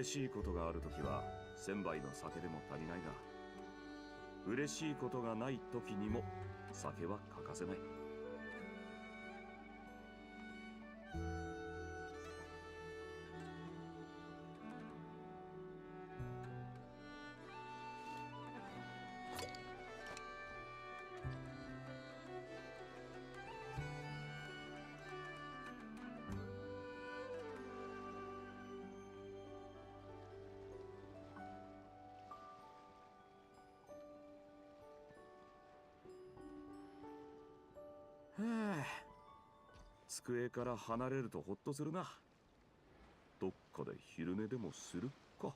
嬉しいことがあるときは1000杯の酒でも足りないが、嬉しいことがないときにも酒は欠かせない。机から離れるとほっとするな。どっかで昼寝でもするか。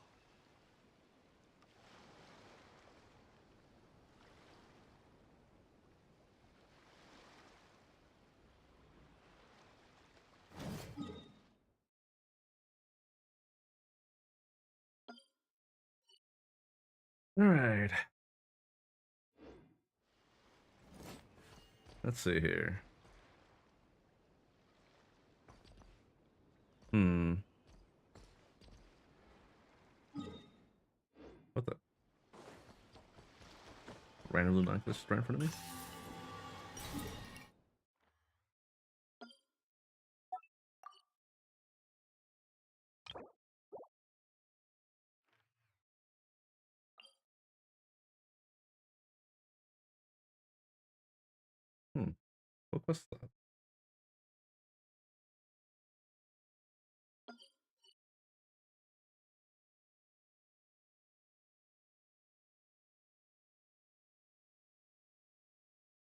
All right. Let's see here. What the? Random Ludicrous right in front of me? What was that?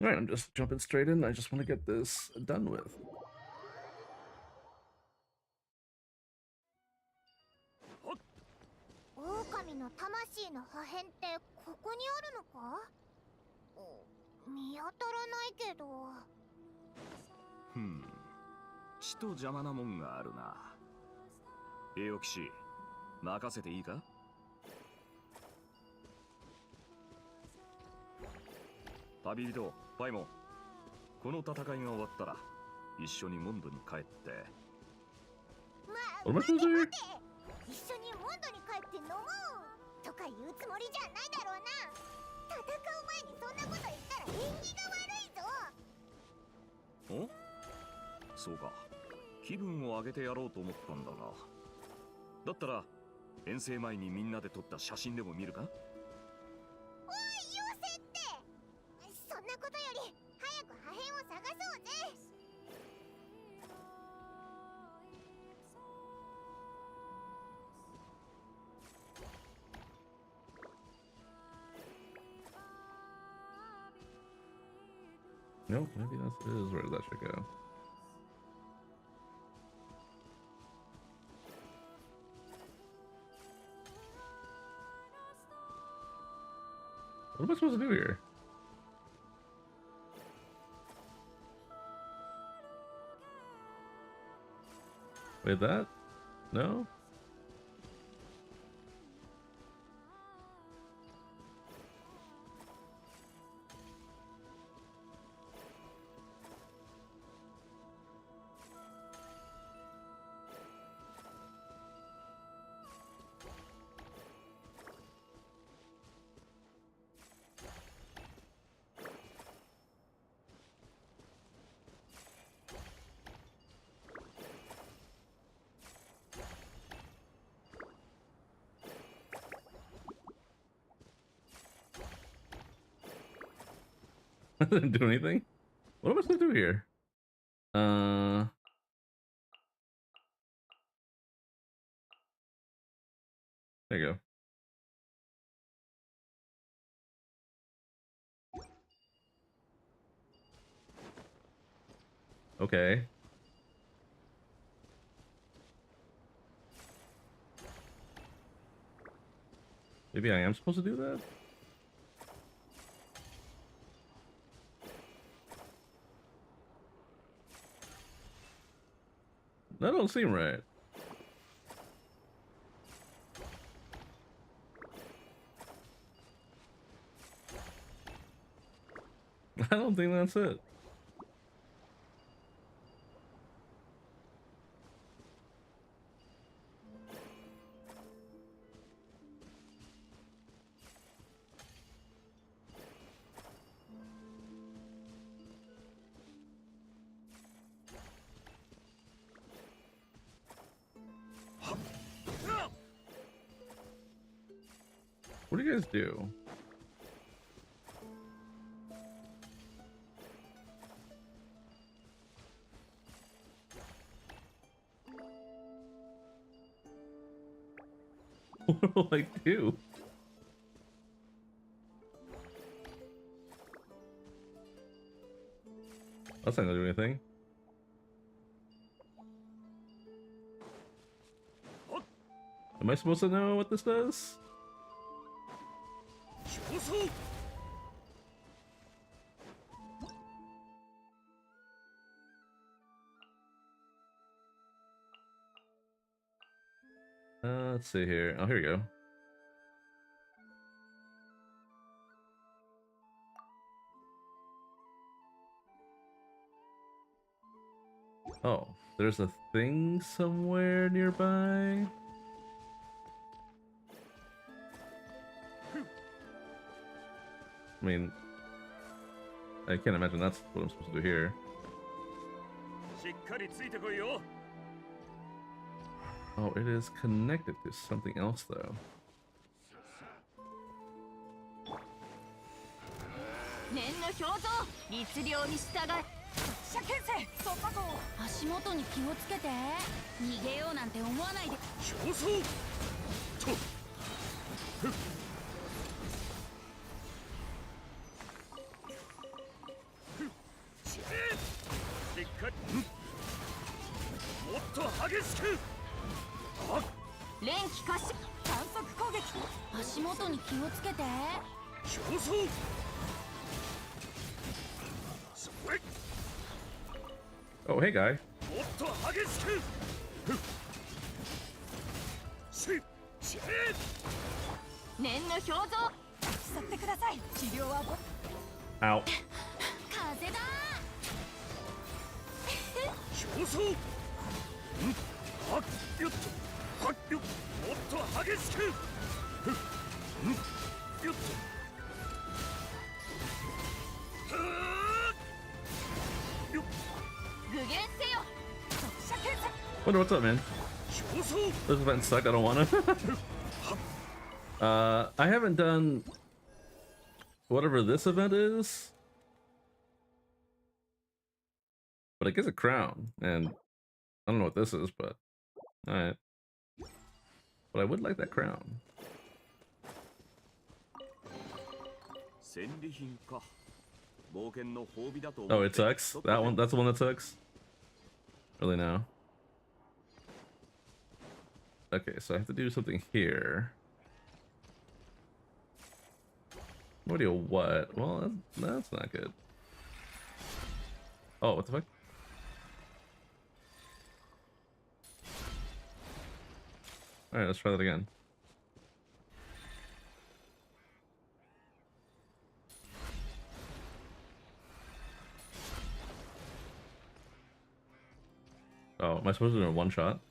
Alright, I'm just jumping straight in. I just want to get this done with. 狼の魂の破片ってここにあるのか？見当たらないけど。ちと邪魔なもんがあるな。栄養騎士、任せていいか？旅人、パイモン、この戦いが終わったら一緒にモンドに帰って。待て待て、一緒にモンドに帰って飲もうとか言うつもりじゃないだろうな。戦う前にそんなこと言ったら縁起が悪いぞ。お？そうか。気分を上げてやろうと思ったんだが。だったら遠征前にみんなで撮った写真でも見るか？おい、妖精って。そんなことより早く破片を探そうぜ。Nope, maybe that is where that should go. What am I supposed to do here? Wait, that? No? I didn't do anything. What am I supposed to do here? There you go. Okay. Maybe I am supposed to do that? That don't seem right. I don't think that's it. What do you guys do? What do I do? That's not gonna do anything. Am I supposed to know what this does? Let's see here. Oh, here we go. Oh, there's a thing somewhere nearby. I mean, I can't imagine that's what I'm supposed to do here. Oh, it is connected to something else, though. 念の表像律令に従え射牽制突破口足元に気をつけて逃げようなんて思わないで競争としっかりもっと激しく連機開始観測攻撃足元に気をつけて競争 Oh, hey, guy. Ow. Wonder what's up, man. This event suck. I don't wanna. I haven't done whatever this event is, but it gets a crown, and I don't know what this is, but all right. But I would like that crown. Oh, it sucks. That one. That's the one that sucks. Really now. Okay, so I have to do something here. No idea what. Well, that's not good. Oh, what the fuck? Alright, let's try that again. Oh, am I supposed to do a one shot?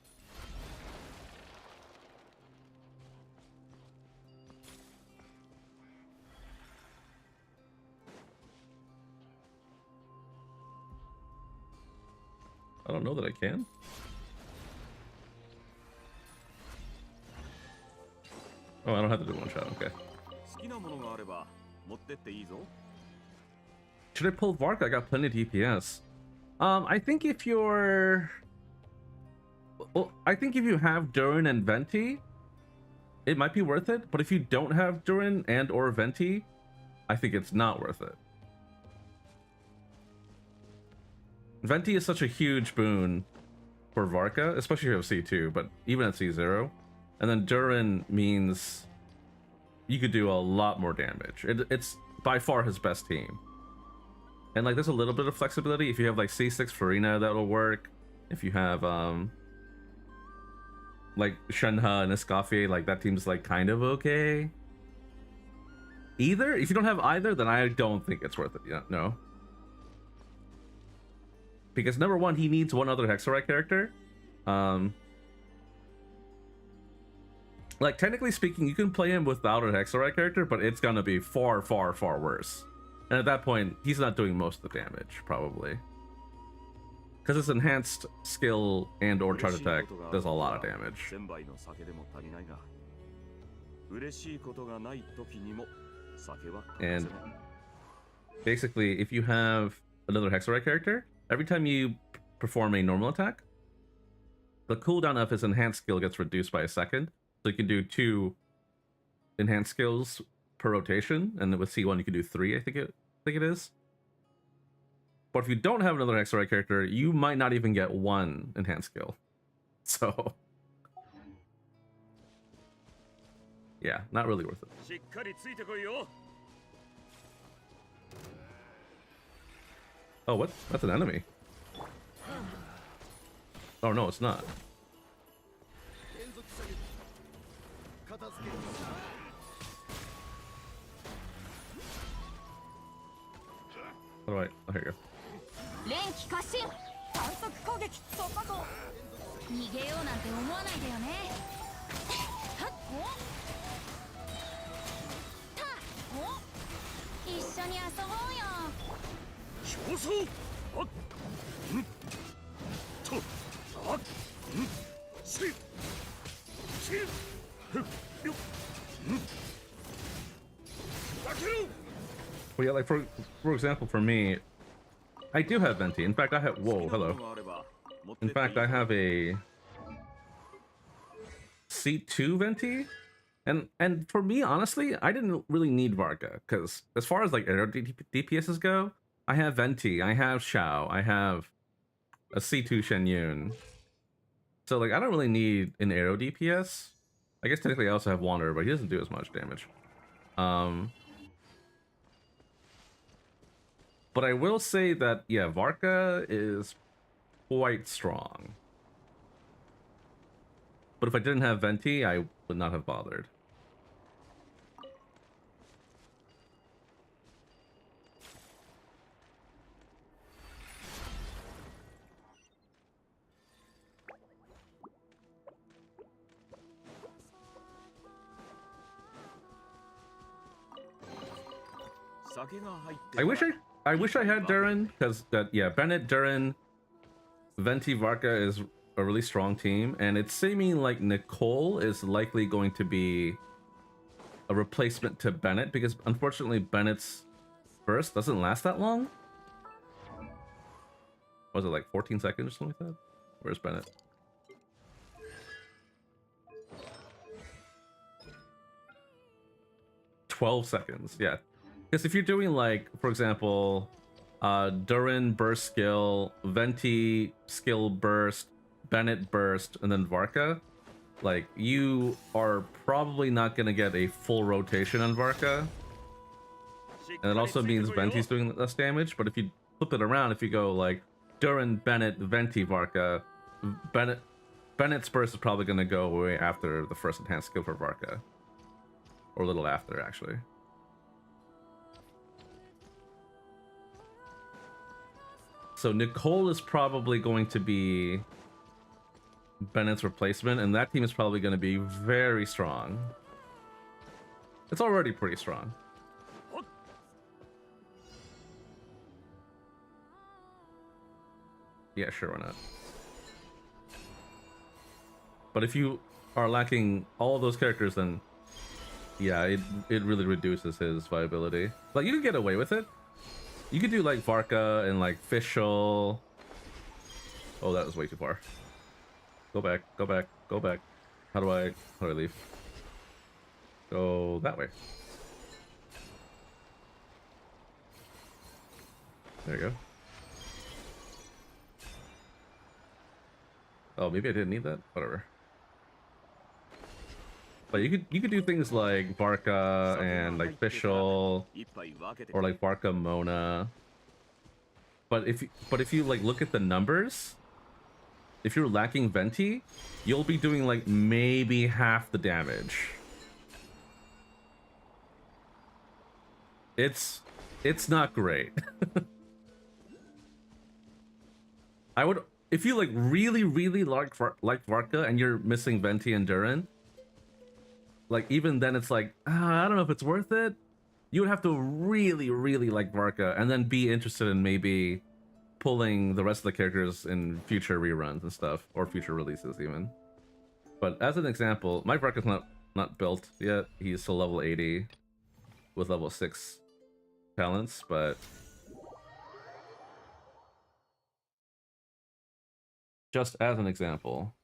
I don't know that I can. Oh, I don't have to do one shot, okay. Should I pull Varka? I got plenty of DPS. I think if you're... Well, I think if you have Durin and Venti, it might be worth it. But if you don't have Durin and or Venti, I think it's not worth it. Venti is such a huge boon for Varka, especially if you have C2, but even at C0. And then Durin means you could do a lot more damage. It's by far his best team. And like there's a little bit of flexibility. If you have like C6 Farina, that'll work. If you have like Shenhe and Escoffier, like that team's like kind of okay. Either, if you don't have either, then I don't think it's worth it. Yeah, no. Because number one, he needs one other Hexorite character. Like technically speaking, you can play him without a Hexorite character, but it's gonna be far, far, far worse. And at that point, he's not doing most of the damage, probably. Because his enhanced skill and or charge attack does a lot of damage. 嬉しいことがない時にも酒は欠かせ And ない basically, if you have another Hexorite character, every time you perform a normal attack, the cooldown of his enhanced skill gets reduced by a second. So you can do 2 enhanced skills per rotation, and with C1 you can do 3, I think it is. But if you don't have another Hexorite character, you might not even get 1 enhanced skill. So yeah, not really worth it. しっかりついてこいよ Oh, what? That's an enemy. Oh no, it's not. How do I? Oh, here you go. 連機過信反則攻撃突破口逃げようなんて思わないでよねはっおたお一緒に遊ぼうよ競争あっんとあっんししふよんだけろ Well, yeah, like for example, for me, I do have Venti. In fact, I have. Whoa, hello. In fact, I have a C2 Venti, and for me, honestly, I didn't really need Varka because as far as like aero DPSs go, I have Venti, I have Shao, I have a C2 Shen Yun. So like, I don't really need an aero DPS. I guess technically I also have Wanderer, but he doesn't do as much damage. But I will say that, yeah, Varka is quite strong. But if I didn't have Venti, I would not have bothered. I wish I had Durin, because Bennett, Durin, Venti, Varka is a really strong team, and it's seeming like Nicole is likely going to be a replacement to Bennett, because unfortunately Bennett's burst doesn't last that long. Was it like 14 seconds or something like that? Where's Bennett? "12 seconds, yeah. Because if you're doing, like, for example, Durin burst skill, Venti skill burst, Bennett burst, and then Varka, like, you are probably not going to get a full rotation on Varka. And it also means Venti's doing less damage, but if you flip it around, if you go, like, Durin, Bennett, Venti, Varka, Bennett's burst is probably going to go away after the first enhanced skill for Varka. Or a little after, actually. So Nicole is probably going to be Bennett's replacement, and that team is probably going to be very strong. It's already pretty strong. Yeah, sure, why not? But if you are lacking all those characters, then yeah, it really reduces his viability. Like, you can get away with it. You could do like Varka and like Fischl. Oh, that was way too far. Go back, go back, go back. How do I leave? Go that way. There you go. Oh, maybe I didn't need that. Whatever. But you could do things like Varka and like Fischl, or like Varka Mona. But if you like look at the numbers, if you're lacking Venti, you'll be doing like maybe half the damage. It's not great. I would, if you like really like Varka and you're missing Venti and Durin, like, even then it's like, I don't know if it's worth it. You would have to really like Varka and then be interested in maybe pulling the rest of the characters in future reruns and stuff, or future releases even. But as an example, my Varka's not not built yet. He's still level 80 with level 6 talents, but just as an example.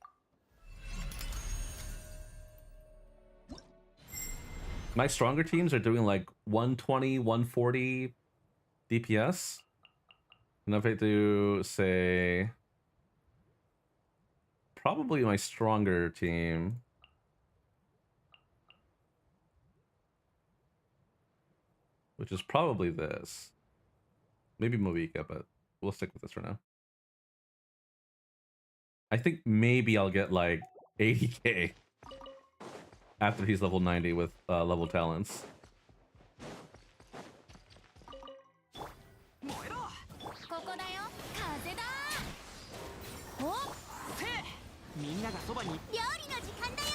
My stronger teams are doing like 120, 140 DPS. And if I do, say, probably my stronger team, which is probably this. Maybe Moika, but we'll stick with this for now. I think maybe I'll get like 80k after he's level 90 with level talents. みんながそばに料理の時間だよ。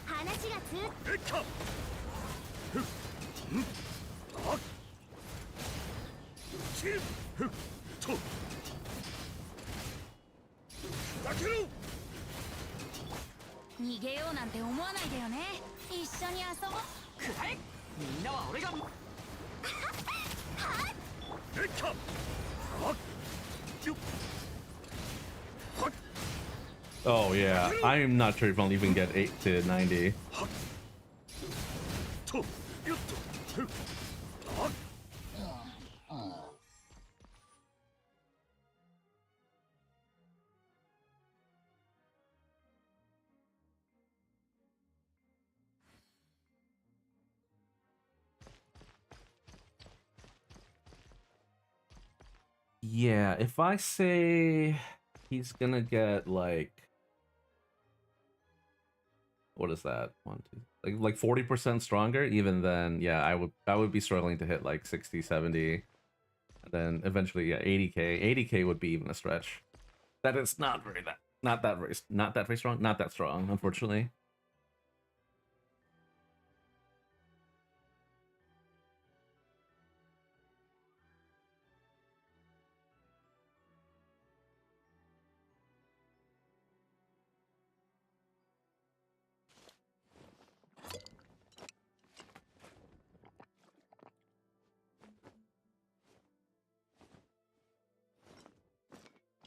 話がつえっかふっんあっちふっとだけろ逃げようなんて思わないでよね。一緒に遊ぼう。くらえ。みんなは俺がえっかあっよっ Oh yeah, I'm not sure if I'll even get 8 to 90. Yeah, if I say he's gonna get like, what is that? 1, 2, like 40% stronger, even then, yeah, I would be struggling to hit like 60, 70. And then eventually, yeah, 80k. 80k would be even a stretch. That is not very strong. Not that strong, unfortunately.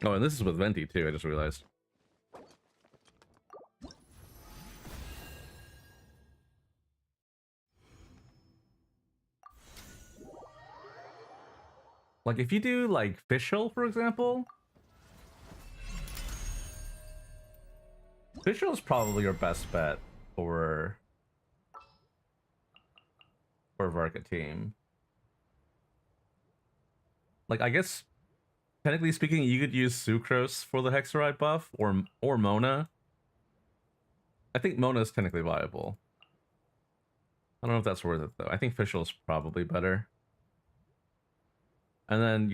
Oh, and this is with Venti too, I just realized. Like, if you do, like, Fischl, for example, Fischl is probably your best bet for Varka team. Like, I guess, technically speaking, you could use Sucrose for the Hexerite buff, or Mona. I think Mona is technically viable. I don't know if that's worth it, though. I think Fischl is probably better. And then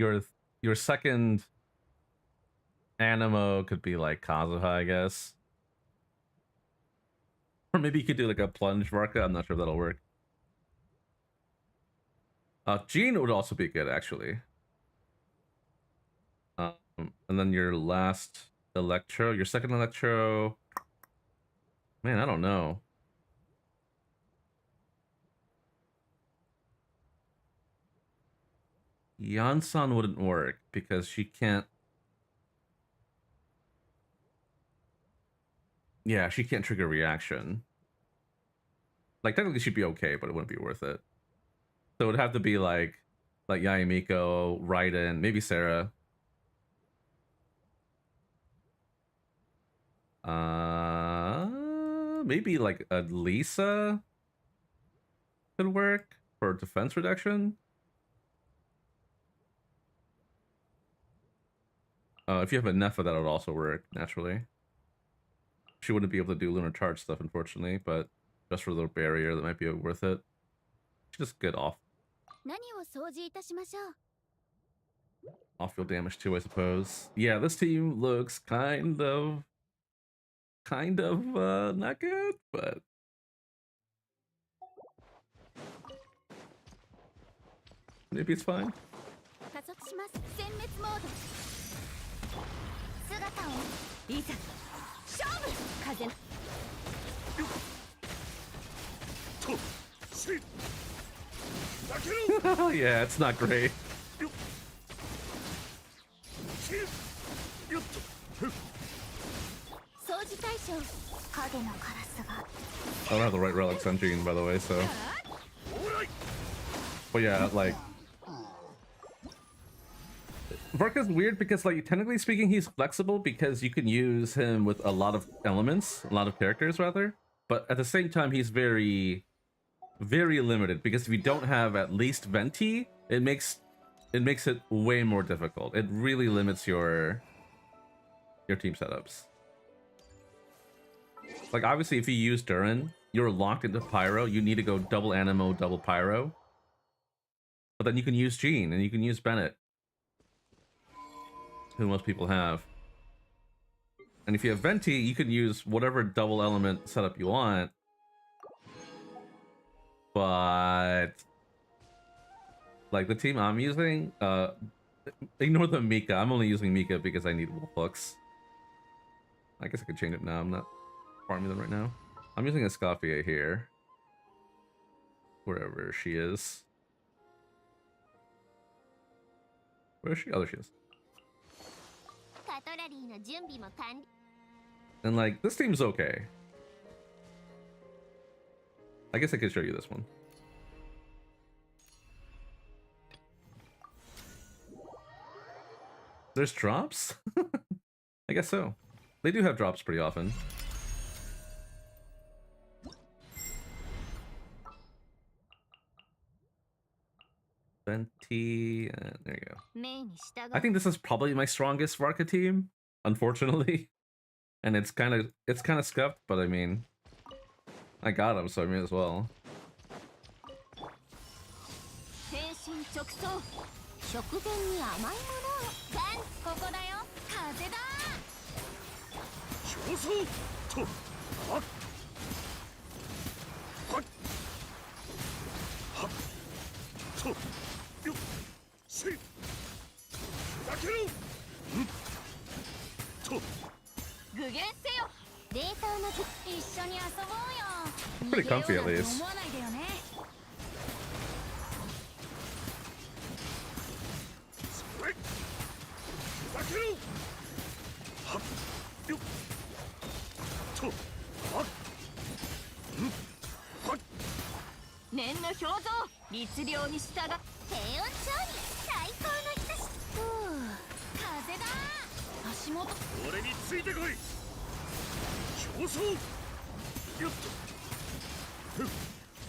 your second Animo could be like Kazuha, I guess. Or maybe you could do like a plunge Varka. I'm not sure if that'll work. Jean would also be good, actually. And then your last Electro, your second Electro. Man, I don't know. Yansan wouldn't work because she can't. Yeah, she can't trigger reaction. Like, technically she'd be okay, but it wouldn't be worth it. So it would have to be like Yayamiko, Raiden, maybe Sarah. Maybe like a Lisa could work for defense reduction. If you have a Nefa, that would also work, naturally. She wouldn't be able to do lunar charge stuff, unfortunately, but just for the barrier, that might be worth it. She just get off-field damage too, I suppose. Yeah, this team looks kind of not good, but maybe it's fine. Yeah, it's not great. 掃除対象影のカラスが I don't have the right relics on Gene, by the way, so. But yeah, like. Varka's weird because, like, technically speaking, he's flexible because you can use him with a lot of elements, a lot of characters, rather. But at the same time, he's very, very limited because if you don't have at least Venti, it makes it way more difficult. It really limits your team setups. Like, obviously, if you use Durin, you're locked into Pyro. You need to go double Animo, double Pyro. But then you can use Gene, and you can use Bennett, who most people have. And if you have Venti, you can use whatever double element setup you want. But... like, the team I'm using, ignore the Mika. I'm only using Mika because I need wolf hooks. I guess I could change it now. I'm not farming them right now. I'm using a Escoffier here. Wherever she is. Where is she? Oh, there she is. カトラリーの準備も完了 And like, this team's okay. I guess I could show you this one. There's drops? I guess so. They do have drops pretty often. Venti, and there you go. 命に従 I think this is probably my strongest Varka team, unfortunately. And it's kind of scuffed, but I mean, I got him, so I may as well. 変身直送食前に甘いものをガンここだよ風だ競争とはっはっはっとよっせいだけろんと具現せよデータの一緒に遊ぼうよ Pretty comfy, at 逃げようなんて least. 思わないでよね だけろはっよっとはっはっ念の表情律令に従っ低温調理最高のひとし風だ足元俺についてこい競争よっとふっ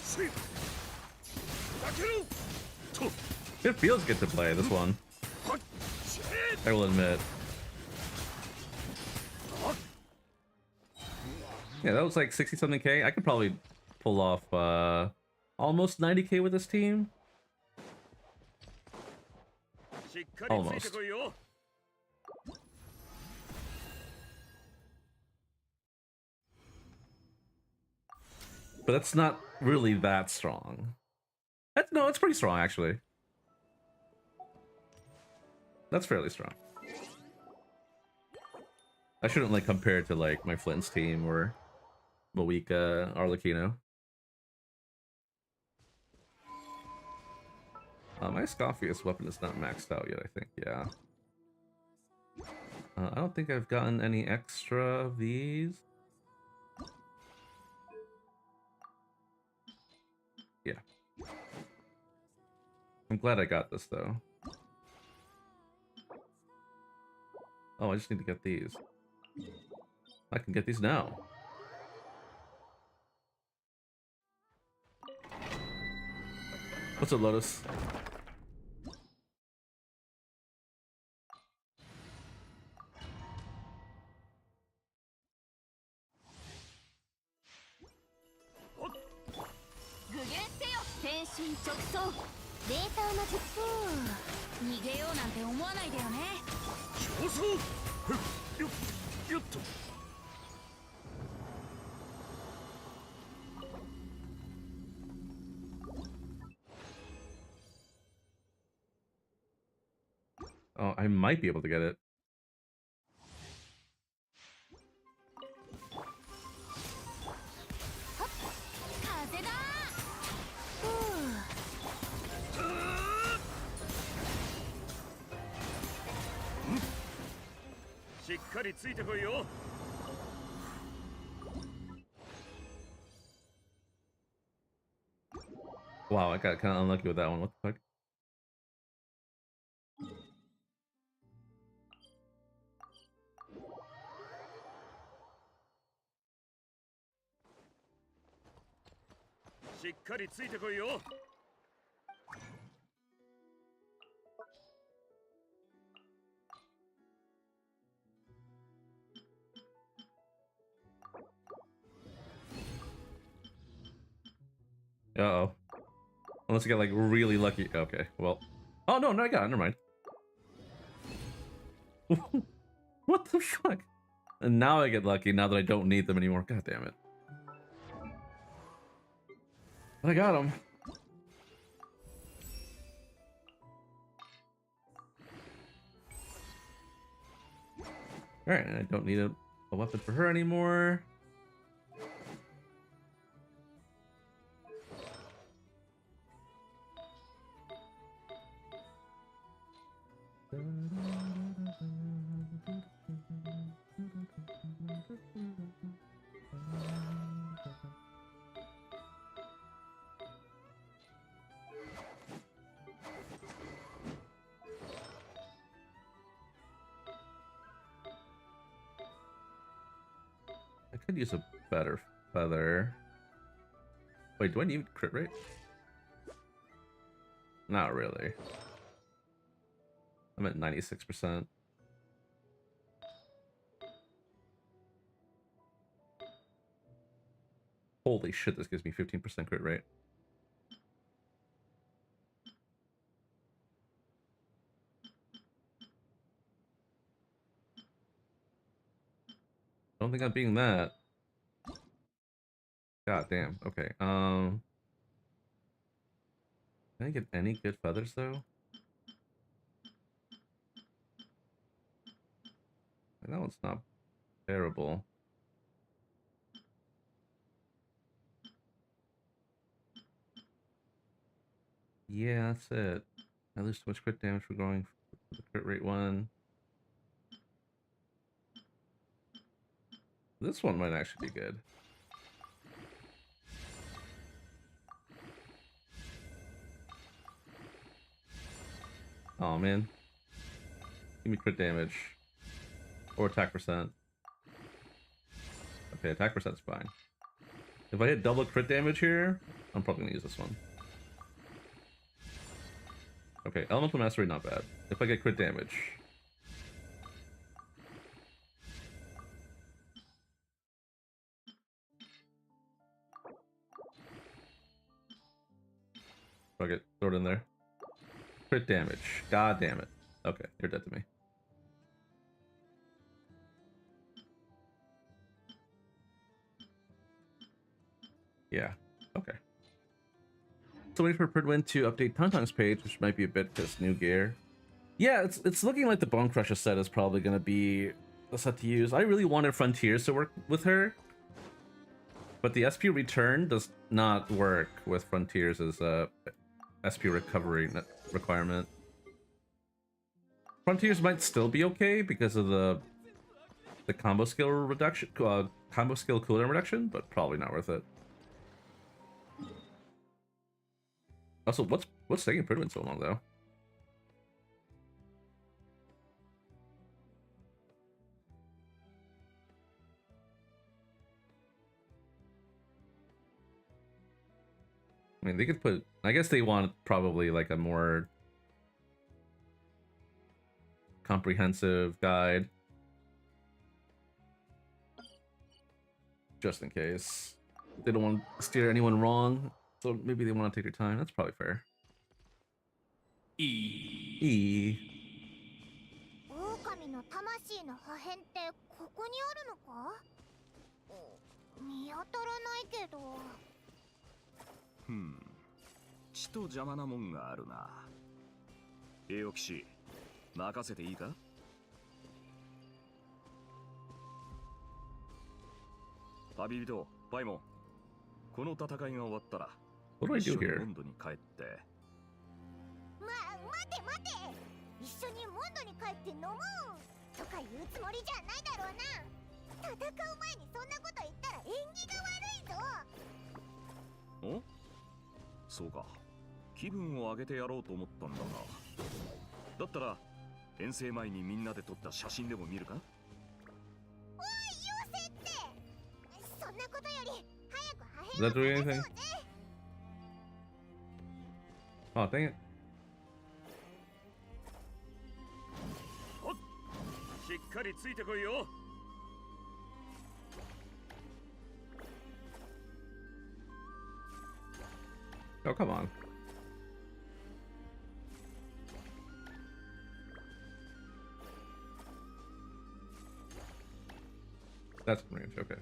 せいだけろと It feels good to play this one, はっしえ I will admit. Yeah, that was like 60 something K. I could probably pull off almost 90K with this team. しっかりついてこいよ But that's not really that strong. No, it's pretty strong actually. That's fairly strong. I shouldn't like compare it to like my Flint's team or Moika, Arlecchino. My Scoffius weapon is not maxed out yet, I think, yeah. I don't think I've gotten any extra of these. Yeah. I'm glad I got this, though. Oh, I just need to get these. I can get these now. What's up, Lotus? Oh, I might be able to get it. かりついてこいよ。 Wow, I got kind of unlucky with that one. What the fuck? しっかりついてこいよ。 Uh-oh. Unless I get like really lucky. Okay, well. Oh no, no, I got it. Never mind. What the fuck? And now I get lucky now that I don't need them anymore. God damn it. But I got them. Alright, and I don't need a weapon for her anymore. I could use a better feather. Wait, do I need crit rate? Not really. I'm at 96%. Holy shit, this gives me 15% crit rate. Don't think I'm being that. God damn. Okay. Can I get any good feathers though? That one's not terrible. Yeah, that's it. I lose too much crit damage for going for the crit rate one. This one might actually be good. Oh man. Give me crit damage. Or attack percent. Okay, attack percent's fine. If I hit double crit damage here, I'm probably gonna use this one. Okay, elemental mastery, not bad. If I get crit damage. Fuck it, throw it in there. Crit damage. God damn it. Okay, you're dead to me. Yeah, okay. So waiting for Pridwin to update Tauntau's page, which might be a bit because new gear. Yeah, it's looking like the Bone Crusher set is probably going to be the set to use. I really wanted Frontiers to work with her, but the SP return does not work with Frontiers as a SP recovery requirement. Frontiers might still be okay because of the combo skill reduction, combo skill cooldown reduction, but probably not worth it. Also, what's taking Pridwin so long though? I mean, they could put... I guess they want probably like a more comprehensive guide. Just in case. They don't want to steer anyone wrong, so maybe they want to take their time. That's probably fair. E. 狼の魂の破片ってここにあるのか？見当たらないけど。ちと邪魔なもんがあるな。栄養騎士、任せていいか？旅人、パイモン、この戦いが終わったら、 What do I do 一緒に here? モンドに帰って。待て待て。一緒にモンドに帰って飲もう。とか言うつもりじゃないだろうな。戦う前にそんなこと言ったら縁起が悪いぞ。お、そうか。気分を上げてやろうと思ったんだが。だったら遠征前にみんなで撮った写真でも見るか。おい妖精って、そんなことより早く破 Does 片 that を do 探 anything? そうぜ。 Oh, dang it. しっかりついてこいよ。Oh, come on. That's range, okay.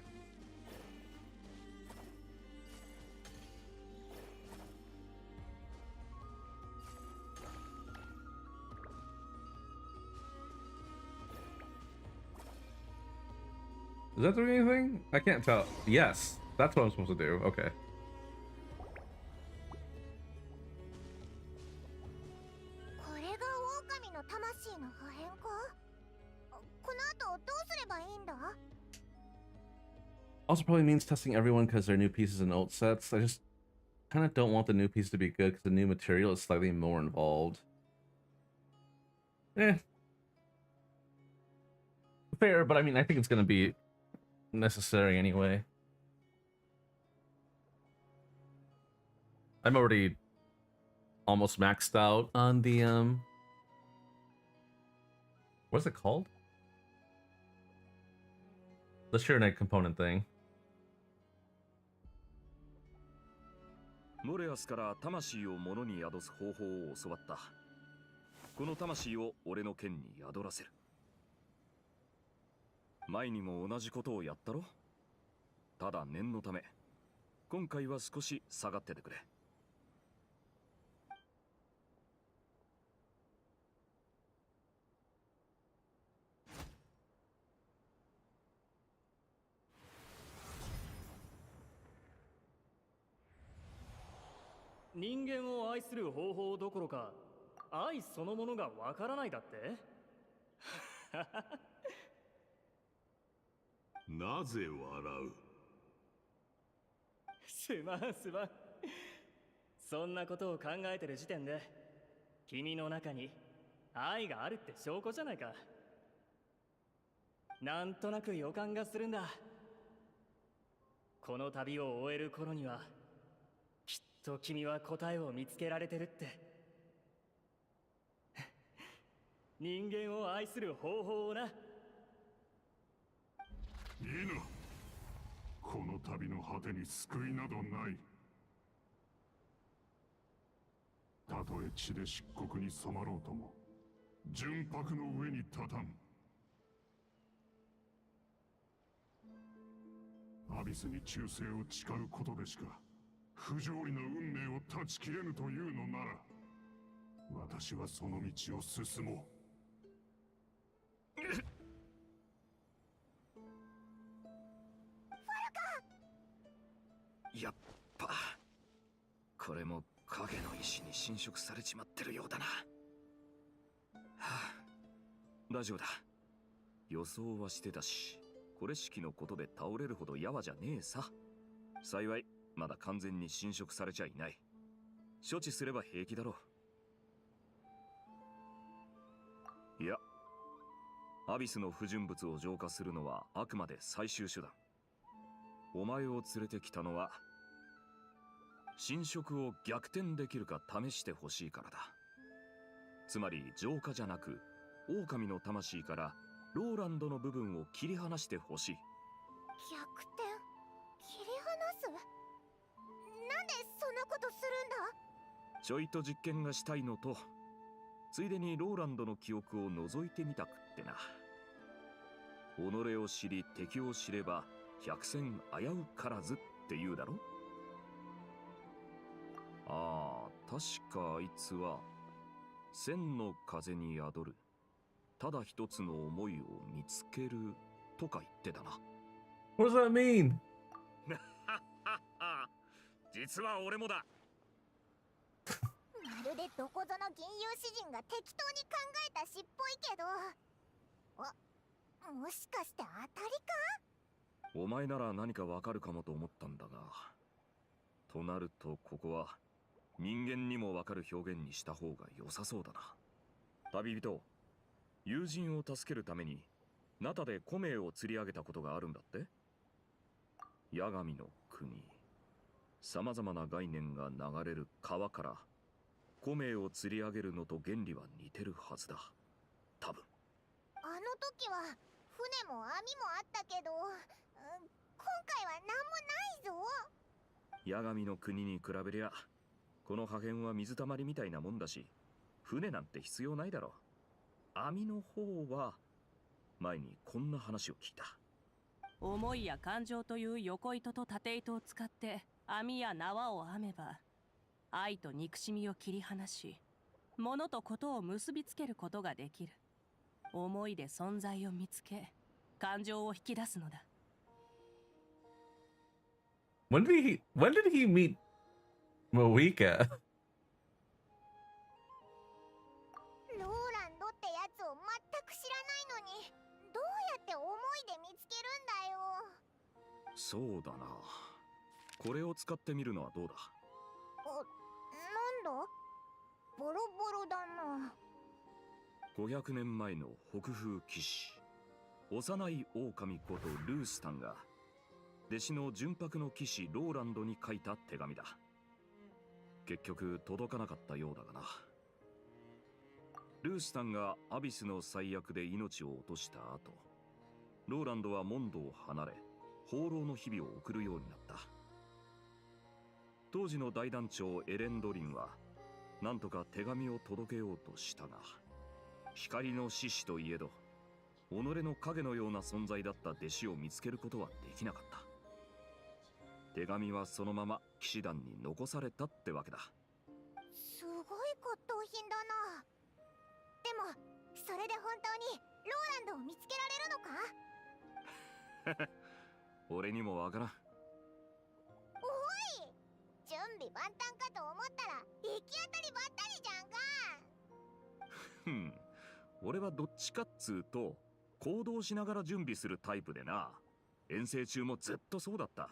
Does that do anything? I can't tell. Yes, that's what I'm supposed to do. Okay. これが狼の魂の破片か。この後どうすればいいんだ。 Also probably means testing everyone because they're new pieces and old sets. I just kind of don't want the new piece to be good because the new material is slightly more involved. Eh. Fair, but I mean, I think it's going to be necessary anyway. I'm already almost maxed out on the, what's it called? The Shirenite component thing. モレアスから魂を物に宿す方法を教わった。この魂を俺の剣に宿らせる。前にも同じことをやったろ。ただ念のため今回は少し下がっててくれ。人間を愛する方法どころか愛そのものがわからないだって。なぜ笑う。すまんすまん。そんなことを考えてる時点で君の中に愛があるって証拠じゃないか。なんとなく予感がするんだ。この旅を終える頃にはきっと君は答えを見つけられてるって。人間を愛する方法をな。いいな。この旅の果てに救いなどない。たとえ血で漆黒に染まろうとも純白の上に立たん。アビスに忠誠を誓うことでしか不条理な運命を断ち切れぬというのなら、私はその道を進もう。やっぱこれも影の石に侵食されちまってるようだな。はあ、大丈夫だ。予想はしてたし、これ式のことで倒れるほどやわじゃねえさ。幸いまだ完全に侵食されちゃいない。処置すれば平気だろう。いや、アビスの不純物を浄化するのはあくまで最終手段。お前を連れてきたのは侵食を逆転できるか試してほしいからだ。つまり浄化じゃなく狼の魂からローランドの部分を切り離してほしい。逆転、切り離す。なんでそんなことするんだ。ちょいと実験がしたいのと、ついでにローランドの記憶を覗いてみたくってな。己を知り敵を知れば百戦危うからずって言うだろ。ああ、確かあいつは千の風に宿るただ一つの思いを見つけるとか言ってたな。What does that mean? 実は俺もだ。まるでどこぞの銀融詩人が適当に考えた詩っぽいけど、もしかして当たりか？お前なら何かわかるかもと思ったんだが。となるとここは人間にもわかる表現にした方が良さそうだな。旅人、友人を助けるためにナタで古名を釣り上げたことがあるんだって？八神の国、さまざまな概念が流れる川から古名を釣り上げるのと原理は似てるはずだ、多分。あの時は船も網もあったけど、今回は何もないぞ。八神の国に比べりゃこの破片は水たまりみたいなもんだし、船なんて必要ないだろう。網の方は前にこんな話を聞いた。思いや感情という横糸と縦糸を使って網や縄を編めば、愛と憎しみを切り離し、物とことを結びつけることができる。思いで存在を見つけ、感情を引き出すのだ。When did he meet Moika? ローランドってやつを全く知らないのに、どうやって思いで見つけるんだよ。そうだな。これを使ってみるのはどうだ？なんだ？ボロボロだな。500年前の北風騎士、幼い狼ことルースタンが弟子の純白の騎士ローランドに書いた手紙だ。結局届かなかったようだがな。ルースタンがアビスの災厄で命を落とした後、ローランドはモンドを離れ放浪の日々を送るようになった。当時の大団長エレンドリンは何とか手紙を届けようとしたが、光の獅子といえど己の影のような存在だった弟子を見つけることはできなかった。手紙はそのまま騎士団に残されたってわけだ。すごい骨董品だな。でもそれで本当にローランドを見つけられるのか？俺にもわからん。おい、準備万端かと思ったら行き当たりばったりじゃんか。ふん、俺はどっちかっつうと行動しながら準備するタイプでな。遠征中もずっとそうだった。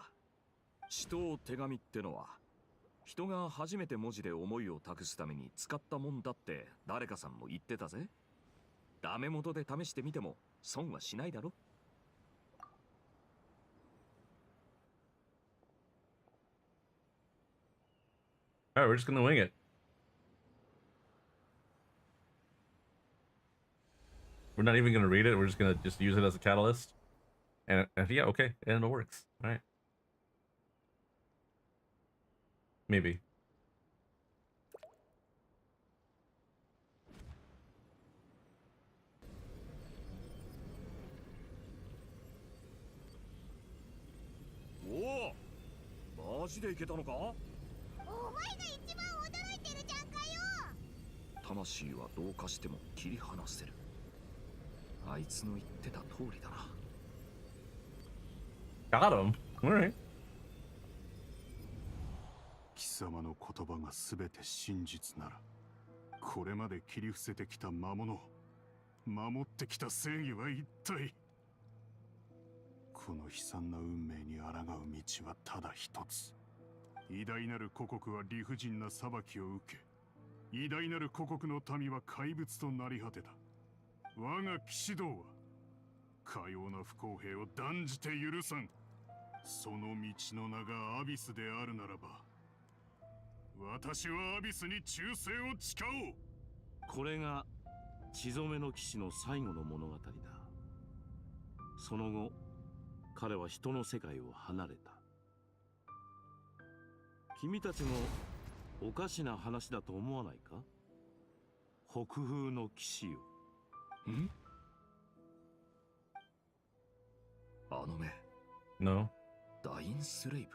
詩と手紙ってのは人が初めて文字で思いを託すために使ったもんだって誰かさんも言ってたぜ。ダメ元で試してみても損はしないだろ。Alright, we're just gonna wing it. We're not even gonna read it. We're just gonna use it as a catalyst. And yeah, okay, and it works. All right. Maybe. Oh, マジでいけたのか？お前が一番驚いてるじゃんかよ。魂はどうかしても切り離せる。あいつの言ってた通りだな。Got him. All right. 貴様の言葉が全て真実なら、これまで切り伏せてきた魔物、守ってきた正義は一体。この悲惨な運命に抗う道はただ一つ。偉大なる古国は理不尽な裁きを受け、偉大なる古国の民は怪物となり果てた。我が騎士道はかような不公平を断じて許さん。その道の名がアビスであるならば、私はアビスに忠誠を誓おう。これが血染めの騎士の最後の物語だ。その後彼は人の世界を離れた。君たちもおかしな話だと思わないか？北風の騎士よ。ん？あの目。No. ダインスレイ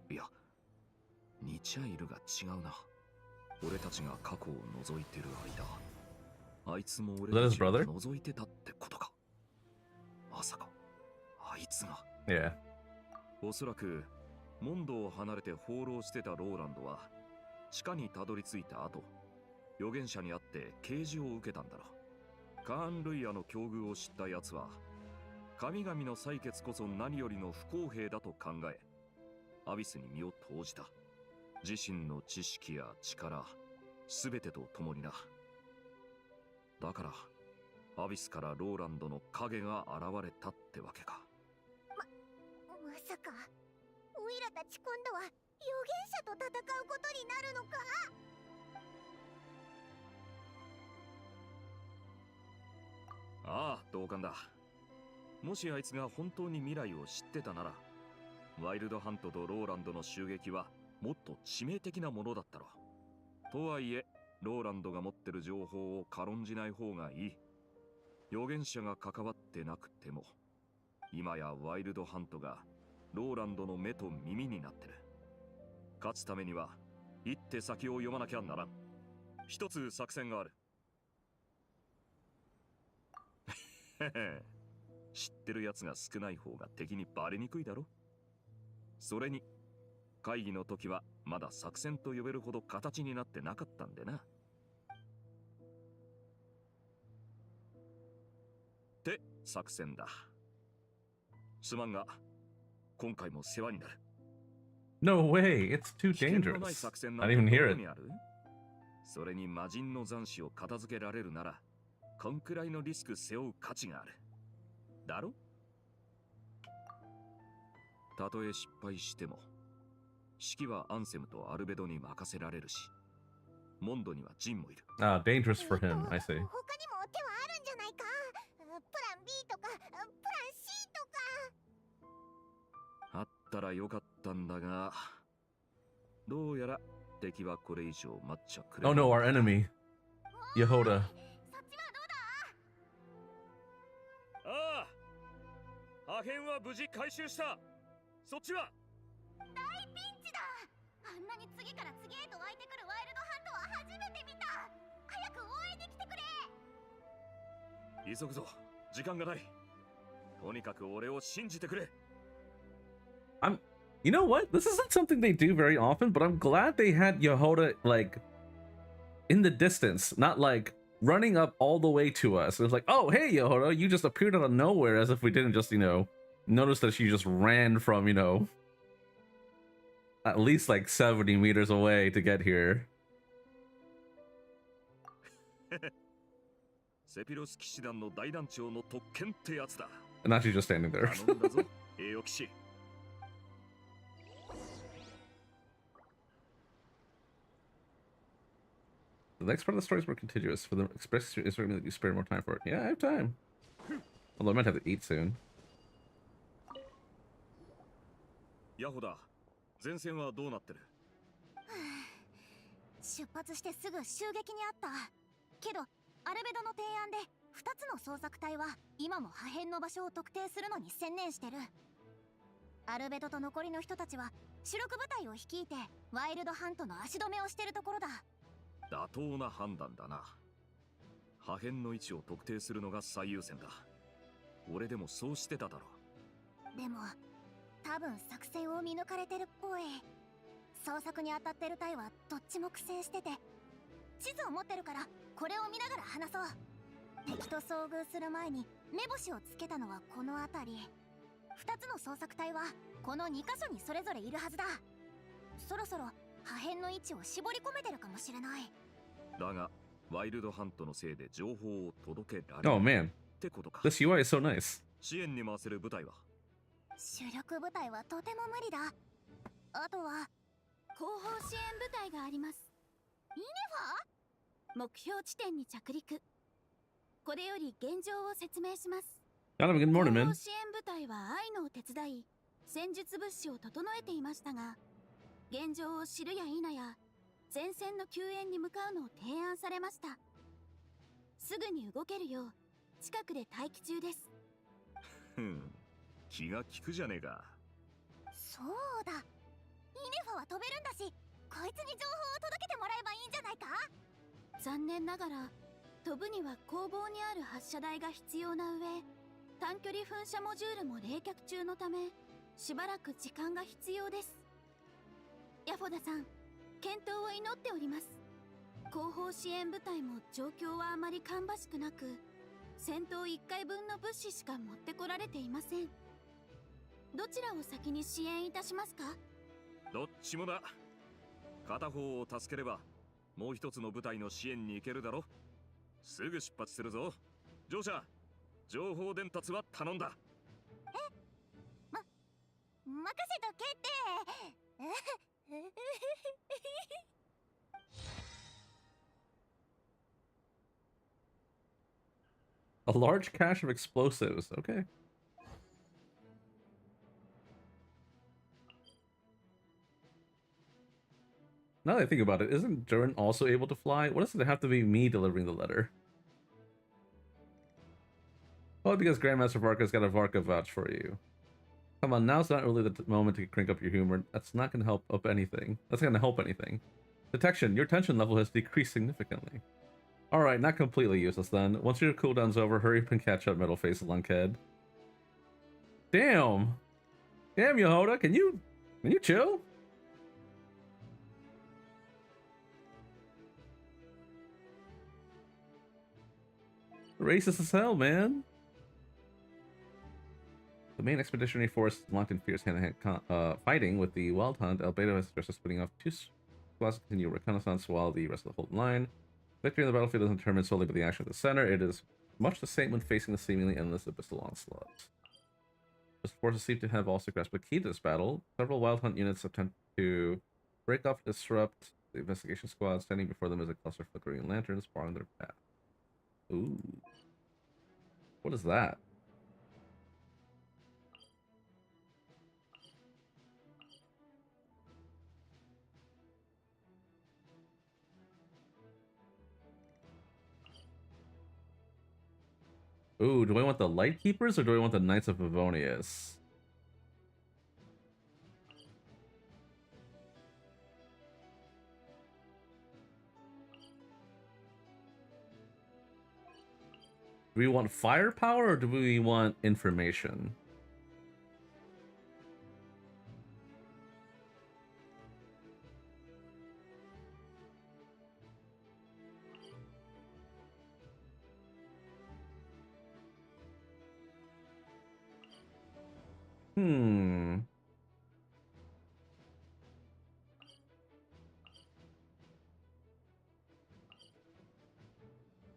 ブ。いや、似ちゃいるが違うな。俺たちが過去を覗いてる間、あいつも俺たちを覗いてたってことか。まさか、あいつが。Yeah. おそらく、モンドを離れて放浪してたローランドは、地下にたどり着いた後、預言者に会って啓示を受けたんだろう。カーン・ルイヤの境遇を知った奴は神々の採決こそ何よりの不公平だと考え、アビスに身を投じた。自身の知識や力全てと共にな。だからアビスからローランドの影が現れたってわけか。まさかオイラたち今度は預言者と戦うことになるのか？ああ、同感だ。もしあいつが本当に未来を知ってたなら、ワイルドハントとローランドの襲撃はもっと致命的なものだったろう。とはいえ、ローランドが持ってる情報を軽んじない方がいい。預言者が関わってなくても、今やワイルドハントがローランドの目と耳になってる。勝つためには一手先を読まなきゃならん。一つ作戦がある。知ってるやつが少ない方が敵にバレにくいだろ。それに会議の時はまだ作戦と呼べるほど形になってなかったんでな。って作戦だ。すまんが今回も世話になる。 No way, it's too 危険のない dangerous. 作戦 I なん didn't て even ど hear こ it. にある？それに魔人の残滓を片付けられるならこんくらいのリスク背負う価値があるだろ。たとえ失敗しても指揮はアンセムとアルベドに任せられるし、モンドにはジンもいる。 Ah, dangerous for him, I 他 see. にも手はあるんじゃないか？プラン B とかプラン C とか。あったらよかったんだが、どうやら敵はこれ以上待っちゃくれ Oh ない。 no, our enemy. Yehoda. そっちはどうだ？ああ、破片は無事回収した。そっちは？大ピンチだ。あんなに次から次へと湧いてくるワイルドハントは初めて見た。早く応援に来てくれ。急ぐぞ、時間がない。とにかく俺を信じてくれ。 You know what? This isn't something they do very often, but I'm glad they had Yehoda, like, in the distance, not like running up all the way to us. It was like, oh, hey, Yehoda, you just appeared out of nowhere, as if we didn't just, notice that she just ran from, at least like 70 meters away to get here. セピロス騎士団の大団長の特権ってやつだ。 And now she's just standing there. 頼んだぞ、栄誉騎士。The next part of the story is more contiguous. For the express is that you spare more time for it. Yeah, I have time. Although I might have to eat soon. ヤホだ、前線はどうなってる？出発してすぐ襲撃にあった。けどアルベドの提案で2つの捜索隊は今も破片の場所を特定するのに専念してる。アルベドと残りの人たちは主力部隊を率いてワイルドハントの足止めをしてるところだ。妥当な判断だな。破片の位置を特定するのが最優先だ。俺でもそうしてただろう。でも多分作戦を見抜かれてるっぽい。捜索に当たってる隊はどっちも苦戦してて、地図を持ってるからこれを見ながら話そう。敵と遭遇する前に目星をつけたのはこの辺り。2つの捜索隊はこの2箇所にそれぞれいるはずだ。そろそろ破片の位置を絞り込めてるかもしれない。だがワイルドハントのせいで情報を届けられ Oh ない man, ってことか。 this UI is so nice. 支援に回せる部隊は？主力部隊はとても無理だ。あとは後方支援部隊があります。イネ目標地点に着陸。これより現状を説明します。 Donovan, good 後 morning, 方 man. 支援部隊は愛のを手伝い、戦術物資を整えていましたが、現状を知るや否や前線の救援に向かうのを提案されました。すぐに動けるよう近くで待機中です。ふん、気が利くじゃねえか。そうだ。イネファは飛べるんだし、こいつに情報を届けてもらえばいいんじゃないか。残念ながら飛ぶには工房にある発射台が必要な上、短距離噴射モジュールも冷却中のためしばらく時間が必要です。ヤフォダさん、健闘を祈っております。後方支援部隊も状況はあまり芳しくなく、戦闘1回分の物資しか持ってこられていません。どちらを先に支援いたしますか？どっちもだ。片方を助ければもう一つの部隊の支援に行けるだろ。すぐ出発するぞ。乗車、情報伝達は頼んだ。任せとけって。A large cache of explosives. Okay. Now that I think about it, isn't Durin also able to fly? What does it have to be me delivering the letter? Oh, because Grandmaster Varka's got a Varka vouch for you. Come on, now's not really the moment to crank up your humor. That's not going to help up anything. That's going to help anything. Detection, your tension level has decreased significantly. Alright, not completely useless then. Once your cooldown's over, hurry up and catch up, metal face lunkhead. Damn! Damn, Yehoda, can you chill? Racist as hell, man. The main expeditionary force locked in fierce hand-to-hand fighting with the Wild Hunt. Albedo has suggested splitting off 2 squads to continue reconnaissance while the rest of the hold line. Victory in the battlefield is determined solely by the action of the center. It is much the same when facing the seemingly endless abyssal onslaught. The forces seem to have also grasped the key to this battle. Several Wild Hunt units attempt to break off and disrupt the investigation squad. Standing before them is a cluster of flickering lanterns barring their path. Ooh. What is that? Ooh, do I want the Light Keepers or do I want the Knights of Favonius? Do we want firepower or do we want information?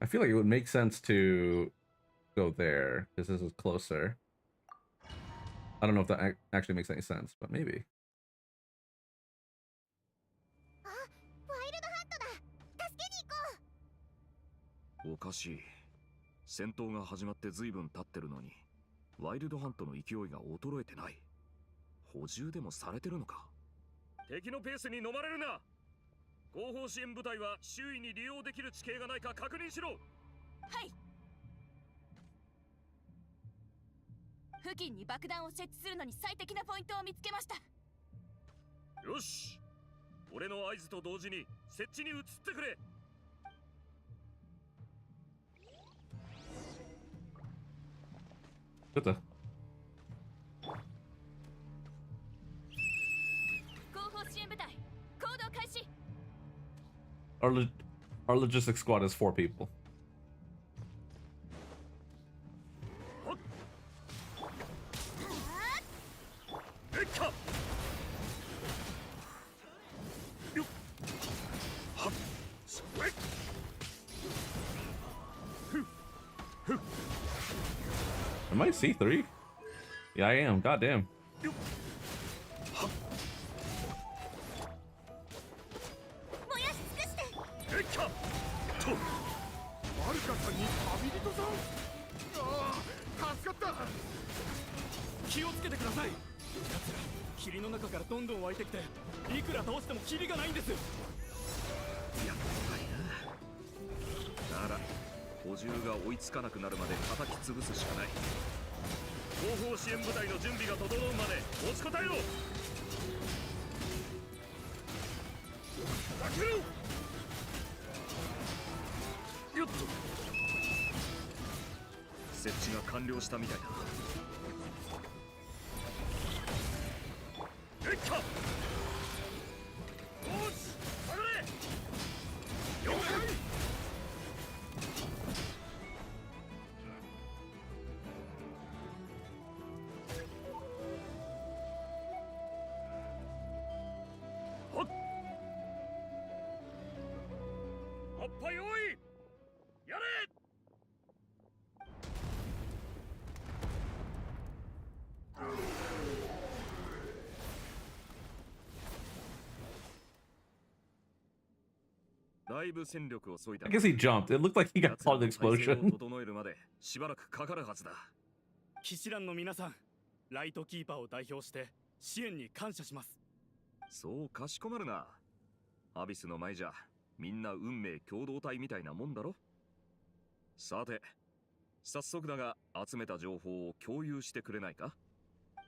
I feel like it would make sense to go there because this is closer. I don't know if that actually makes any sense, but maybe. おかしい。戦闘が始まって随分経ってるのに、ワイルドハントの勢いが衰えてない。補充でもされてるのか。敵のペースに飲まれるな。後方支援部隊は周囲に利用できる地形がないか確認しろ。はい。付近に爆弾を設置するのに最適なポイントを見つけました。よし。俺の合図と同時に設置に移ってくれ。ちょっと。後方支援部隊、行動開始。Our logistics squad is 4 people. Am I C3? Yeah, I am. Goddamn. バルカさんに旅人さん。ああ、助かった。気をつけてください。奴ら霧の中からどんどん湧いてきて、いくら倒してもキリがないんです。やっぱりな。なら補充が追いつかなくなるまで叩き潰すしかない。後方支援部隊の準備が整うまで持ちこたえろ。開けろ。よっと。設置が完了したみたいだ。えっか。よし、下がれ。了解。ぱ用意やれ。だいぶ戦力を削いだ。 I guess he jumped. It looked like he got caught in the 奴らの体制を explosion. 整えるまでしばらくかかるはずだ。騎士団の皆さん、ライトキーパーを代表して支援に感謝します。そうかしこまるな。アビスの前じゃみんな運命共同体みたいなもんだろ。さて早速だが集めた情報を共有してくれないか。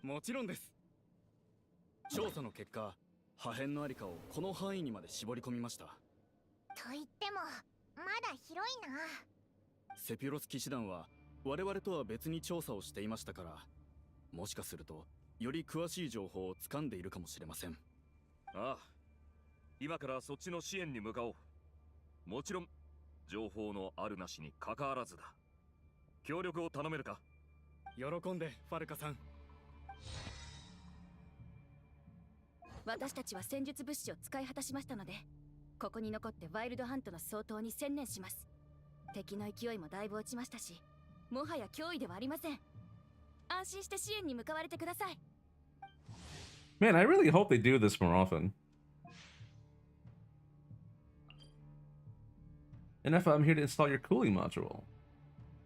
もちろんです。調査の結果、破片のありかをこの範囲にまで絞り込みました。と言ってもまだ広いな。セピロス騎士団は我々とは別に調査をしていましたから、もしかするとより詳しい情報を掴んでいるかもしれません。ああ、今からそっちの支援に向かおう。もちろん情報のあるなしに関わらずだ。協力を頼めるか。喜んでファルカさん。私たちは戦術物資を使い果たしましたので、ここに残ってワイルドハントの掃討に専念します。敵の勢いもだいぶ落ちましたし、もはや脅威ではありません。安心して支援に向かわれてください。 Man, I really hope they do this more often. And if I'm here to install your cooling module.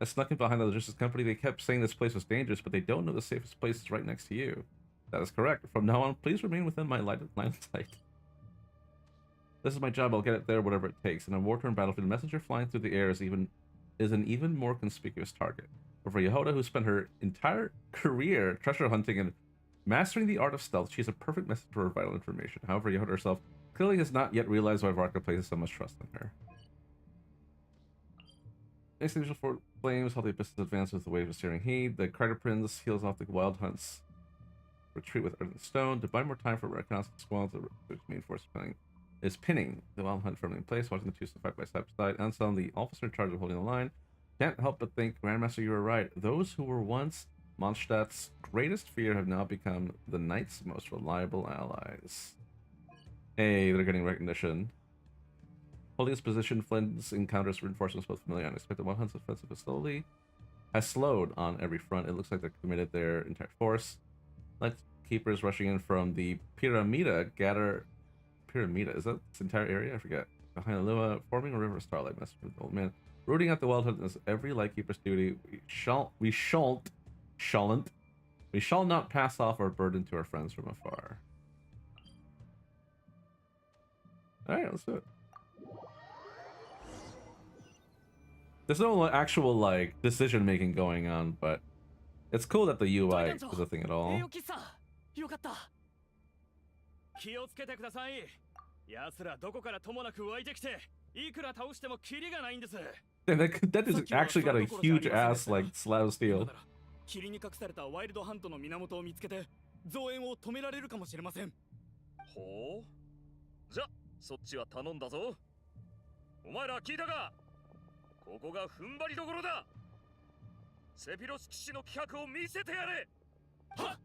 I snuck in behind the logistics company. They kept saying this place was dangerous, but they don't know the safest place is right next to you. That is correct. From now on, please remain within my line of sight. This is my job. I'll get it there, whatever it takes. In a war-torn battlefield, a messenger flying through the air is an even more conspicuous target. But for Yehoda, who spent her entire career treasure hunting and mastering the art of stealth, she is a perfect messenger for vital information. However, Yehoda herself clearly has not yet realized why Varka places so much trust in her. Extinguisher for flames, how the abyss advance with the wave of searing heat. The Crider Prince heals off the wild hunts. Retreat with earth and stone. To buy more time for reconnaissance squads, the main force is pinning the wild hunt firmly in place, watching the two fight by side by side. Anselm, the officer in charge of holding the line, can't help but think, Grandmaster, you were right. Those who were once Mondstadt's greatest fear have now become the Knight's most reliable allies. Hey, they're getting recognition. Holding his position, Flynn's encounters reinforcements both familiar and unexpected. Wild Hunt's offensive has slowed on every front. It looks like they've committed their entire force. Light keepers rushing in from the Pyramida gather. Pyramida, is that this entire area? I forget. Behind the Lua, forming a river of starlight, messing with the old man. Rooting out the Wild Hunt is every Lightkeeper's duty. We shall not pass off our burden to our friends from afar. Alright, let's do it. There's no actual, like, decision-making going on, but it's cool that the UI is a thing at all. よかった。気をつけてください。奴らどこからともなく湧いてきて、いくら倒してもキリがないんです。Damn, that is actually got a huge ass, like, slab of steel. 霧に隠されたワイルドハントの源を見つけて、増援を止められるかもしれません。ほう。じゃ、そっちは頼んだぞ。お前ら聞いたか？ここが踏ん張りどころだ。セピロス騎士の気迫を見せてやれ。はっ。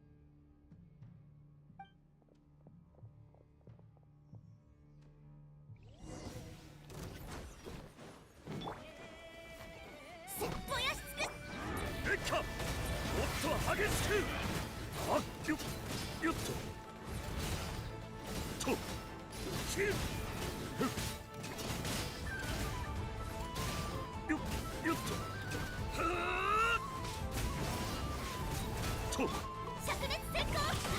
レッカ、もっと激しく。あっ、よっと。切る。よっと。はーっと。灼熱石膏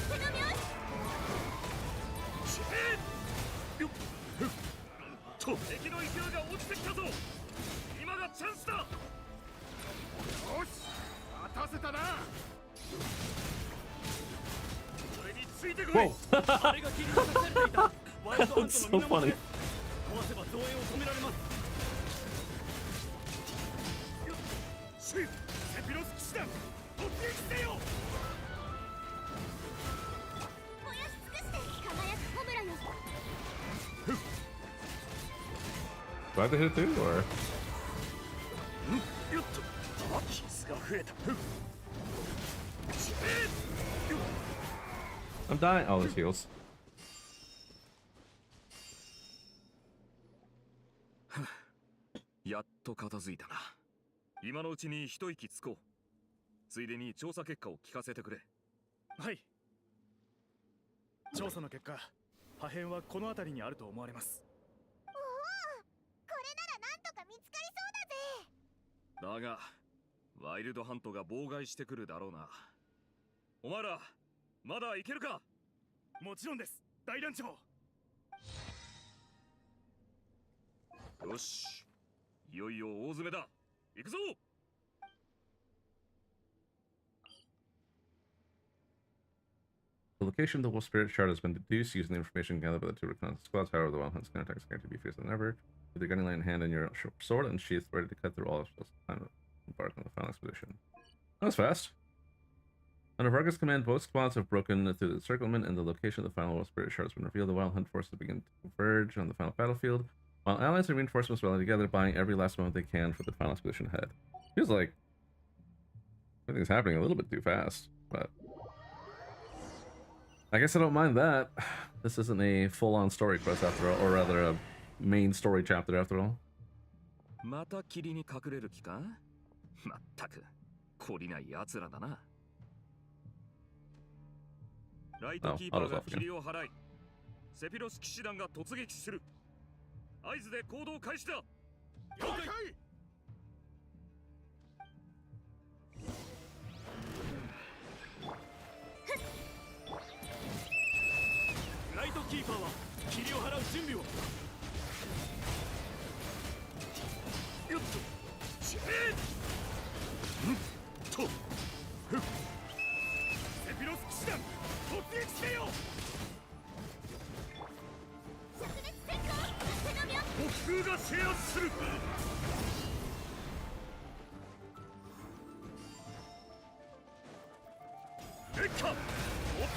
手の妙よっと。敵の勢いが落ちてきたぞ。今がチャンスだ。よし、待たせたな。俺についてこい。あれが霧に隠されていたワイルドハントの So 源 funny. です。壊せば増援を止められます。セピロス騎士団、突撃せよ。燃やし尽くして輝くホムラよ。 Do I have to hit it too, or? よっと。傷が増えた。I'm dying. Oh, this heals. と片付いたな。今のうちに一息つこう。ついでに調査結果を聞かせてくれ。はい。調査の結果、破片はこの辺りにあると思われます。おお、これならなんとか見つかりそうだぜ。だがワイルドハントが妨害してくるだろうな。お前らまだいけるか？もちろんです、大団長。よし、いよいよ大詰めだ。行くぞ。The location of the Wolf Spirit Shard has been deduced using the information gathered by the two reconnaissance squads. However, the Wild Hunt's counterattack is guaranteed to be fiercer than ever. With your gunning light in hand and your sword and sheath ready to cut through all obstacles, time to embark on the final expedition. That was fast. Under Varka's command, both squads have broken through the encirclement, and the location of the final Wolf Spirit Shard has been revealed. The Wild Hunt forces begin to converge on the final battlefield, while allies and reinforcements rally together, buying every last moment they can for the final expedition ahead. Feels like everything's happening a little bit too fast, but I guess I don't mind that. This isn't a full-on story quest after all, or rather a main story chapter after all. また霧に隠れる気か？まったく懲りない奴らだな。ライトキーパーが霧を払い、セピロス騎士団が突撃する。合図で行動開始だ。了解。ライトキーパーは霧を払う準備を。よっと、しと、セピロス騎士団突撃せよ。灼熱戦闘手紙を。僕が制圧する。レッカ、もっ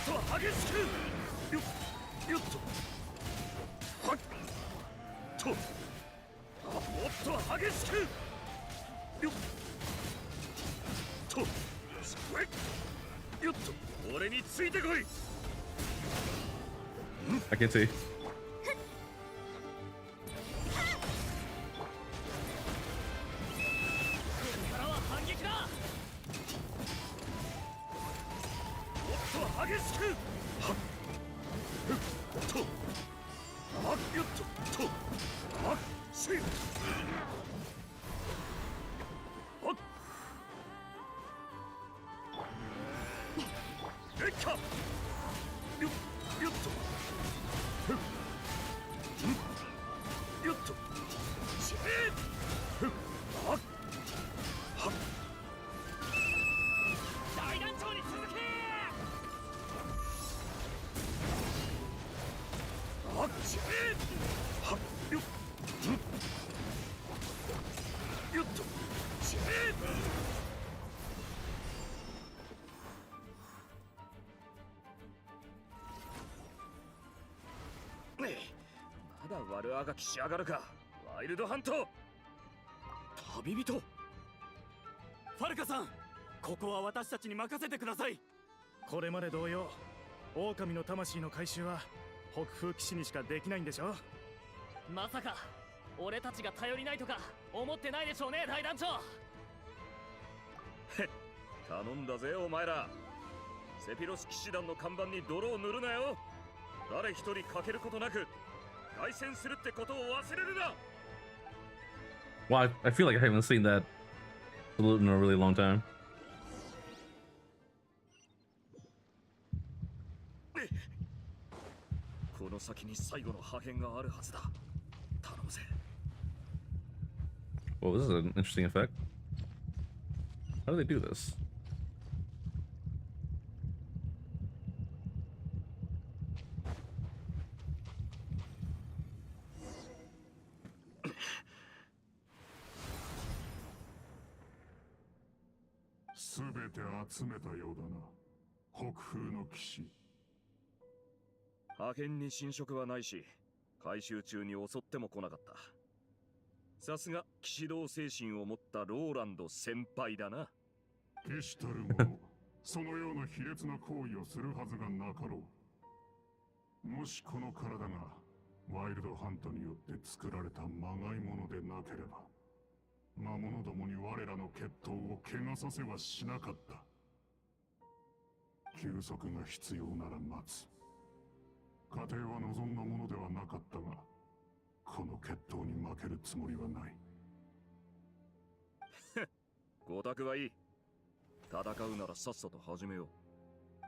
と激しく。よっと、はっと、もっと激しく。よっと、それ。よっと、俺についてこい。I can see. からは反撃だ。もっと激しく。はっと、はっよっと、と、はっしい。はっ。レッカ。よっと。よっと。しー。はっ。はっ。大団長に続け。はっしー。はっよっ。よっと。しー。まだ悪あがきしやがるか、ワイルドハント。旅人。ファルカさん、ここは私たちに任せてください。これまで同様、狼の魂の回収は北風騎士にしかできないんでしょ。まさか俺たちが頼りないとか思ってないでしょうね、大団長。へっ、頼んだぜお前ら。セピロス騎士団の看板に泥を塗るなよ。誰一人欠けることなく凱旋するってことを忘れるな。 Well, I feel like I haven't seen that salute in a really long time. この先に最後の破片があるはずだ。頼むぜ。 Well, this is an interesting effect. How do they do this?すべて集めたようだな、北風の騎士。破片に侵食はないし、回収中に襲っても来なかった。さすが騎士道精神を持ったローランド先輩だな。決したる者、そのような卑劣な行為をするはずがなかろう。もしこの体がワイルドハントによって作られたまがいものでなければ、魔物どもに我らの決闘を怪我させはしなかった。休息が必要なら待つ。家庭は望んだものではなかったが、この決闘に負けるつもりはない。ごたくはいい。戦うならさっさと始めよ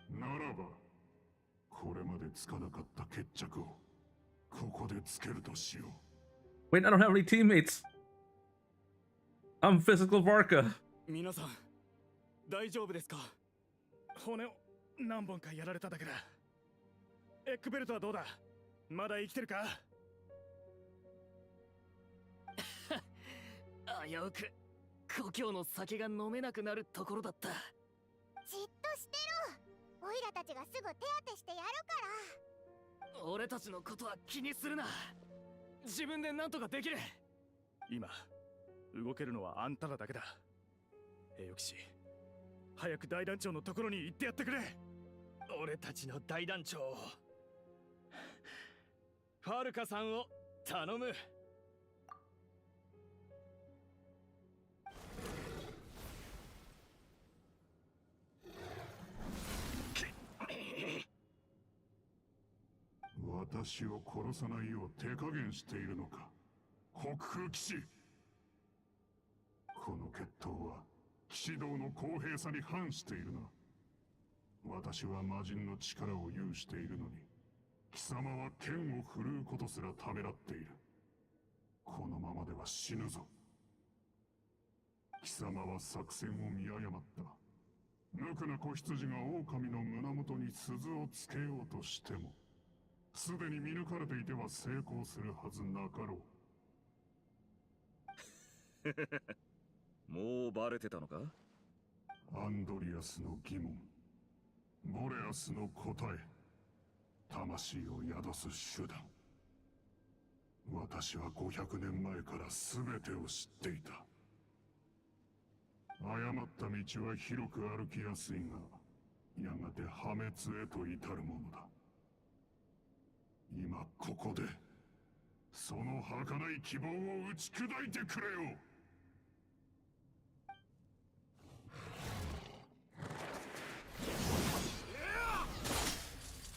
ならば、これまでつかなかった決着をここでつけるとしよう。 Wait, I don't have any teammates. I'm physical Varka. 皆さん大丈夫ですか？骨を何本かやられただけだ。エッグベルトはどうだ？まだ生きてるか？危うく故郷の酒が飲めなくなるところだった。じっとしてろ。オイラたちがすぐ手当てしてやるから。俺たちのことは気にするな。自分で何とかできる。今動けるのはあんたらだけだ。栄誉騎士、早く大団長のところに行ってやってくれ。俺たちの大団長ファルカさんを頼む。私を殺さないよう手加減しているのか、北風騎士。この決闘は騎士道の公平さに反しているな。私は魔人の力を有しているのに、貴様は剣を振るうことすらためらっている。このままでは死ぬぞ。貴様は作戦を見誤った。無垢な子羊が狼の胸元に鈴をつけようとしても、すでに見抜かれていては成功するはずなかろう。もうバレてたのか？アンドリアスの疑問、ボレアスの答え、魂を宿す手段。私は500年前から全てを知っていた。誤った道は広く歩きやすいが、やがて破滅へと至るものだ。今ここでその儚い希望を打ち砕いてくれよ。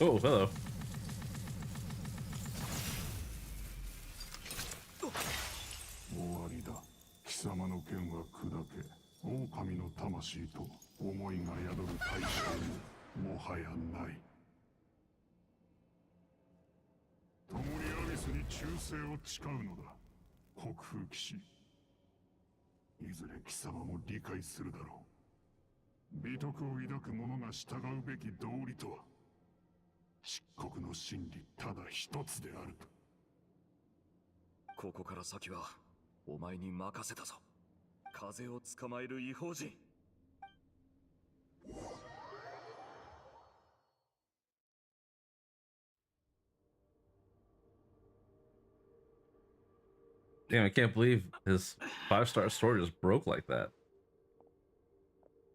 Oh, hello. 終わりだ。貴様の剣は砕け、狼の魂と思いが宿る対象ももはやない。共にアビスに忠誠を誓うのだ、北風騎士。いずれ貴様も理解するだろう。美徳を抱く者が従うべき道理とは、漆黒の真理ただ一つであると。ここから先はお前に任せたぞ。風を捕まえる異邦人。Damn, I can't believe his 5-star sword just broke like that.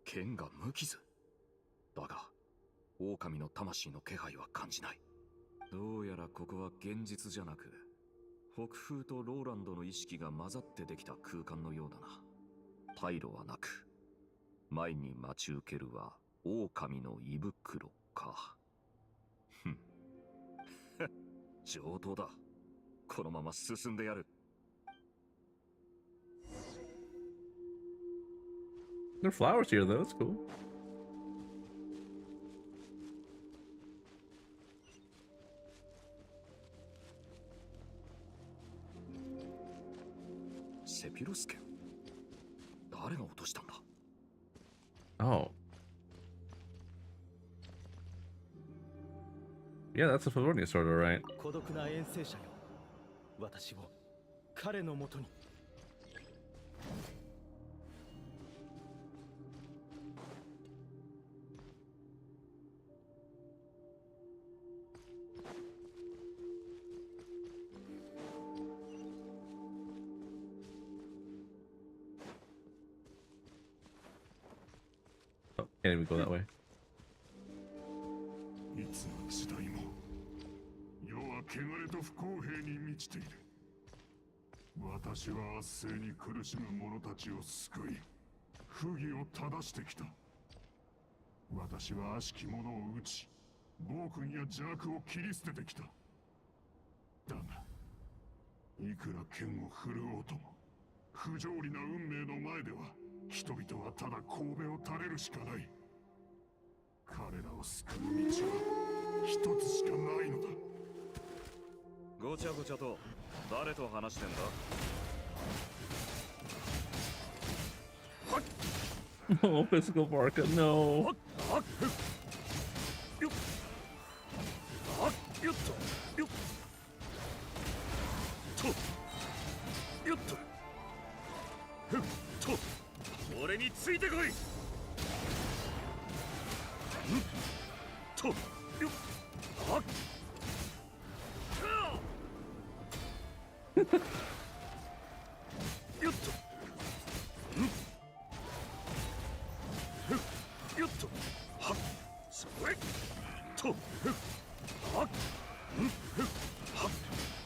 剣が無傷だが、狼の魂の気配は感じない。どうやらここは現実じゃなく、北風とローランドの意識が混ざってできた空間のようだな。退路はなく、前に待ち受けるは狼の胃袋か。ふん。上等だ。このまま進んでやる。There are flowers here, though. That's cool. セピロス剣。誰が落としたんだ？ Oh. Yeah, that's a Favonius sword, alright. 孤独な遠征者よ、私を彼のもとに。Oh, can't even go that way. いつの時代も世は汚れと不公平に満ちている。私は圧政に苦しむ者たちを救い、不義を正してきた。私は悪しき者を討ち、暴君や邪悪を切り捨ててきた。だが、いくら剣を振るおうとも、不条理な運命の前では、人々はただ神戸を垂れるしかない。彼らを救う道は一つしかないのだ。ごちゃごちゃと誰と話してんだ？ Oh, physical Varka, no. 俺についてこい。とよっはっよっとよっとはっそれとはっはっ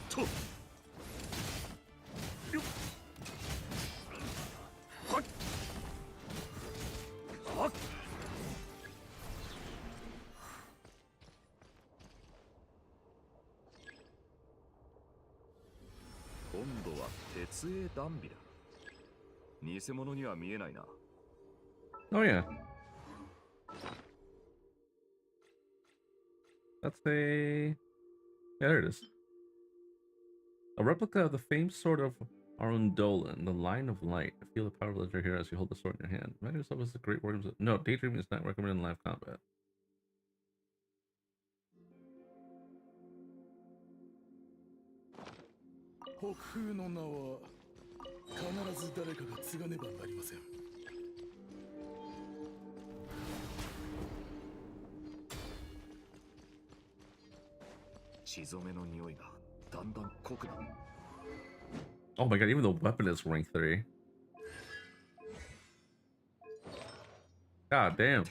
とよっはっはっ今度は鉄影ダンビだ。偽物には見えないな。Oh yeah. That's a... Yeah, there it is. A replica of the famed sword of Arundolan, the Line of Light. Feel the power of legendary here as you hold the sword in your hand. Imagine yourself as the great warriors. No, daydreaming is not recommended in live combat. 北風の名は必ず誰かが継がねばなりません。血染めの匂いがだんだん濃くなる。Oh my god, even the weapon is rank 3. God damn.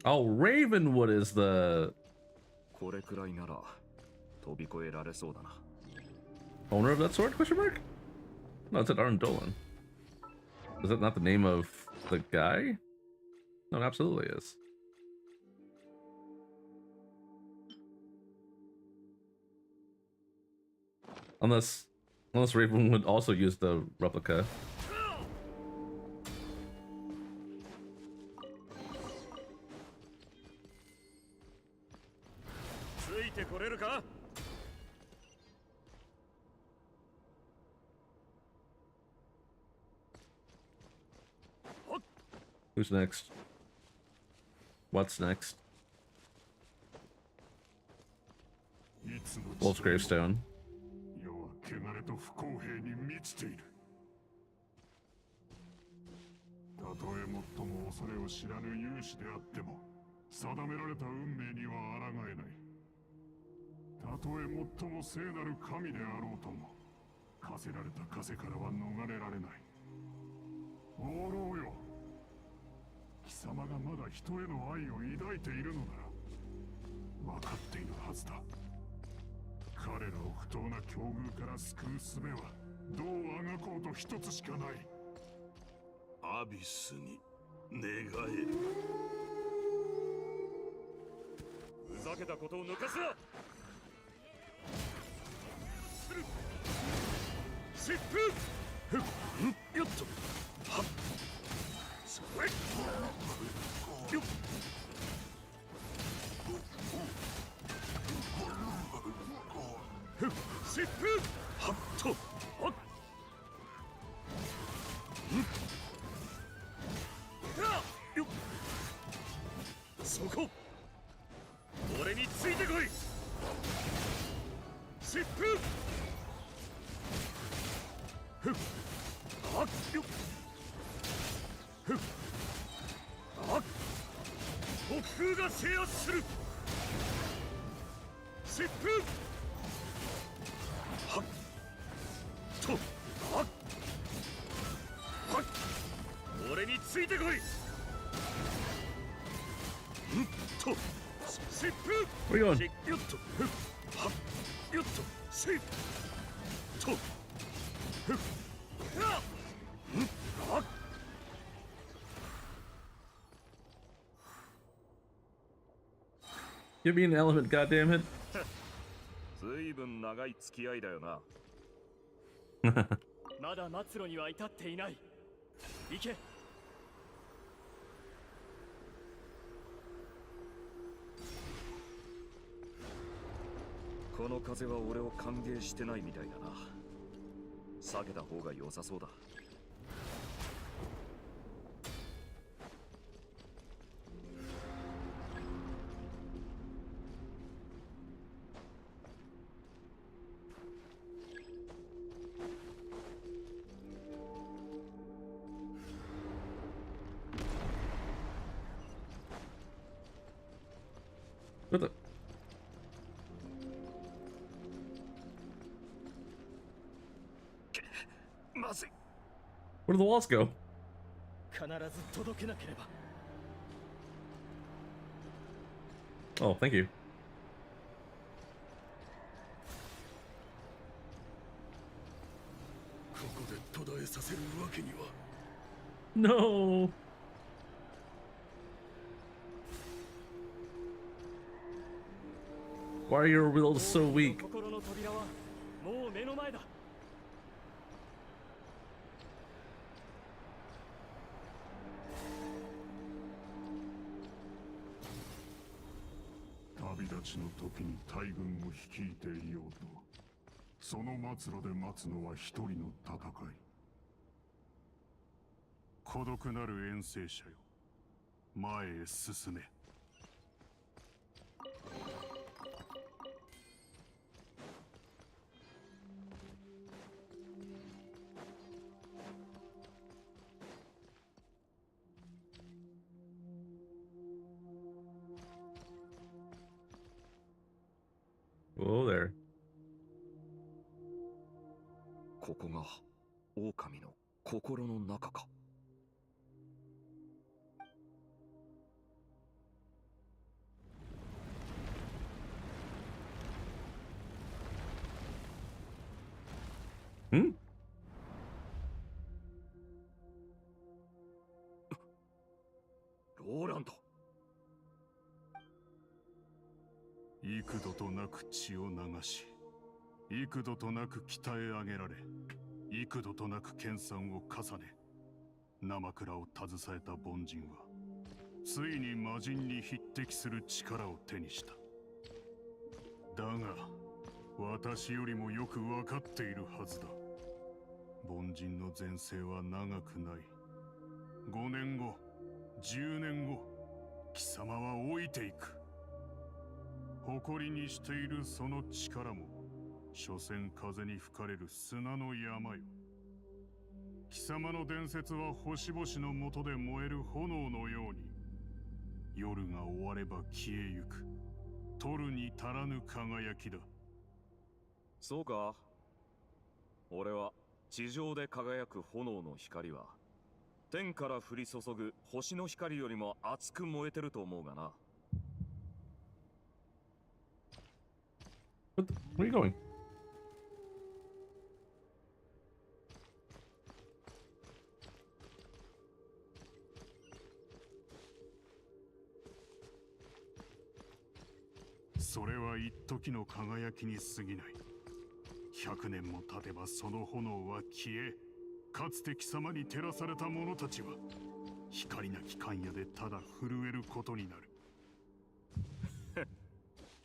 Oh, Ravenwood is the これくらいなら飛び越えられそうだな。 owner of that sword? Question mark? No, it's at Arundolan. Is that not the name of the guy? No, it absolutely is. Unless Ravenwood also used the replica. ついてこれるか？ Who's next? What's next? Wolf's gravestone. 世は汚れと不公平に満ちている。たとえ最も恐れを知らぬ勇士であっても、定められた運命には抗えない。たとえ最も聖なる神であろうとも、課せられた枷からは逃れられない。放浪よ、貴様がまだ人への愛を抱いているのなら、分かっているはずだ。彼らを不当な境遇から救う術は、どうあがこうと一つしかない。アビスに願え。ふざけたことを抜かすな。疾風。よっと。はっ。それ。よっ。疾風。はっと。はっ。よっ。そこ。俺についてこい。疾風。ふっ。あっよっ。ふっ。あっ。北風が制圧する。疾風。はっ。と。あっ。はっ。俺についてこい。んと。疾風。Where are you going? よっとはっよっとせいとふっはっ Give me an element, goddammit. ずいぶん長い付き合いだよな。まだ末路には至っていない。行け。この風は俺を歓迎してないみたいだな。避けた方が良さそうだ。What the? Where do the walls go? 必ず届けなければ。 Oh, thank you. ここで途絶えさせるわけには。 No. Why are your wills so weak? 心の扉はもう目の前だ。旅立ちの時に大軍を率いていようと、その末路で待つのは一人の戦い。孤独なる遠征者よ、前へ進め。Whoa there. ここが狼の心の中か。Hmm? ローランド。幾度となく血を流し、幾度となく鍛え上げられ、幾度となく研鑽を重ね、生倉を携えた凡人はついに魔人に匹敵する力を手にした。だが私よりもよく分かっているはずだ。凡人の前世は長くない。5年後、10年後、貴様は老いていく。誇りにしているその力も、所詮風に吹かれる砂の山よ。貴様の伝説は星々の下で燃える炎のように、夜が終われば消えゆく、取るに足らぬ輝きだ。そうか。俺は地上で輝く炎の光は、天から降り注ぐ星の光よりも熱く燃えてると思うがな。Where are you going? それは一時の輝きに過ぎない。100年も経てばその炎は消え、かつて貴様に照らされた者たちは光なき寒夜でただ震えることになる。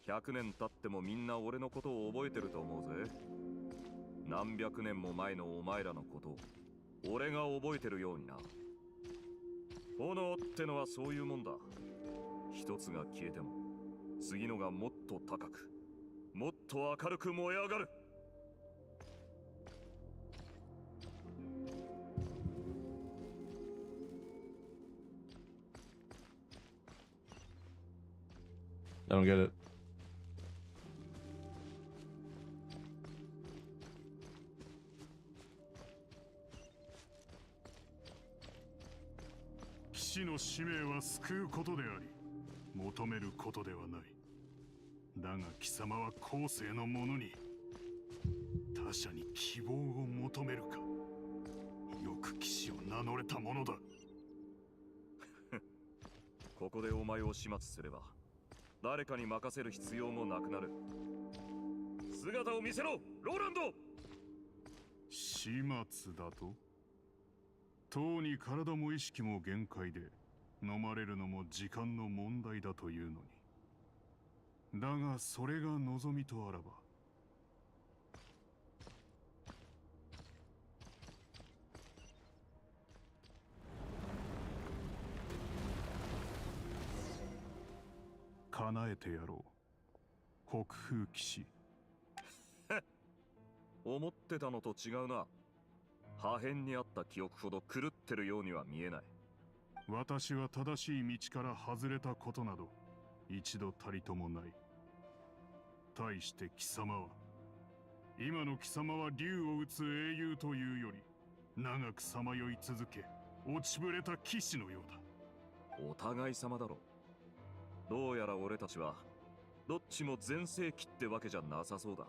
100年経ってもみんな俺のことを覚えてると思うぜ。何百年も前のお前らのことを俺が覚えてるようにな。炎ってのはそういうもんだ。一つが消えても次のがもっと高く、もっと明るく燃え上がる。I don't get it. 騎士の使命は救うことであり、求めることではない。だが貴様は後世の者に他者に希望を求めるか。よく騎士を名乗れたものだ。ここでお前を始末すれば誰かに任せる必要もなくなる。姿を見せろローランド。始末だと。とうに体も意識も限界で飲まれるのも時間の問題だというのに。だがそれが望みとあらば、叶えてやろう、北風騎士。思ってたのと違うな。破片にあった記憶ほど狂ってるようには見えない。私は正しい道から外れたことなど一度たりともない。対して貴様は、今の貴様は竜を撃つ英雄というより長くさまよい続け落ちぶれた騎士のようだ。お互い様だろ。どうやら俺たちはどっちも全盛期ってわけじゃなさそうだ。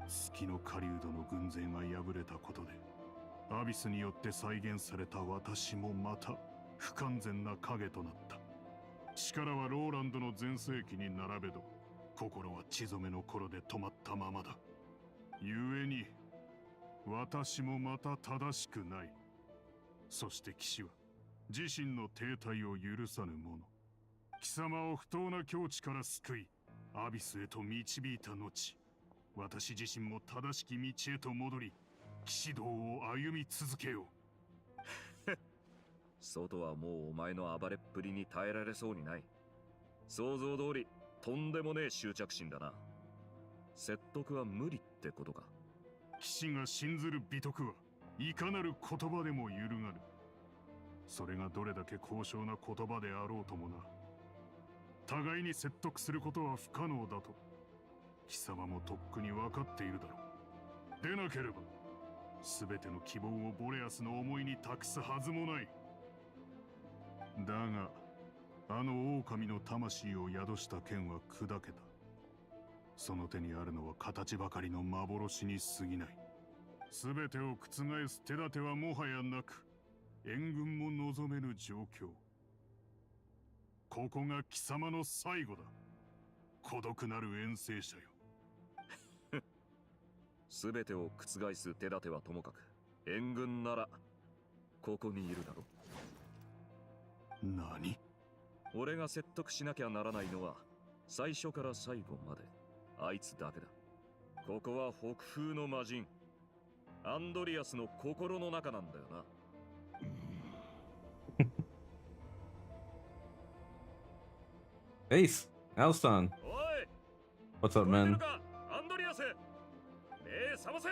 月の狩人の軍勢が敗れたことでアビスによって再現された私もまた不完全な影となった。力はローランドの全盛期に並べど心は血染めの頃で止まったままだ。故に私もまた正しくない。そして騎士は自身の停滞を許さぬ者。貴様を不当な境地から救いアビスへと導いた後、私自身も正しき道へと戻り騎士道を歩み続けよう。外はもうお前の暴れっぷりに耐えられそうにない。想像通りとんでもねえ執着心だな。説得は無理ってことか。騎士が信ずる美徳はいかなる言葉でも揺るがる。それがどれだけ高尚な言葉であろうともな。互いに説得することは不可能だと貴様もとっくに分かっているだろう。でなければ全ての希望をボレアスの思いに託すはずもない。だがあの狼の魂を宿した剣は砕けた。その手にあるのは形ばかりの幻に過ぎない。全てを覆す手立てはもはやなく援軍も望めぬ状況。ここが貴様の最後だ、孤独なる遠征者よ。全てを覆す手立てはともかく援軍ならここにいるだろ。何？俺が説得しなきゃならないのは最初から最後まであいつだけだ。ここは北風の魔人アンドリアスの心の中なんだよな。Ace, Alston. おい What's up, man? アンドリアス、目覚ませ。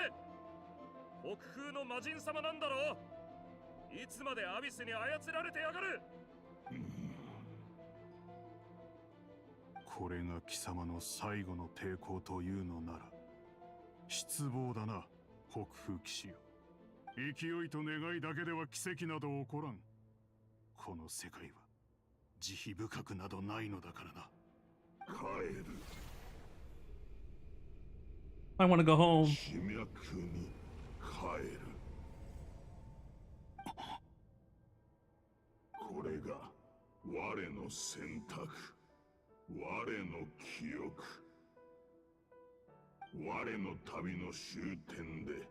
北風の魔人様なんだろう。いつまでアビスに操られてやがる。これが貴様の最後の抵抗というのなら失望だな、北風騎士よ。勢いと願いだけでは奇跡など起こらん。この世界は慈悲深くなどないのだからな。帰る。I want to go home. 気脈に帰る。これが我の選択、我の記憶、我の旅の終点で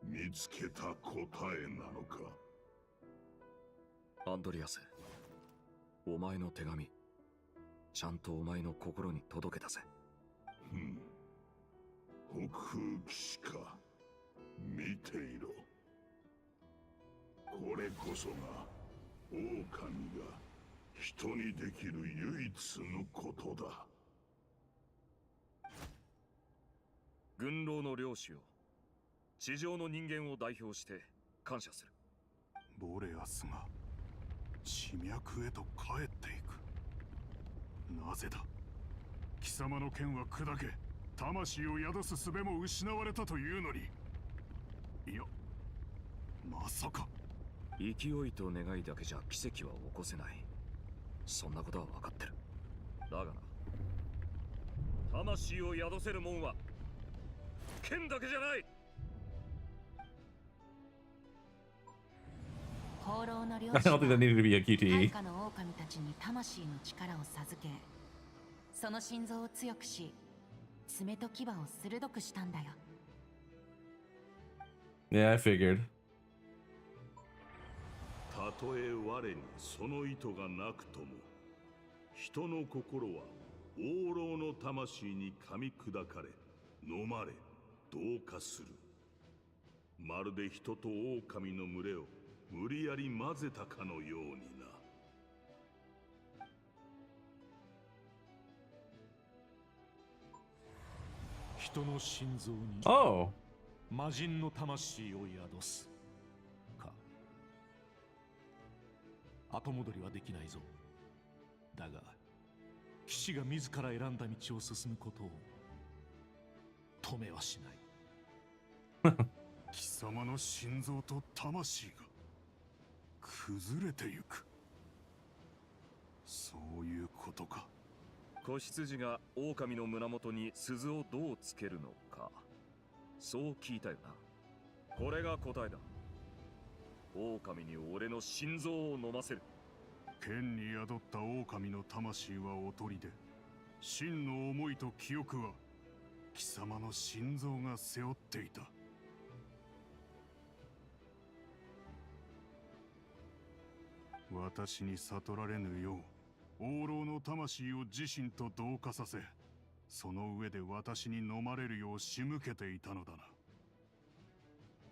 見つけた答えなのか。アンドリアス、お前の手紙ちゃんとお前の心に届けたぜ。北風騎士か、見ていろ。これこそが狼が人にできる唯一のことだ。軍狼の領主よ、地上の人間を代表して感謝する。ボレアスが地脈へと帰っていく。なぜだ。貴様の剣は砕け魂を宿す術も失われたというのに。いや、まさか。勢いと願いだけじゃ奇跡は起こせない。そんなことは分かってる。だがな、魂を宿せるもんは剣だけじゃない。放浪の漁 I don't think that needed to be a 大 QTE. 化の狼たちに魂の力を授け、その心臓を強くし、爪と牙を鋭くしたんだよ。 Yeah, I figured. たとえ我にその意図がなくとも、人の心は往老の魂に噛み砕かれ、飲まれ、同化する。まるで人と狼の群れを無理やり混ぜたかのようにな。人の心臓に Oh. 魔人の魂を宿すか。後戻りはできないぞ。だが騎士が自ら選んだ道を進むことを止めはしない。貴様の心臓と魂が崩れてゆく。そういうことか。子羊が狼の胸元に鈴をどうつけるのか、そう聞いたよな。これが答えだ。狼に俺の心臓を飲ませる。剣に宿った狼の魂はおとりで、真の思いと記憶は貴様の心臓が背負っていた。私に悟られぬよう往老の魂を自身と同化させ、その上で私に飲まれるよう仕向けていたのだな。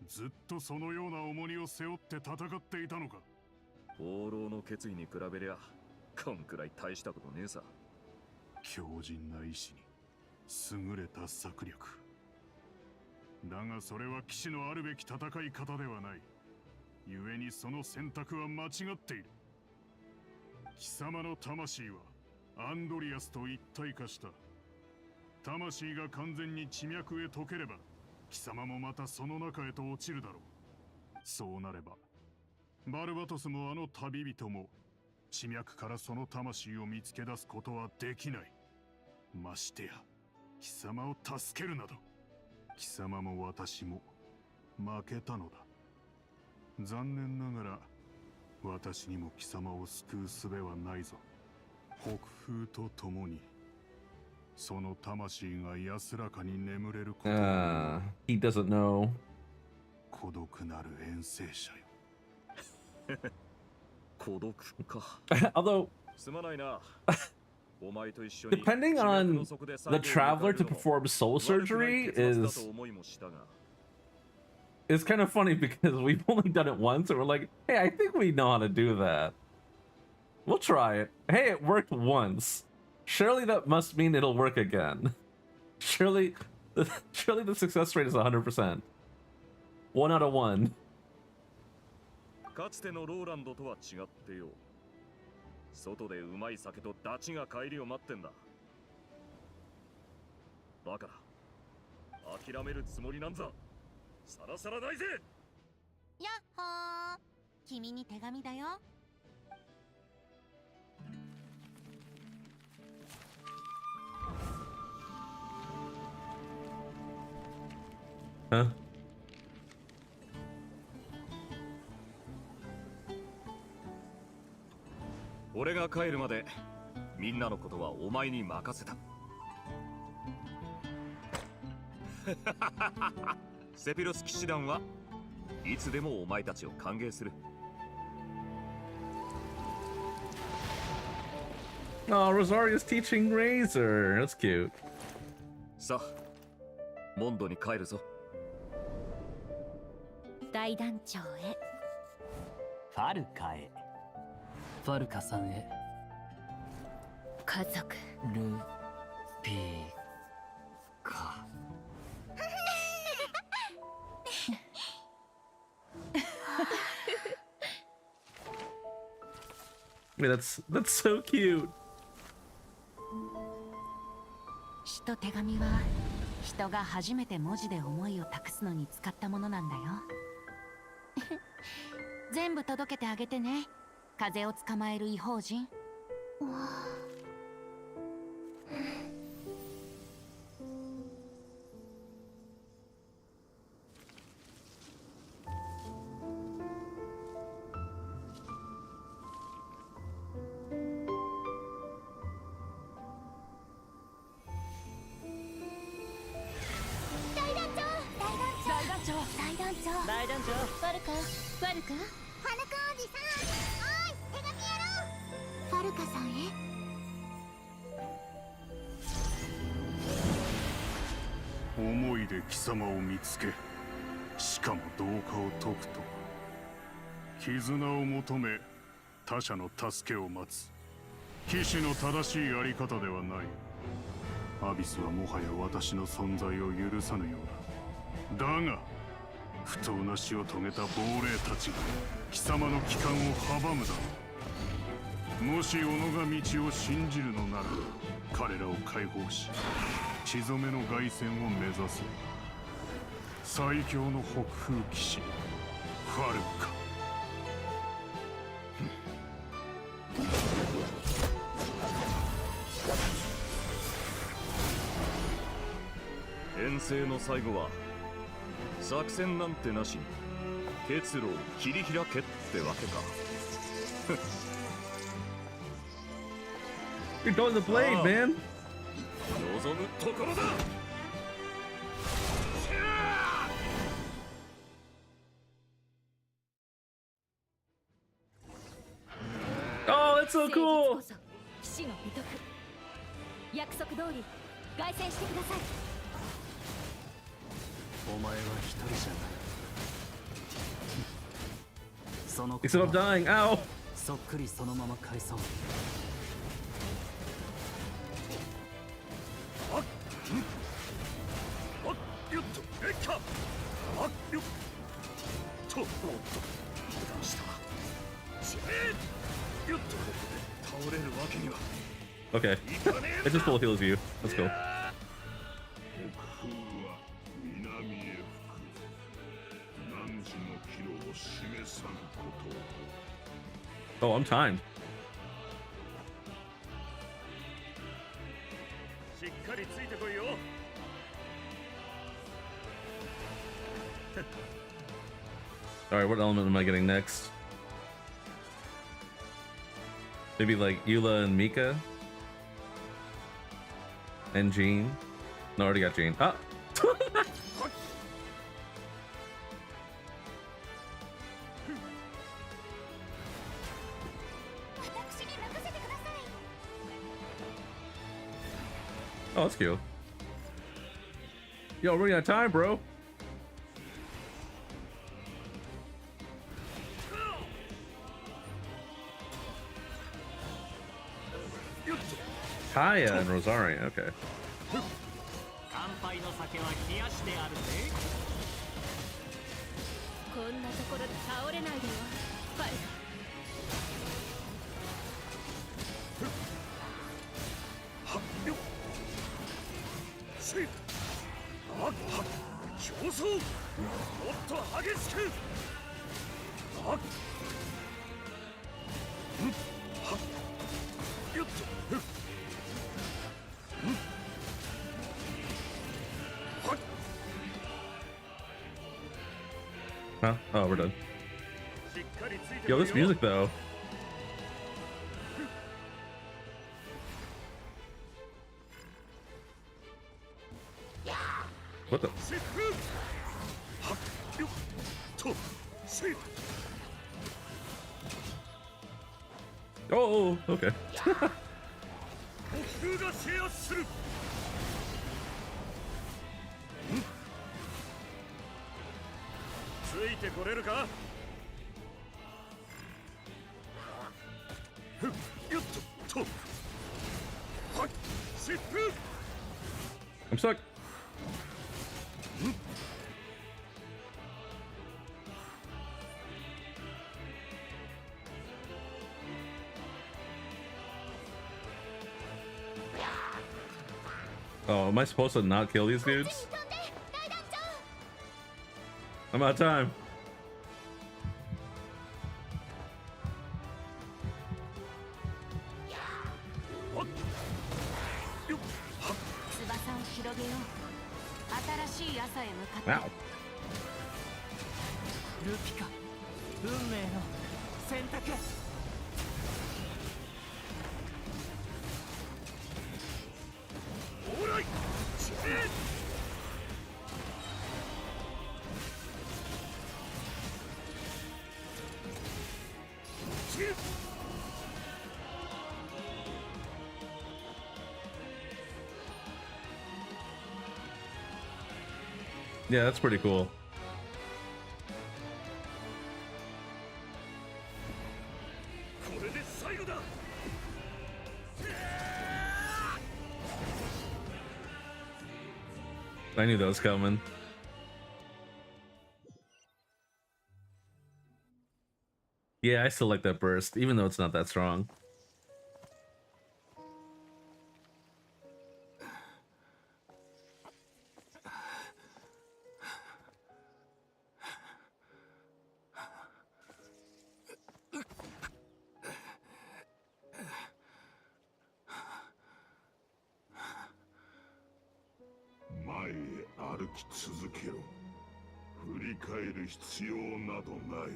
ずっとそのような重荷を背負って戦っていたのか。放浪の決意に比べりゃこんくらい大したことねえさ。強靭な意志に優れた策略だが、それは騎士のあるべき戦い方ではない。故にその選択は間違っている。貴様の魂はアンドリアスと一体化した。魂が完全に地脈へ溶ければ、貴様もまたその中へと落ちるだろう。そうなればバルバトスもあの旅人も地脈からその魂を見つけ出すことはできない。ましてや貴様を助けるなど。貴様も私も負けたのだ。残念ながら私にも貴様を救う術はないぞ。北風とともにその魂が安らかに眠れること。He doesn't know. 孤独なる遠征者よ。孤独か。Although, すまないな。お前と一緒に depending on the traveler to perform soul surgery is kind of funny because we've only done it once and we're like, hey, I think we know how to do that. We'll try it. Hey, it worked once. Surely that must mean it'll work again. Surely the success rate is 100%. 1 out of 1. かつてのローランドとは違ってよ。外でうまい酒とダチが帰りを待ってんだ。だから諦めるつもりなんざさらさらないぜ。やっほー、君に手紙だよ。Huh? 俺が帰るまでみんなのことはお前に任せた。セピロス騎士団はいつでもお前たちを歓迎する。Oh, Rosaria's teaching Razor. That's cute. さあ、モンドに帰るぞ。大団長へ。ファルカへ。ファルカさんへ。家族ルピーカ。I mean, that's so cute. 詩と手紙は人が初めて文字で思いを託すのに使ったものなんだよ。全部届けてあげてね。風を捕まえる異邦人。大団長。大団長。ワルカ。ワルカ。花子おじさん。おい、手紙やろう。ワルカさんへ。思いで貴様を見つけ、しかも同化を解くとは。絆を求め他者の助けを待つ騎士の正しいあり方ではない。アビスはもはや私の存在を許さぬようだ。だが不当な死を遂げた亡霊たちが貴様の帰還を阻むだろう。もし己が道を信じるのなら彼らを解放し血染めの凱旋を目指す。最強の北風騎士ファルカ。遠征の最後は作戦なんてなしに結露を切り開けってわけか。You're doing the blade, man. 望むところだ。Oh, that's so cool. 騎士の美徳。約束通り凱旋してください。お前は一人じゃない。その Instead of dying, ow. そっくりそのまま返そう。よっとえっかよっとおっと油断したよっと倒れるわけには Okay. It just full heals you. Let's go. 北風は南へ吹く汝の岐路を示さぬこと Oh, I'm timed. しっかりついてこいよ。Alright, what element am I getting next? Maybe like Eula and Mika? And Jean? No, I already got Jean. Ah! 私に任せてください。 Oh, that's cute. Yo, we're running out of time, bro. Kaya and Rosaria, okay. 乾杯の酒は冷やしてあるぜ。こんなところで倒れないでよ。ファルカ。はっよっせいはっはっ競争もっと激しくはっはっよっと Huh? Oh, we're done. Yo, this music though. What the? Oh, okay. 北風が制圧する。ついてこれるか。ふっよっととはい疾風。 I'm stuck. Oh, am I supposed to not kill these dudes? I'm out of time. Wow. ルピカ、運命の選択。オーライ。Yeah, that's pretty cool. I knew that was coming. Yeah, I still like that burst, even though it's not that strong.前へ歩き続けろ。振り返る必要などない。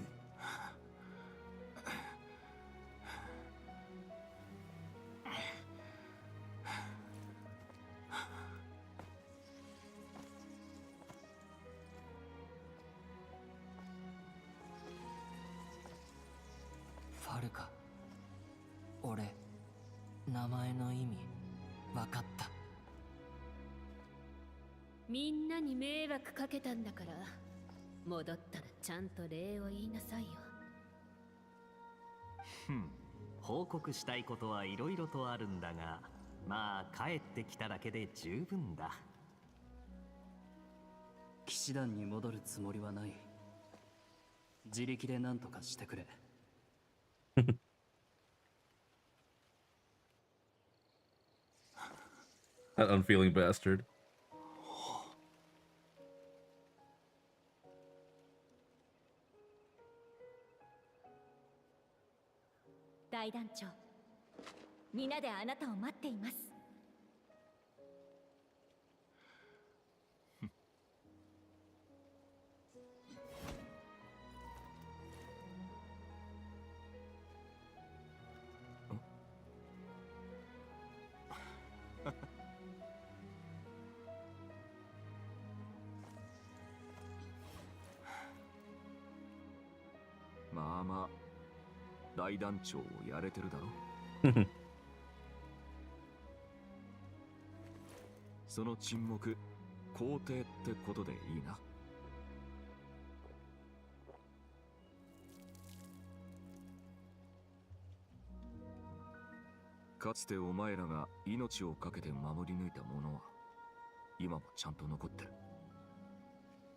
ファルカ、俺、名前の意味分かった。みんなに迷惑かけたんだから、戻ったらちゃんと礼を言いなさいよ。報告したいことはいろいろとあるんだが、まあ帰ってきただけで十分だ。騎士団に戻るつもりはない。自力で何とかしてくれ。That unfeeling bastard. 大団長、皆であなたを待っています。まあまあ大団長をやれてるだろ。その沈黙肯定ってことでいいな。かつてお前らが命を懸けて守り抜いたものは今もちゃんと残ってる。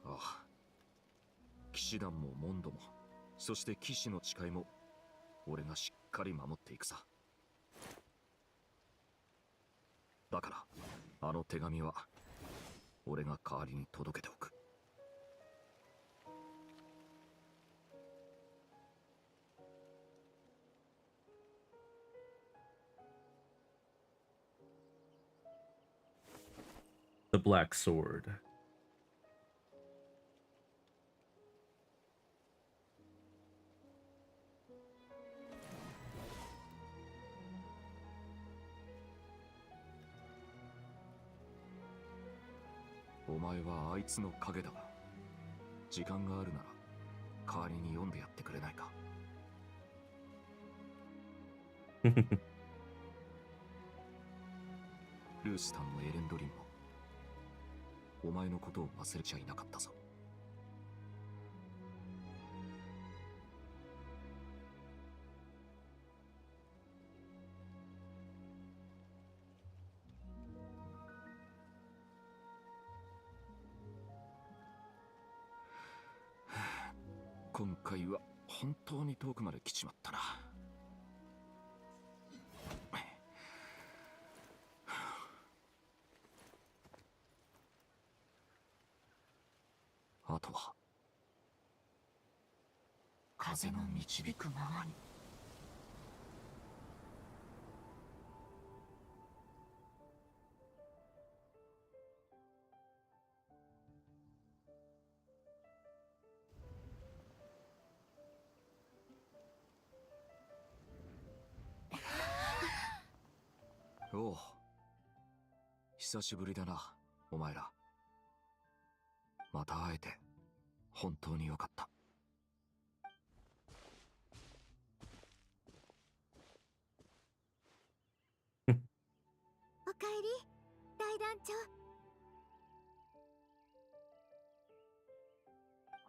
ああ、騎士団もモンドも、そして騎士の誓いも俺がしっかり守っていくさ。だからあの手紙は俺が代わりに届けておく。The Black Sword. お前はあいつの影だが、時間があるなら代わりに読んでやってくれないか。ルースタンもエレンドリンもお前のことを忘れちゃいなかったぞ。今回は本当に遠くまで来ちまったな。あとは風の導くままに。おう、久しぶりだな、お前ら。また会えて本当によかった。おかえり、大団長。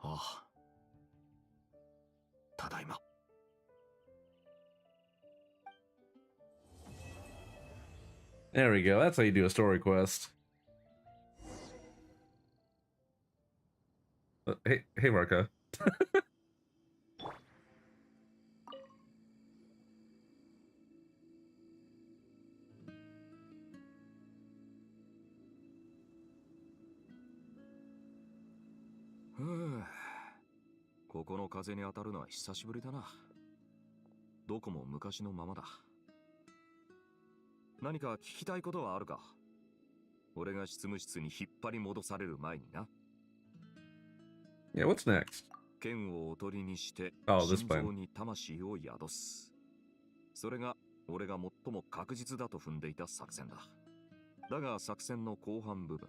ああ。ただいま。There we go. That's how you do a story quest. Hey, Varka.ふぅ。ここの風に当たるのは久しぶりだな。どこも昔のままだ。何か聞きたいことはあるか？俺が執務室に引っ張り戻される前にな。Yeah, what's next? 剣をおとりにして this 心 plan. 臓に魂を宿す。それが俺が最も確実だと踏んでいた作戦だ。だが作戦の後半部分、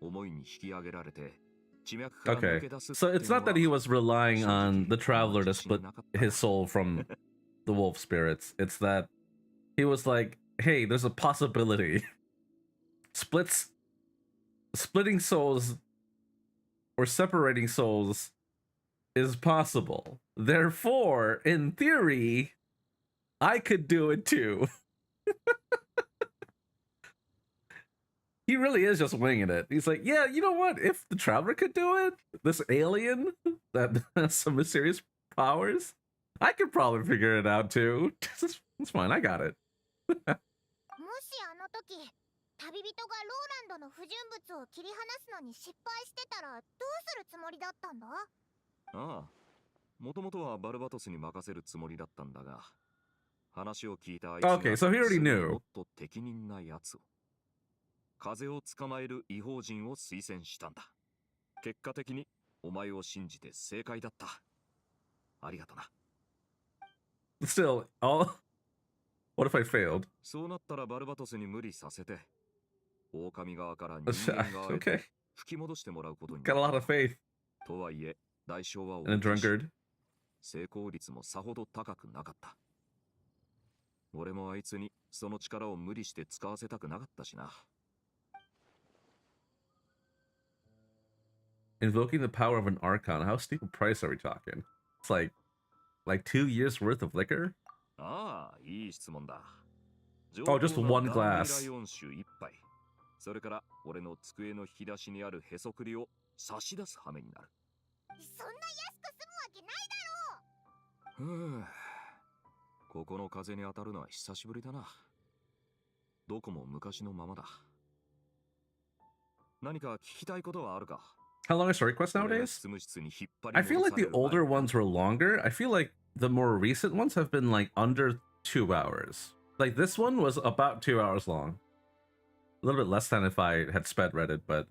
思いに引き上げられて地脈から抜 Okay. け出す。 So it's not that he was relying on the traveler to split his soul from the wolf spirits. It's that he was like, hey, there's a possibility. Splitting souls or separating souls is possible. Therefore, in theory, I could do it too. He really is just winging it. He's like, yeah, you know what? If the traveler could do it, this alien that has some mysterious powers, I could probably figure it out too. It's fine, I got it. もしあの時旅人がローランドの不純物を切り離すのに失敗してたらどうするつもりだったんだ？ああ、もともとはバルバトスに任せるつもりだったんだが、話を聞いたあいつが Okay, so he already knew. もっと適任なやつを、風を捕まえる異邦人を推薦したんだ。結果的にお前を信じて正解だった。ありがとな。Still, what if I failed? そうなったらバルバトスに無理させて、狼側から人間側へと Okay. 吹き戻してもらうことに Got a lot of faith とはいえ、代償は in a 大きいし drunkard. 成功率もさほど高くなかった。俺もあいつにその力を無理して使わせたくなかったしな。Invoking the power of an archon. How steep a price are we talking? It's like 2 years worth of liquor? ああ、いい質問だ。 Oh, just one glass. 酒1杯。それから俺の机の引き出しにあるへそくりを差し出す羽目になる。そんな安く済むわけないだろう。ふぅ。ここの風に当たるのは久しぶりだな。どこも昔のままだ。何か聞きたいことはあるか？ How long are story quests nowadays? I feel like the older ones were longer. I feel like the more recent ones have been like under 2 hours. Like this one was about 2 hours long. A little bit less than if I had speed read it, but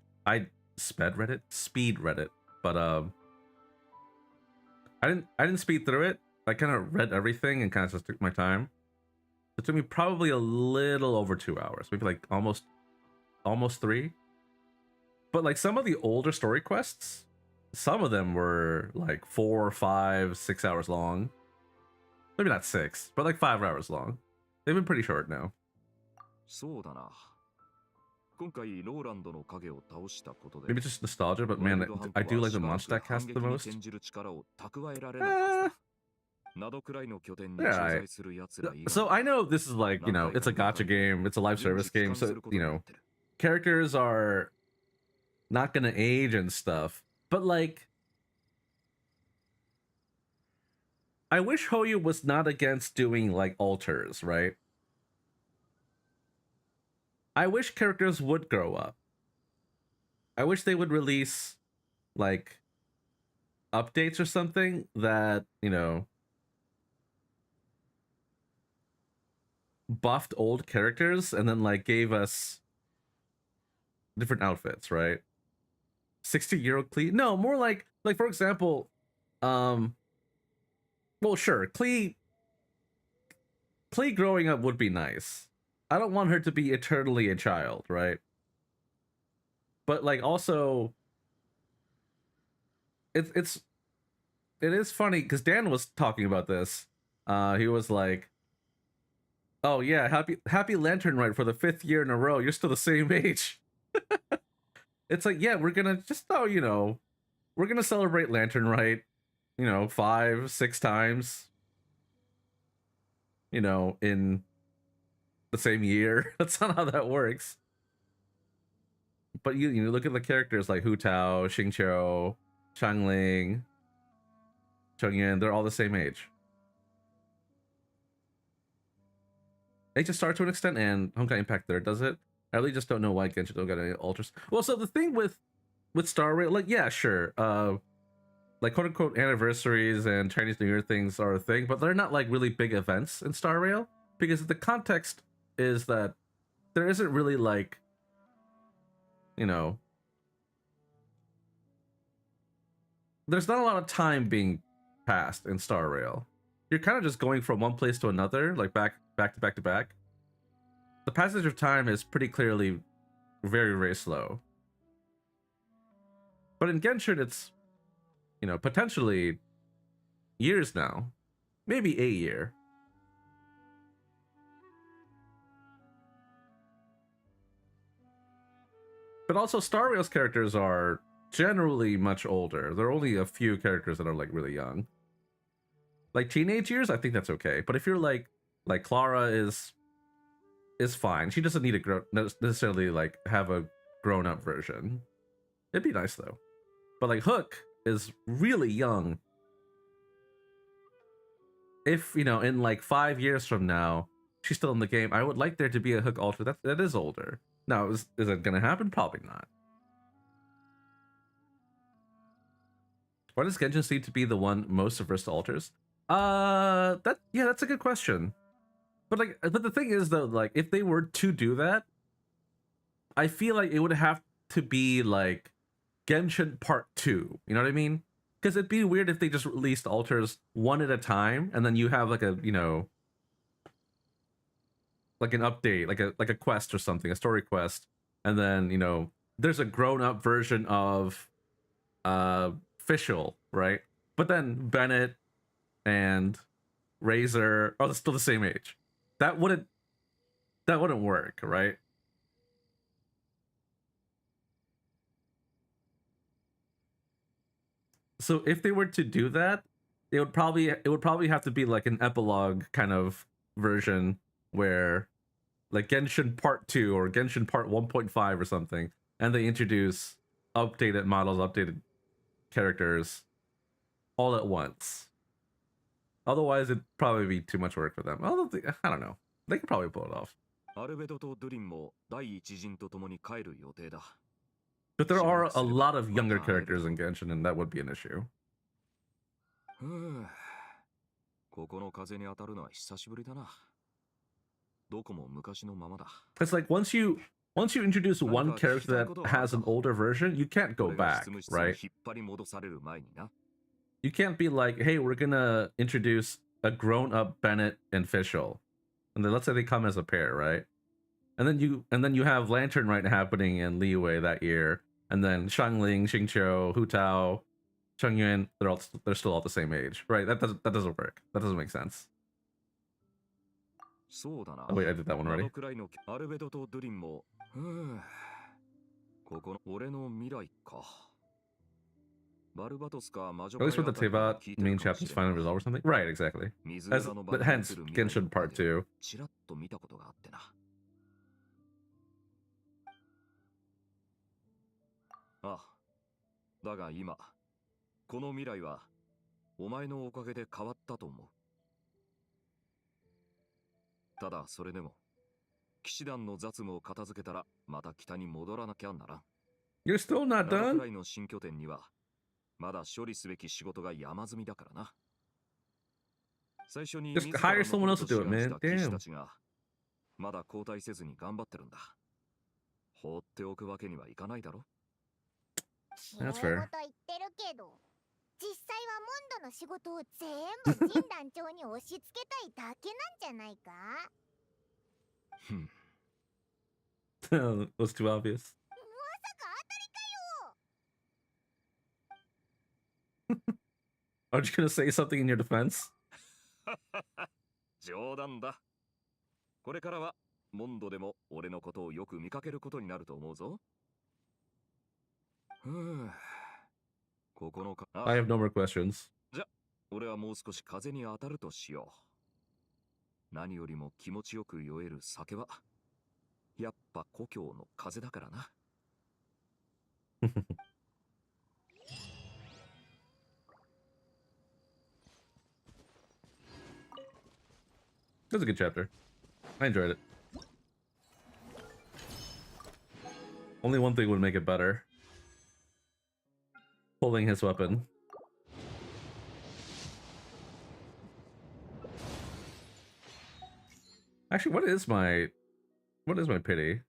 speed read it. But I didn't speed through it. I kind of read everything and kind of just took my time. It took me probably a little over 2 hours, maybe like almost 3. But like some of the older story quests, some of them were like 4, 5, 6 hours long. Maybe not 6, but like 5 hours long. They've been pretty short now. そうだな。今回ローランドの影を倒したことで、 Maybe just nostalgia, but man, I do like the monster that cast the most. Yeah, so I know this is like, you know, it's a gacha game, it's a live service game, so, you know, characters are not gonna age and stuff, but like, I wish Hoyu was not against doing like alters, right? I wish characters would grow up. I wish they would release like updates or something that, you know, buffed old characters and then like gave us different outfits, right? 60-year-old Klee? No, more like for example, well, sure, Klee growing up would be nice. I don't want her to be eternally a child, right? But like also it is funny because Dan was talking about this. He was like, oh yeah, happy Lantern Rite for the 5th year in a row. You're still the same age. It's like, yeah, we're gonna just, oh, you know, we're gonna celebrate Lantern Rite, you know, 5, 6 times, you know, in the same year. That's not how that works. But you look at the characters like Hu Tao, Xingqiu, Changling, Chongyun, they're all the same age. Aegis Star to an extent, and Honkai Impact Third does it. I really just don't know why Genshin don't get any alters. Well, so the thing with Star Rail, like, yeah, sure. Like, quote unquote anniversaries and Chinese New Year things are a thing, but they're not like really big events in Star Rail, because the context is that there isn't really like, you know, there's not a lot of time being passed in Star Rail. You're kind of just going from one place to another, like back to back to back. The passage of time is pretty clearly very, very slow. But in Genshin, it's, you know, potentially years now. Maybe a year. But also, Star Rail's characters are generally much older. There are only a few characters that are like really young. Like teenage years, I think that's okay. But if you're like Clara is fine. She doesn't need to necessarily like have a grown-up version. It'd be nice though. But like Hook is really young. If, you know, in like 5 years from now, she's still in the game, I would like there to be a Hook alter that is older. Now, is it gonna happen? Probably not. Why does Genshin seem to be the one most averse to alters? That's a good question. But the thing is though, like, if they were to do that, I feel like it would have to be like Genshin Part 2. You know what I mean? Because it'd be weird if they just released alters one at a time, and then you have like a, you know, like an update, like a quest or something, a story quest, and then, you know, there's a grown-up version of Fischl, right? But then Bennett and Razor are still the same age. That wouldn't work, right? So if they were to do that, it would probably have to be like an epilogue kind of version where like Genshin Part 2 or Genshin Part 1.5 or something, and they introduce updated models, updated characters all at once. Otherwise, it'd probably be too much work for them. I don't know. They could probably pull it off. But there are a lot of younger characters in Genshin, and that would be an issue. It's like once you introduce one character that has an older version, you can't go back, right? You can't be like, hey, we're gonna introduce a grown-up Bennett and Fischl, and then let's say they come as a pair, right? And then you have Lantern Rite happening in Liyue that year, and then Shangling, Xingqiu, Hu Tao, Chongyun, they're still all the same age, right? That doesn't work. That doesn't make sense. Oh wait, I did that one already. At least with the Tevat main chapter's final resolve or something? Right, exactly. But hence, Genshin Part 2. ああ、だが今、この未来はお前のおかげで変わったと思う。ただそれでも、騎士団の雑務を片付けたらまた北に戻らなきゃならん。You're still not done? くらいの新拠点にはまだ処理すべき仕事が山積みだからな。最初に Just hire someone else to do it, man. 騎士 Damn. たちがまだ交代せずに頑張ってるんだ。放っておくわけにはいかないだろ。That's fair. 言ってるけど、実際はモンドの仕事を全部神団長に押し付けたいだけなんじゃないか？Was too obvious. まさか当たりかよ Aren't you gonna say something in your defense? 冗談だ。これからはモンドでも俺のことをよく見かけることになると思うぞ。ここのか。I have no more questions. じゃ、俺はもう少し風に当たるとしよう。何よりも気持ちよく酔える酒は、やっぱ故郷の風だからな。That was a good chapter. I enjoyed it. Only one thing would make it better. Pulling his weapon. Actually, what is my pity?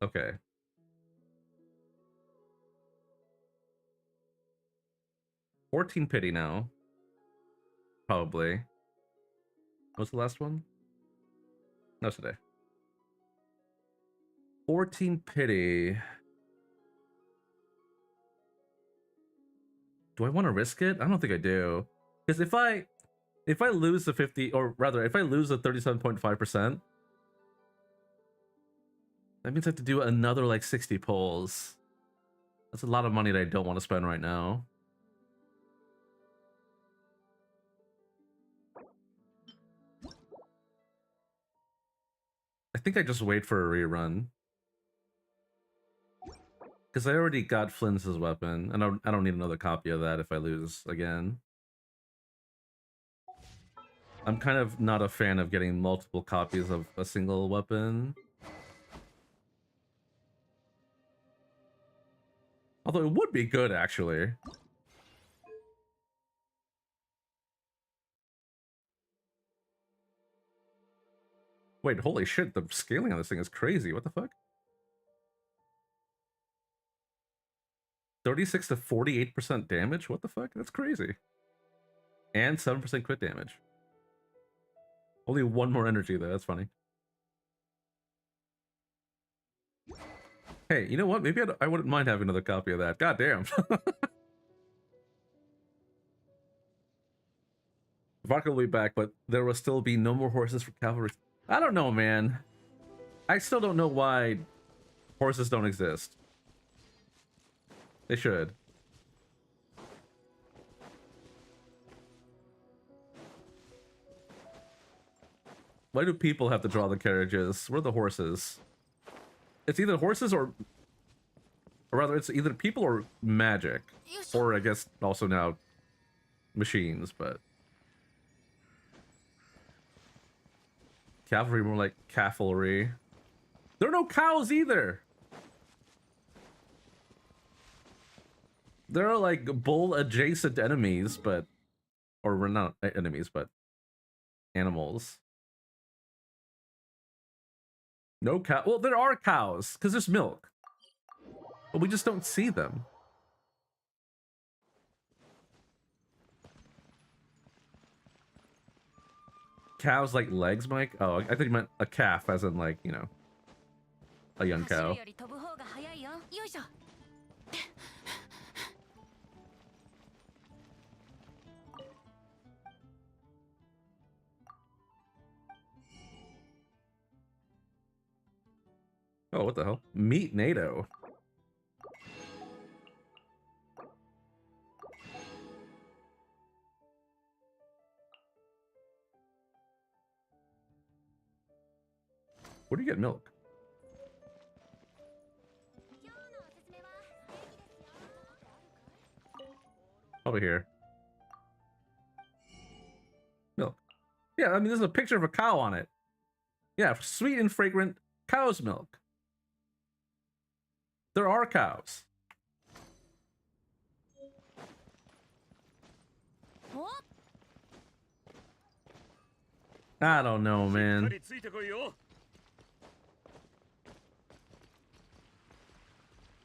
Okay. $14 pity now. Probably. What's the last one? No, today. 14 pity. Do I want to risk it? I don't think I do. Because if I lose the 50, or rather, if I lose the 37.5%, that means I have to do another like 60 pulls. That's a lot of money that I don't want to spend right now. I think I just wait for a rerun. Because I already got Flynn's weapon, and I don't need another copy of that if I lose again. I'm kind of not a fan of getting multiple copies of a single weapon. Although it would be good, actually. Wait, holy shit, the scaling on this thing is crazy. What the fuck? 36 to 48% damage? What the fuck? That's crazy. And 7% crit damage. Only one more energy, though. That's funny. Hey, you know what? Maybe I wouldn't mind having another copy of that. God damn. Varka will be back, but there will still be no more horses for cavalry. I don't know, man. I still don't know why horses don't exist. They should. Why do people have to draw the carriages? Where are the horses? It's either horses or rather, it's either people or magic. Or I guess also now machines, but cavalry more like cavalry. There are no cows either. There are like bull adjacent enemies, but or we're not enemies, but animals. No cow. Well, there are cows because there's milk, but we just don't see them. Cows like legs, Mike? Oh, I thought you meant a calf, as in like, you know, a young cow. Oh, what the hell? Meet NATO. Where do you get milk? Over here. Milk. Yeah, I mean, there's a picture of a cow on it. Yeah, sweet and fragrant cow's milk. There are cows. I don't know, man.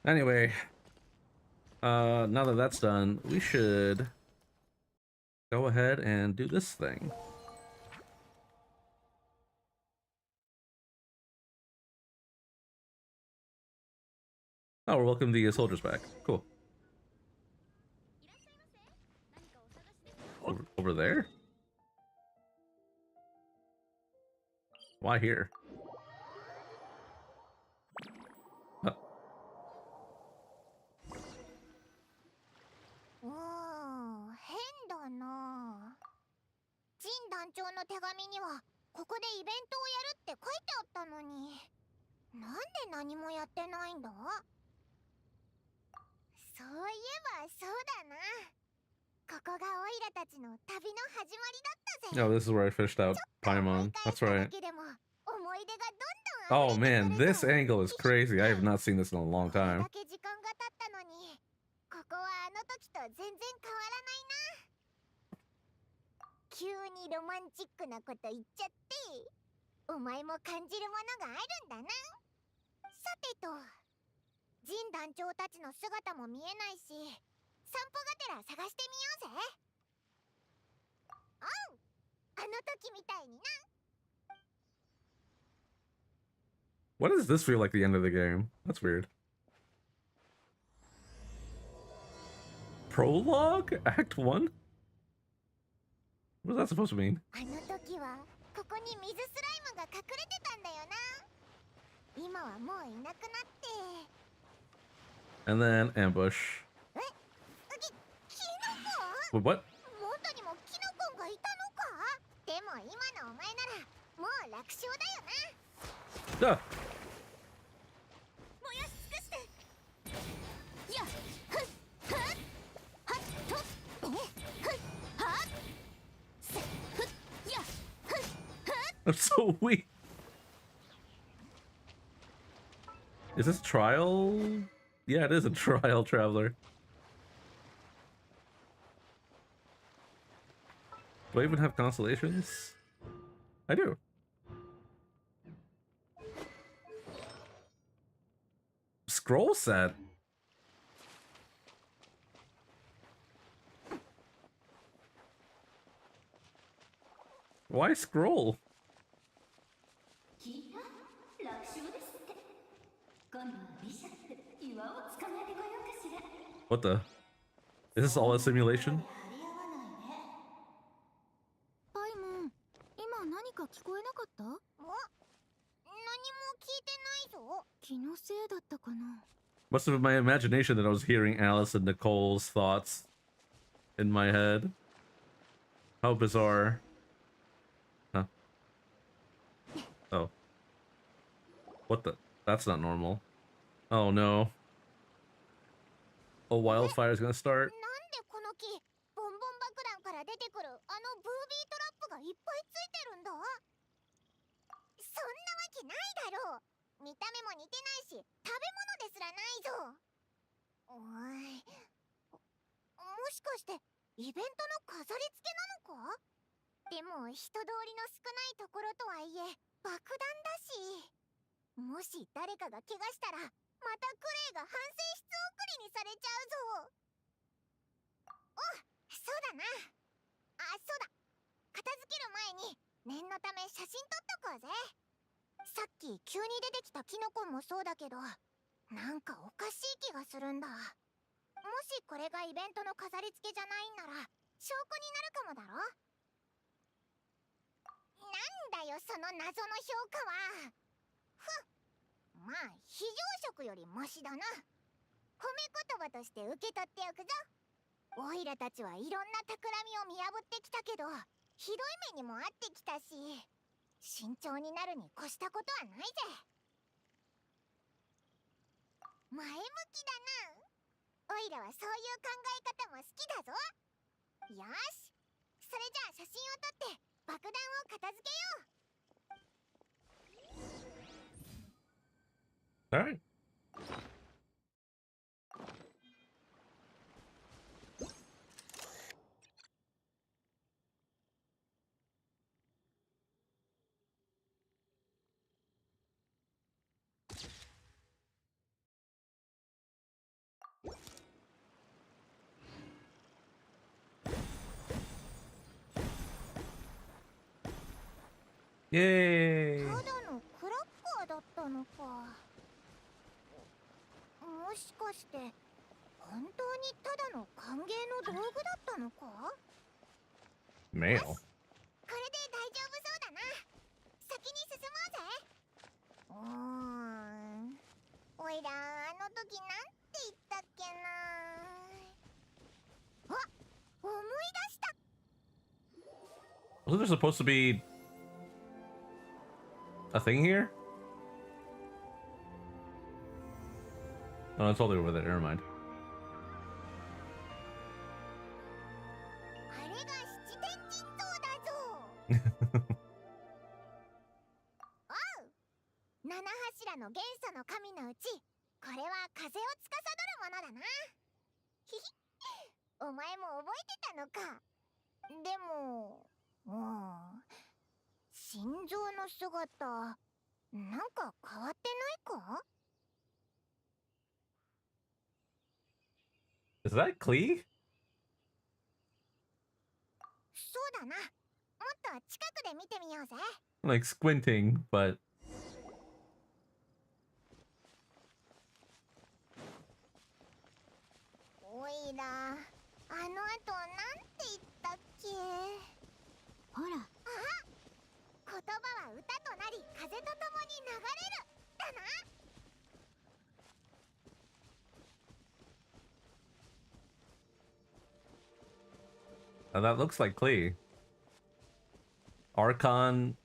Anyway, now that that's done, we should go ahead and do this thing. Oh, we're welcoming the soldiers back. Cool. Over there? Why here? ったのに、なんで何もやってないんだ？そういえばそうだな。ここがオイラたちの旅の始まりだったぜ。Oh, this is where I fished out Paimon. That's right. だけでも思い出がどんどん Oh man, this angle is crazy. I have not seen this in a long これ time. だけ時間が経ったのに、ここはあの時と全然変わらないな。急にロマンチックなこと言っちゃって、お前も感じるものがあるんだな。さてと、ジン団長たちの姿も見えないし、散歩がてら探してみようぜ。おう、あの時みたいにな。Why does this feel like the end of the game? That's weird. Prologue? Act 1? What is that supposed to mean? あの時はここに水スライムが隠れてたんだよな。今はもういなくなって。 And then ambush. キノコ？ Wait, what? 元にもキノコがいたのか？でも今のお前ならもう楽勝だよな。Duh. 燃やし尽くして。やっふっふっはっとふっはっせふっやっふっふっ。 I'm so weak. Is this trial? Yeah, it is a trial traveler. Do I even have constellations? I do. Scroll set. Why scroll? What the? Is this all a simulation? パイモン、今何か聞こえなかった？何も聞いてないぞ。気のせいだったかな。 Must have been my imagination that I was hearing Alice and Nicole's thoughts in my head. How bizarre. Huh? Oh. What the? That's not normal. Oh no. A wildfire is gonna start. なんでこの木、ボンボン爆弾から出てくるあのブービートラップがいっぱいついてるんだ？そんなわけないだろう。見た目も似てないし、食べ物ですらないぞ。おい、もしかしてイベントの飾り付けなのか？でも人通りの少ないところとはいえ爆弾だし、もし誰かが怪我したらまたクレイが反省室送りにされちゃうぞ。お、そうだな。あ、そうだ。片付ける前に念のため写真撮っとこうぜ。さっき急に出てきたキノコもそうだけど、なんかおかしい気がするんだ。もしこれがイベントの飾り付けじゃないんなら証拠になるかもだろ。なんだよその謎の評価は。ふん、まあ非常食よりマシだな。褒め言葉として受け取っておくぞ。オイラたちはいろんな企みを見破ってきたけど、ひどい目にもあってきたし、慎重になるに越したことはないぜ。前向きだな。オイラはそういう考え方も好きだぞ。よし、それじゃあ写真を撮って爆弾を片付けよう。 All right. Yay! ただのクラッカーだったのか。もしかして本当にただの歓迎の道具だったのか？ Mail. これで大丈夫そうだな。先に進もうぜ。おいらあの時なんて言ったっけな。あ、思い出した。 Wasn't there supposed to be a thing here? Oh, it's totally over there. Never mind. あれが七天神像だぞ。おう、七柱の元素の神のうち、これは風を司るものだな。ひひ、お前も覚えてたのか。でも、心臓の姿、なんか変わってないか？ Is that Klee? そうだな。もっと近くで見てみようぜ。Like squinting, but おいら、あの後なんて言ったっけ？ほら。あ、言葉は歌となり風とともに流れるだな。that looks like Klee. Archon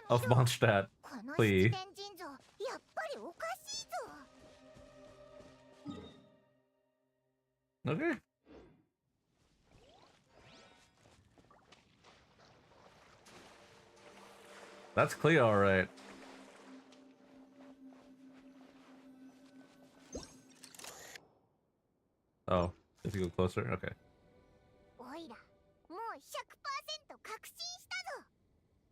of Mondstadt. この Klee. 七天神像、やっぱりおかしいぞ。 Okay. That's Klee, all right. Oh, if you go closer, okay. おいら、もう 100% 確信したぞ。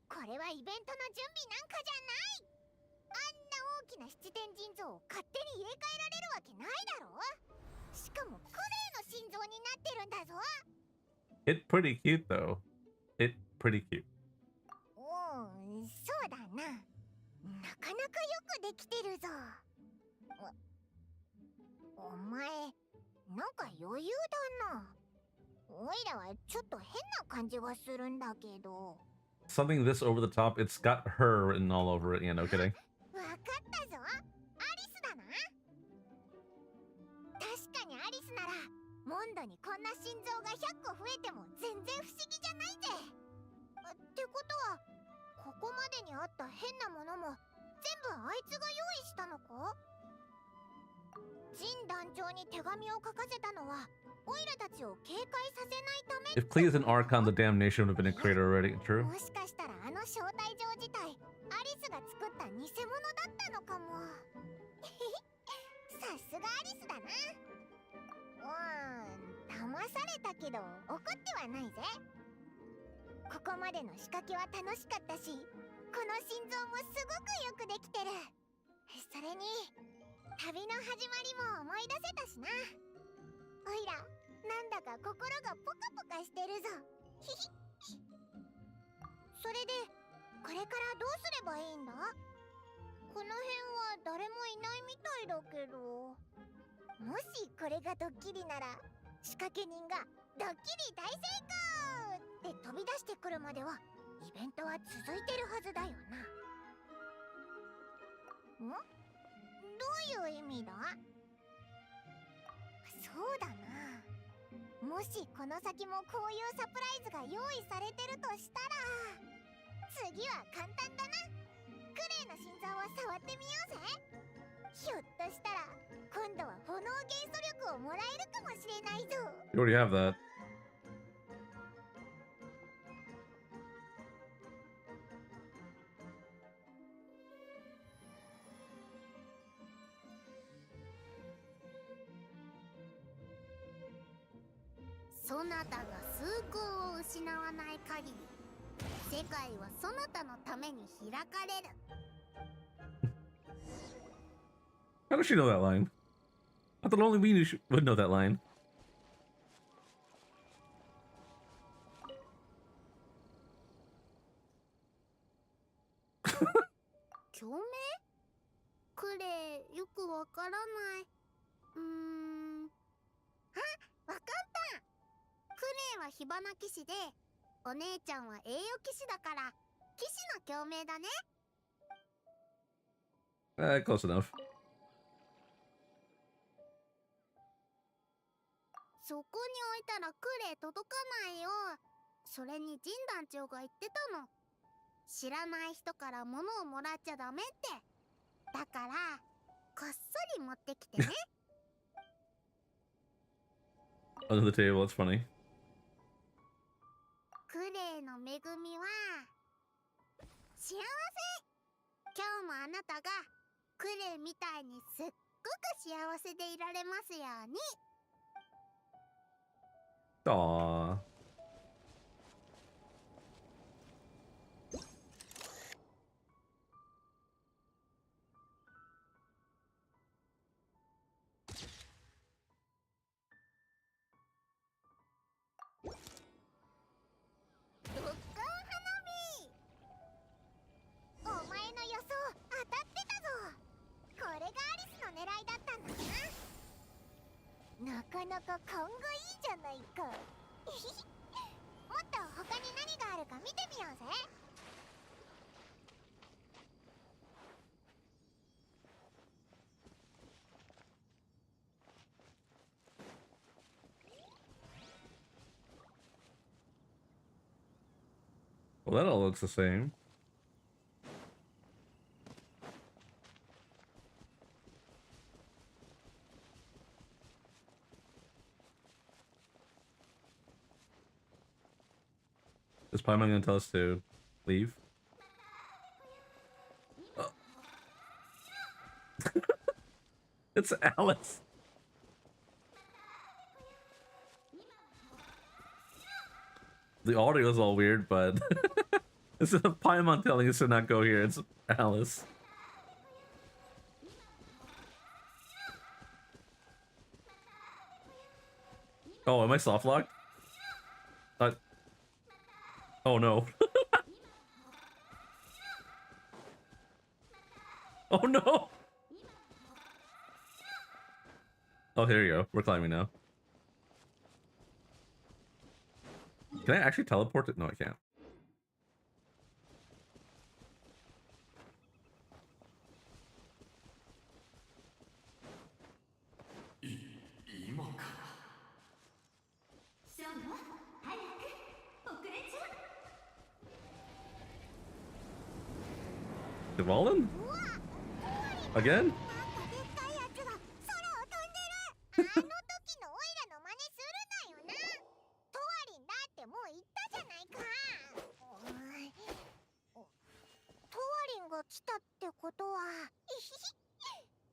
これはイベントの準備なんかじゃない。あんな大きな七天神像を勝手に入れ替えられるわけないだろ。しかもクレイの心臓になってるんだぞ。 It's pretty cute though. It's pretty cute. そうだな。なかなかよくできてるぞ。お前、なんか余裕だな。おいらはちょっと変な感じがするんだけど。 Something this over the top, it's got her written all over it. Yeah, no kidding. わかったぞ。アリスだな。確かにアリスなら、モンドにこんな心臓が100個増えても全然不思議じゃないぜ。ってことは、ここまでにあった変なものも全部あいつが用意したのか？ジン団長に手紙を書かせたのは、オイラたちを警戒させないため。 If Klee is an Archon, the damnation would have been a creator already. True. もしかしたらあの招待状自体、アリスが作った偽物だったのかも。さすがアリスだな。騙されたけど怒ってはないぜ。ここまでの仕掛けは楽しかったし、この心臓もすごくよくできてる。それに旅の始まりも思い出せたしな。おいら、なんだか心がポカポカしてるぞ。ひひ。それで、これからどうすればいいんだ？この辺は誰もいないみたいだけど。もしこれがドッキリなら、仕掛け人がドッキリ大成功って飛び出してくるまではイベントは続いてるはずだよな。どういう意味だ？そうだな。もしこの先もこういうサプライズが用意されてるとしたら、次は簡単だな。クレイの心臓を触ってみようぜ。ひょっとしたら今度は炎元素力をもらえるかもしれないぞ。 You already have that. そなたが崇高を失わない限り、世界はそなたのために開かれる。 How does she know that line? I thought only we would know that line. 共鳴？クレイ、よくわからない。あ、わかった。クレイは火花騎士で、お姉ちゃんは栄誉騎士だから、騎士の共鳴だね。Close enough. そこに置いたらクレイ届かないよ。それにジン団長が言ってたの。知らない人から物をもらっちゃダメって。だからこっそり持ってきてね。Under the table, it's funny. クレイの恵みは幸せ。今日もあなたがクレイみたいにすっごく幸せでいられますように。Aww. Well, that all looks the same. Is Paimon gonna tell us to leave? Oh. It's Alice. The audio is all weird, but instead of Paimon telling us to not go here, it's Alice. Oh, am I soft locked? Oh no. Oh no! Oh, here you go. We're climbing now. Can I actually teleport it? No, I can't. Devalin? Again?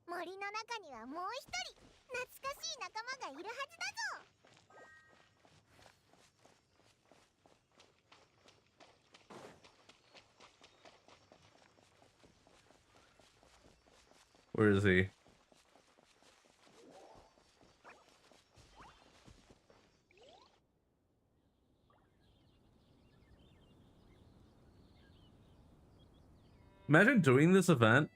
森の中にはもう一人懐かしい仲間がいるはずだぞ。Where is he? Imagine doing this event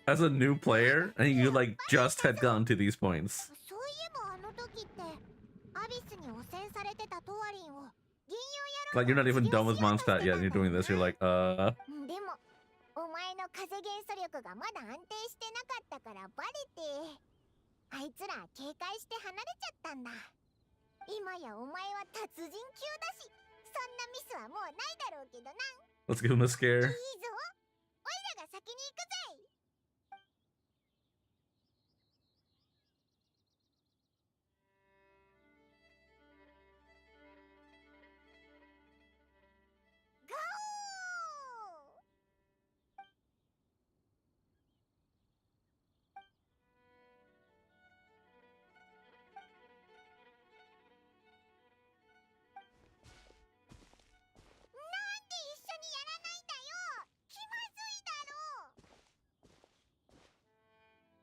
as a new player and you like just had gotten to these points. Like you're not even done with Mondstadt yet and you're doing this, you're like, お前の風元素力がまだ安定してなかったからバレて、あいつら警戒して離れちゃったんだ。今やお前は達人級だし、そんなミスはもうないだろうけどな。Let's give him a scare. いいぞ、おいらが先に行くぜ。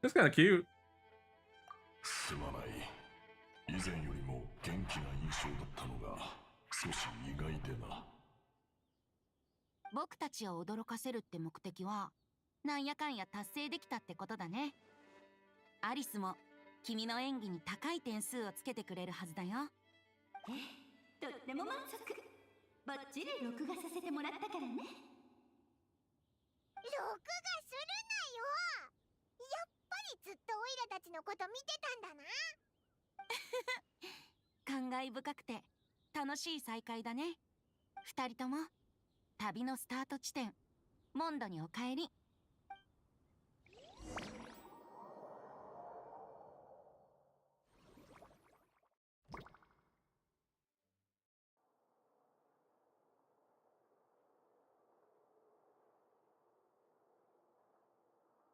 It's kind of cute. すまない。以前よりも元気な印象だったのが少し意外でな。僕たちを驚かせるって目的はなんやかんや達成できたってことだね。アリスも君の演技に高い点数をつけてくれるはずだよ。とっても満足。バッチリ録画させてもらったからね。録画するなよ。やっぱりずっとオイラたちのこと見てたんだな。感慨深くて楽しい再会だね。二人とも旅のスタート地点モンドにお帰り。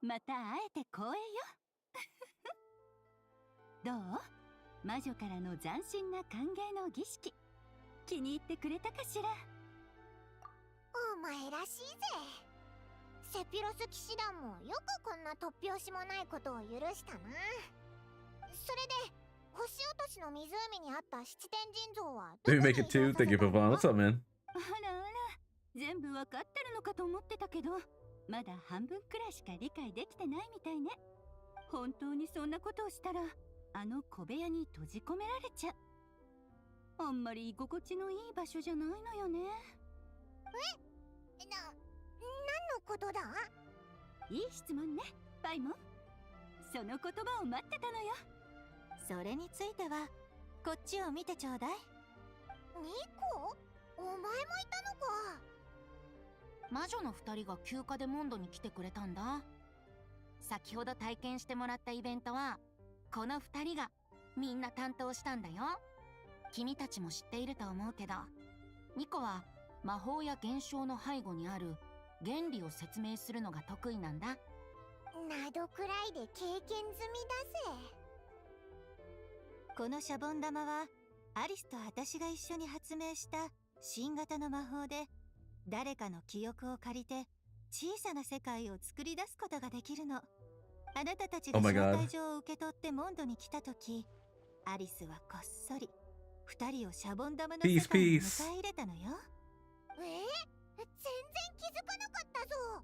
また会えて光栄よ。どう？魔女からの斬新な歓迎の儀式、気に入ってくれたかしら？お前らしいぜ。セピロス騎士団もよくこんな突拍子もないことを許したな。それで星落としの湖にあった七天神像はど Did こ we に make 移 it too? 動さ Thank せ you, た Pavon. の？ What's up, man? あらあら、全部わかってるのかと思ってたけど、まだ半分くらいしか理解できてないみたいね。本当にそんなことをしたら、あの小部屋に閉じ込められちゃう。あんまり居心地のいい場所じゃないのよね。何のことだ？いい質問ね、パイモン。その言葉を待ってたのよ。それについてはこっちを見てちょうだい。ニコ？お前もいたのか。魔女の2人が休暇でモンドに来てくれたんだ。先ほど体験してもらったイベントはこの2人がみんな担当したんだよ。君たちも知っていると思うけど、ニコは魔法や現象の背後にある原理を説明するのが得意なんだ。などくらいで経験済みだぜ。このシャボン玉はアリスと私が一緒に発明した新型の魔法で、誰かの記憶を借りて小さな世界を作り出すことができるの。あなたたちが Oh my 招 God. 待状を受け取ってモンドに来た時、アリスはこっそり二人をシャボン玉の世界に迎え入れたのよ。全然気づかなかったぞ。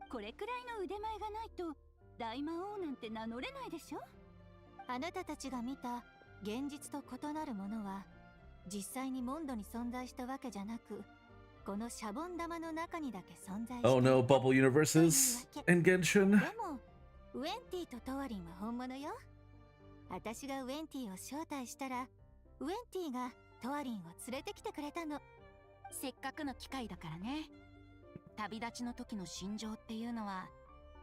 これくらいの腕前がないと大魔王なんて名乗れないでしょ。あなたたちが見た現実と異なるものは実際にモンドに存在したわけじゃなく、このシャボン玉の中にだけ存在している。 Oh no, bubble universes in Genshin. でもウェンティとトワリンは本物よ。私がウェンティを招待したら、ウェンティがトワリンを連れてきてくれたの。せっかくの機会だからね。旅立ちの時の心情っていうのは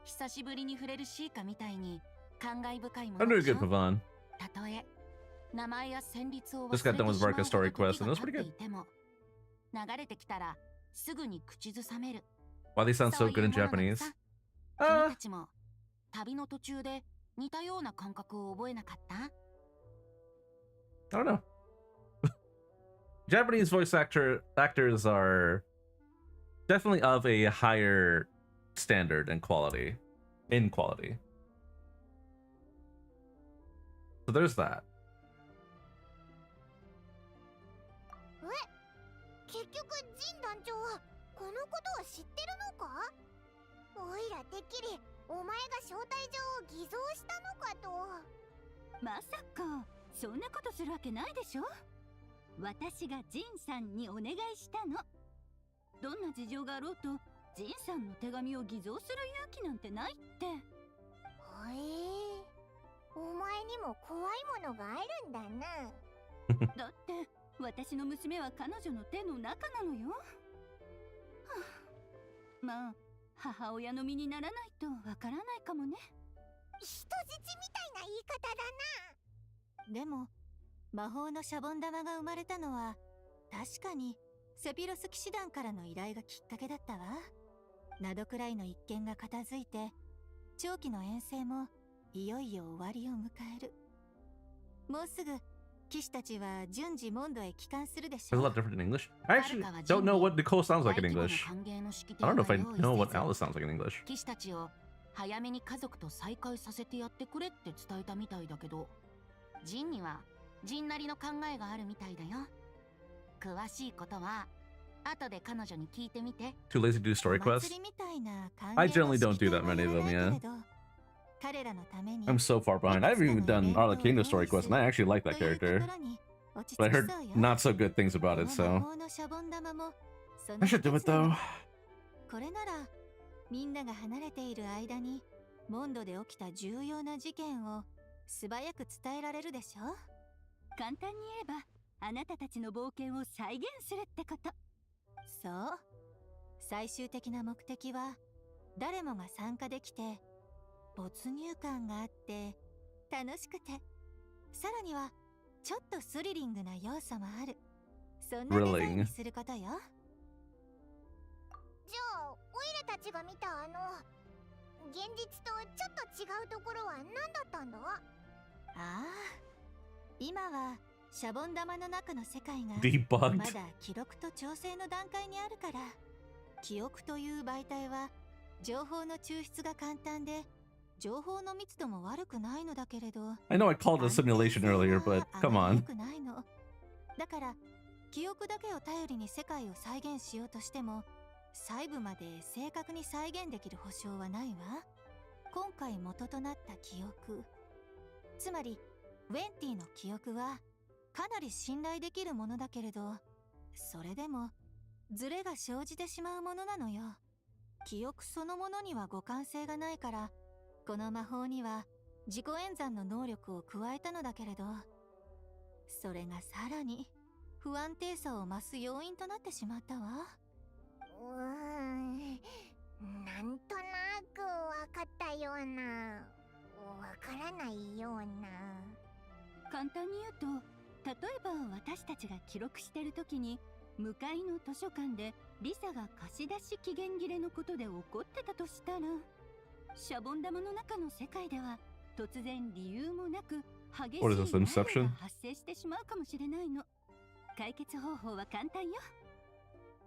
久しぶりに触れるシーカみたいに感慨深いも I'm の doing でしょ。 good, Pavon. たとえ名前や旋律を忘れ Just got て done with しまう Varka ほど story 時 quest, が and it was 経っ pretty て good. いても流れてきたらすぐに口ずさめる。 Wow, these sound そ so うい good う in ものなの Japanese. さ。君たちも旅の途中で似たような感覚を覚えなかった？ I don't know. Japanese voice actors are definitely of a higher standard and quality. In quality. So there's that. 結局ジン団長はこのことを知ってるのか？おいらてっきりお前が招待状を偽造したのかと。まさかそんなことするわけないでしょ。私がジンさんにお願いしたの。どんな事情があろうとジンさんの手紙を偽造する勇気なんてないって。お前にも怖いものがあるんだな。だって私の娘は彼女の手の中なのよ。はあ、まあ母親の身にならないとわからないかもね。人質みたいな言い方だな。でも魔法のシャボン玉が生まれたのは確かにセピロス騎士団からの依頼がきっかけだったわ。ナドくらいの一件が片付いて、長期の遠征もいよいよ終わりを迎える。もうすぐ騎士たちは順次モンドへ帰還するでし There's ょ a う。 lot different in English. I actually don't know what Nicole sounds like in English. I don't know if I know what Alice sounds like in English. 騎士たちを早めに家族と再会させてやってくれって伝えたみたいだけど、ジンにはジンなりの考えがあるみたいだよ。詳しいことは後で彼女に聞いてみて。 Too lazy to do story お quests? 祭りみたいな歓迎 I の generally 式 don't do 典 that は many や of ら them, ない yeah. けれど、彼らのために I'm so far behind. I haven't even done Arlecchino story quest, and I actually like that というとこ character. ろに落ち But I 着き heard そうよ。 not so good things about こ it, の魔 so 法のシャボン玉もその I should do 一 it つなの。 though. これならみんなが離れている間にモンドで起きた重要な事件を素早く伝えられるでしょ。簡単に言えばあなたたちの冒険を再現するってこと。そう。最終的な目的は誰もが参加できて没入感があって楽しくて、さらにはちょっとスリリングな要素もある、そんなデザインにすることよ。じゃあオイラたちが見た現実とちょっと違うところは何だったんだ？ああ、今はシャボン玉の中の世界が Debugged まだ記録と調整の段階にあるから、記憶という媒体は情報の抽出が簡単で情報の密度も悪くないのだけれど、 I know I called it a simulation earlier, but あ come まり on. 良くないの。だから記憶だけを頼りに世界を再現しようとしても細部まで正確に再現できる保証はないわ。今回元となった記憶、つまりウェンティの記憶はかなり信頼できるものだけれど、それでもズレが生じてしまうものなのよ。記憶そのものには互換性がないから、この魔法には自己演算の能力を加えたのだけれど、それがさらに不安定さを増す要因となってしまったわ。なんとなくわかったような、わからないような。簡単に言うと、例えば私たちが記録してる時に向かいの図書館でリサが貸し出し期限切れのことで怒ってたとしたら、シャボン玉の中の世界では突然理由もなく激しい What is this, 雷 Inception? 雨が発生してしまうかもしれないの。解決方法は簡単よ。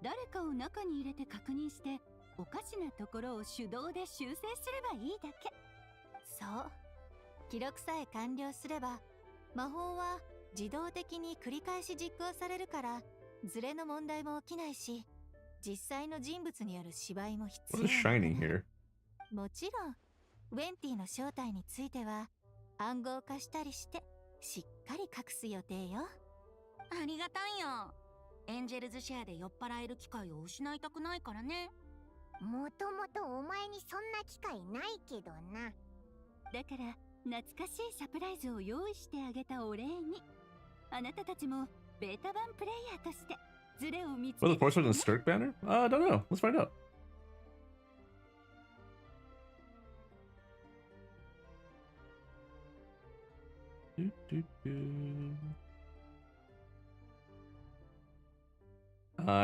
誰かを中に入れて確認しておかしなところを手動で修正すればいいだけ。そう、記録さえ完了すれば魔法は自動的に繰り返し実行されるから、ズレの問題も起きないし、実際の人物による芝居も必要 What is な shiny here? もちろんウェンティの正体については暗号化したりしてしっかり隠す予定よ。ありがたいよ。エンジェルズシェアで酔っ払える機会を失いたくないからね。もともとお前にそんな機会ないけどな。だから懐かしいサプライズを用意してあげたお礼に、あなたたちもベータ版プレイヤーとしてズレを見つけ Will the て Force in the Stirk banner? I don't know. Let's find out.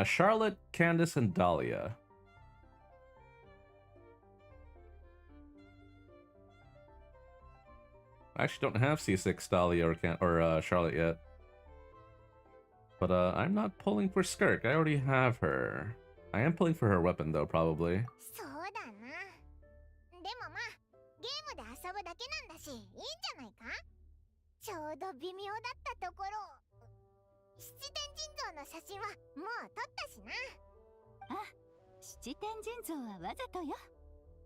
Charlotte, Candace, and Dahlia. I actually don't have C6 Dahlia or Charlotte yet. But I'm not pulling for Skirk. I already have her. I am pulling for her weapon though, probably. そうだな。でもまあゲームで遊ぶだけなんだしいいんじゃないか。ちょうど微妙だったところ、七天神像の写真はもう撮ったしな。あ、七天神像はわざとよ。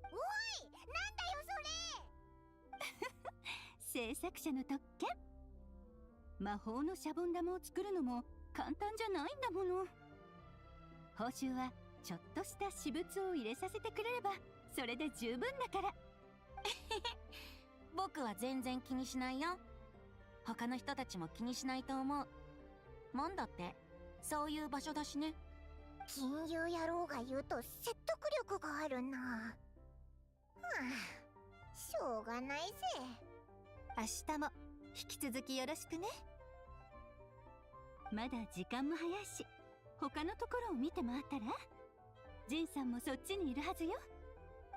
おい、なんだよそれ。制作者の特権。魔法のシャボン玉を作るのも簡単じゃないんだもの。報酬はちょっとした私物を入れさせてくれればそれで十分だから。僕は全然気にしないよ。他の人たちも気にしないと思う。モンドってそういう場所だしね。金融野郎が言うと説得力があるな。はあ、しょうがないぜ。明日も引き続きよろしくね。まだ時間も早いし、他のところを見て回ったら。ジンさんもそっちにいるはずよ。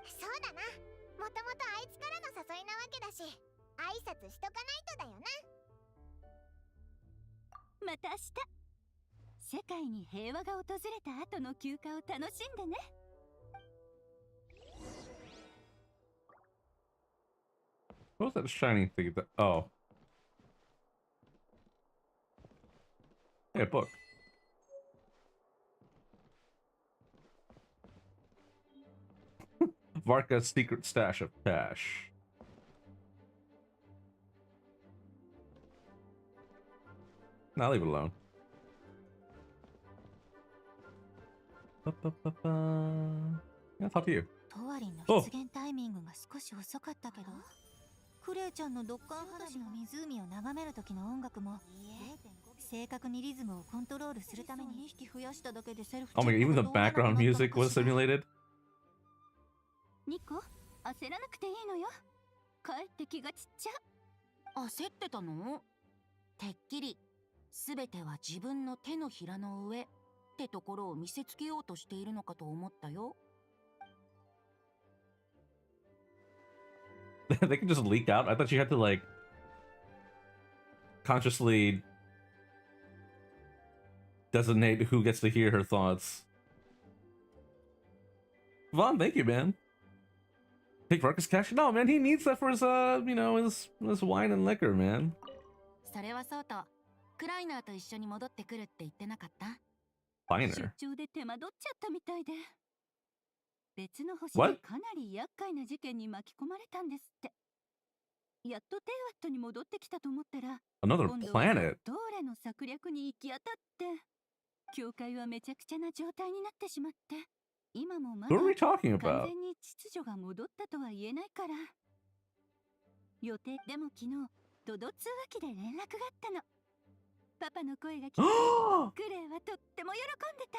そうだな。もともとあいつからの誘いなわけだし、挨拶しとかないとだよな。また明日。世界に平和が訪れた後の休暇を楽しんでね。What was that shiny thing that... Oh. Hey, a book. Varka's secret stash of cash. Nah, leave it alone. Yeah, talk to you. トワリンの出現タイミングが少し遅かったけど、クレイちゃんのドッカン話の湖を眺める時の音楽も正確にリズムをコントロールするために2匹増やしただけでセルフ Oh my god, even the background music was simulated. ニコ、焦らなくていいのよ。かえって気がちっちゃ。焦ってたの？てっきり全ては自分の手のひらの上ってところを見せつけようとしているのかと思ったよ。They can just leak out. I thought you had to like consciously designate who gets to hear her thoughts. Vaughn, thank you, man. Take Varka's cash? No, man, he needs that for his, you know, his wine and liquor, man. それはそうと、クライナーと一緒に戻ってくるって言ってなかった？ Finer. 出張で手間取っちゃったみたいで。別の星 What? でかなり厄介な事件に巻き込まれたんですって。やっとテイワットに戻ってきたと思ったら、 Another 今度は planet. ドーレの策略に行き当たって、教会はめちゃくちゃな状態になってしまって、今もまだ Who are we talking 完 about? 全に秩序が戻ったとは言えないから。予定でも昨日ドド通話機で連絡があったの。パパの声が聞こえ、クレイはとっても喜んでた。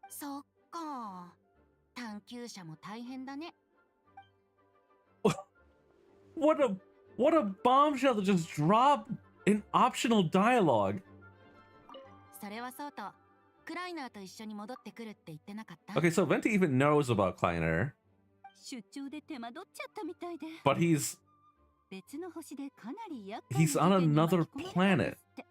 そっか。探求者も大変だね。What a bombshell to just drop in optional dialogue. それはそうと、クライナーと一緒に戻ってくるって言ってなかった？ Okay, so Venti even knows about Kleiner, 出張で手間取っちゃったみたいで。 but he's 別の星でかなり厄介な on 事件に another 巻き込まれたんで planet. すって。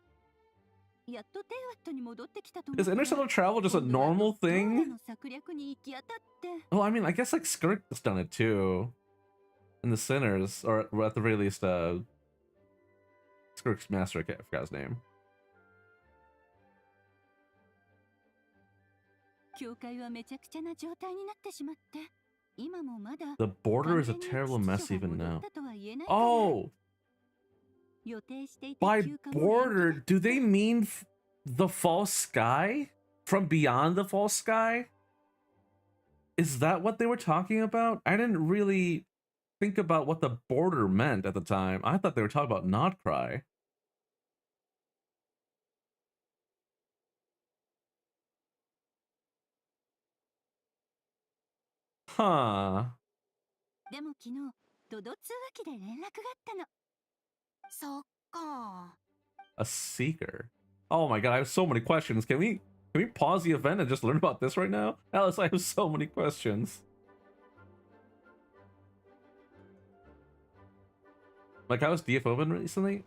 やっとテイワットに戻ってきたと思 Is ったら、 interstellar travel just a 今度は normal ドーレ thing? の策略に行き当たって。 Well, I mean, I guess like Skirk has done it too. And the Sinners, or at the very least, Skirk's master, I forgot his name. 教会はめちゃくちゃな状態になってしまって、今もまだ The border is a 完全に terrible mess 秩序 even が戻 now. ったとは言えないから。 Oh, 予定していた by 休暇も延期 border, do they mean the false sky? From beyond the false sky? Is that what they were talking about? I didn't really think about what the border meant at the time. I thought they were talking about Notcry. Huh. でも昨日ドド通話機で連絡があったの。そっか。 A seeker. Oh my god, I have so many questions. Can we pause the event and just learn about this right now? Alice, I have so many questions. Like, how's DFO been recently?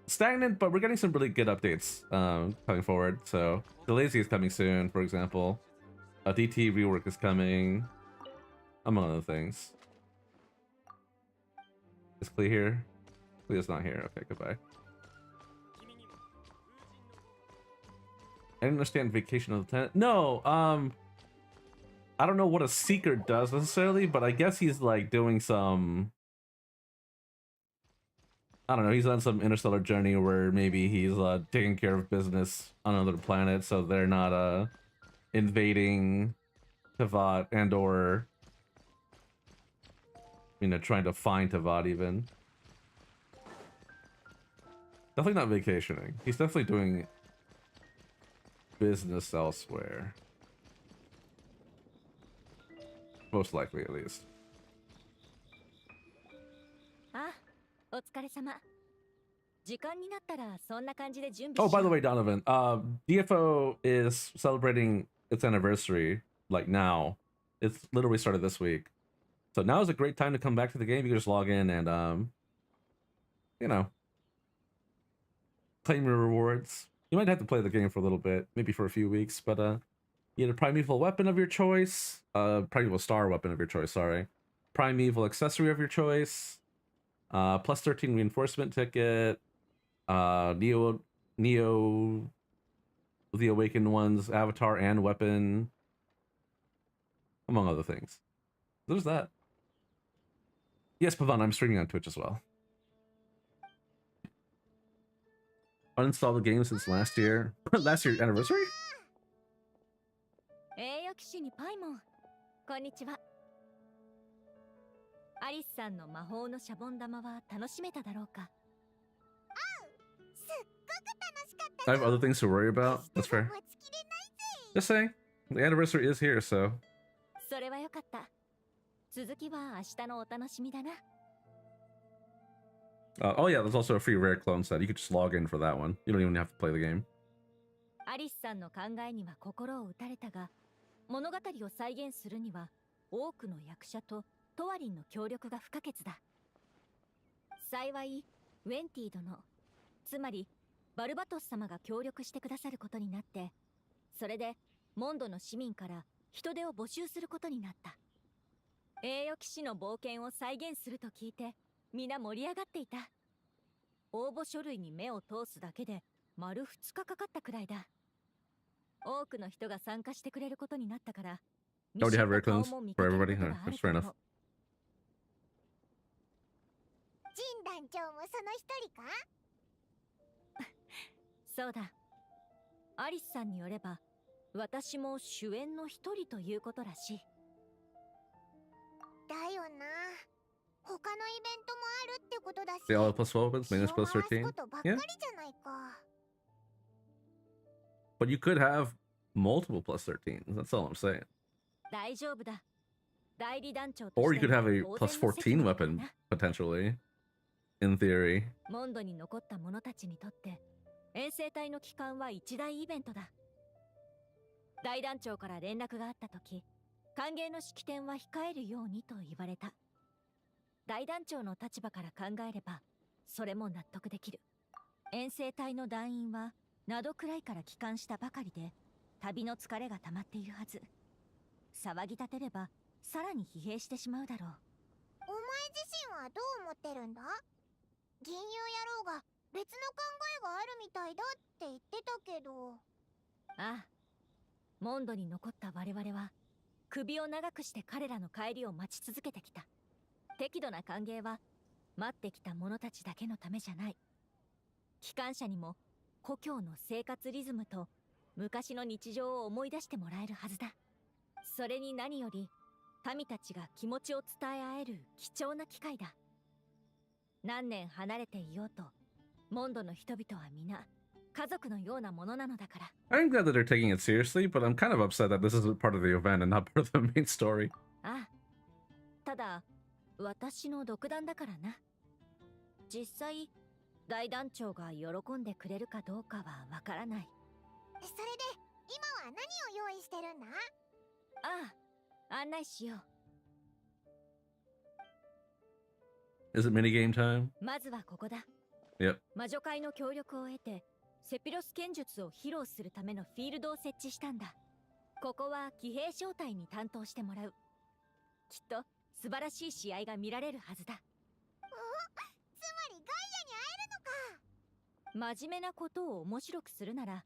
Stagnant, but we're getting some really good updates coming forward. So, the Lazy is coming soon, for example. DT rework is coming, among other things. Is Klee here? Klee's not here. Okay, goodbye. I didn't understand Vacation of the Tenant. No, I don't know what a seeker does necessarily, but I guess he's like doing some, I don't know, he's on some interstellar journey where maybe he's taking care of business on another planet, so they're not invading Tavat and or, you know, trying to find Tavat even. Definitely not vacationing. He's definitely doing business elsewhere. Most likely, at least. あ、お疲れ様。時間になったらそんな感じで準備 Oh, しよ by う。 the way, Donovan, DFO is celebrating its anniversary, like now. It's literally started this week. So now is a great time to come back to the game. You can just log in and, you know, claim your rewards. You might have to play the game for a little bit, maybe for a few weeks, but, you get a primeval weapon of your choice, primeval star weapon of your choice, sorry. Primeval accessory of your choice, plus 13 reinforcement ticket, Neo, the Awakened One's avatar and weapon, among other things. There's that. Yes, Pavan, I'm streaming on Twitch as well. Uninstalled the game since last year. Last year's anniversary? 栄誉騎士にパイモン。こんにちは。アリスさんの魔法のシャボン玉は楽しめただろうか。すっごく楽しか I have other things to worry about. That's fair. Just saying. The anniversary is here, so. それはよかった。続きは明日のお楽しみだな。Oh yeah, there's also a free rare clone set. You could just log in for that one. You don't even have to play the game. アリスさんの考えには心を打たれたが、物語を再現するには多くの役者とトワリンの協力が不可欠だ。幸い、ウェンティ殿、つまりバルバトス様が協力してくださることになって、それでモンドの市民から人手を募集することになった。栄誉騎士の冒険を再現すると聞いて、皆盛り上がっていた。応募書類に目を通すだけで丸2日かかったくらいだ。多くの人が参加してくれることになったから、 Oh, do you have rare clones for everybody? That's fair enough. ジン団長もその一人か？そうだ。アリスさんによれば、私も主演の一人ということらしい。だよな。他のイベントもあるってことだし。 The all plus 12 weapons, maintenance plus 13. Yeah. But you could have multiple plus 13s. That's all I'm saying. 大丈夫だ。代理団長として Or you could have a plus 14 weapon, potentially. In theory. モンドに残った者たちにとって、遠征隊の帰還は一大イベントだ。大団長から連絡があったとき、歓迎の式典は控えるようにと言われた。大団長の立場から考えれば、それも納得できる。遠征隊の団員は、ナドくらいから帰還したばかりで、旅の疲れが溜まっているはず。騒ぎ立てれば、さらに疲弊してしまうだろう。お前自身はどう思ってるんだ？銀融野郎が別の考えがあるみたいだって言ってたけど。ああ。モンドに残った我々は、首を長くして彼らの帰りを待ち続けてきた。適度な歓迎は、待ってきた者たちだけのためじゃない。機関車にも、故郷の生活リズムと、昔の日常を思い出してもらえるはずだ。それに何より、民たちが気持ちを伝え合える貴重な機会だ。何年離れていようと、モンドの人々は皆、家族のようなものなのだから。I'm glad that they're taking it seriously, but I'm kind of upset that this isn't part of the event and not part of the main story. ああ。ただ、私の独断だからな。実際、大団長が喜んでくれるかどうかはわからない。それで、今は何を用意してるんだ？ああ、案内しよう。Is it minigame time? まずはここだ。Yep. 魔女会の協力を得て、セピロス剣術を披露するためのフィールドを設置したんだ。ここは騎兵招待に担当してもらう。きっと素晴らしい試合が見られるはずだ。お、つまりガイアに会えるのか。真面目なことを面白くするなら、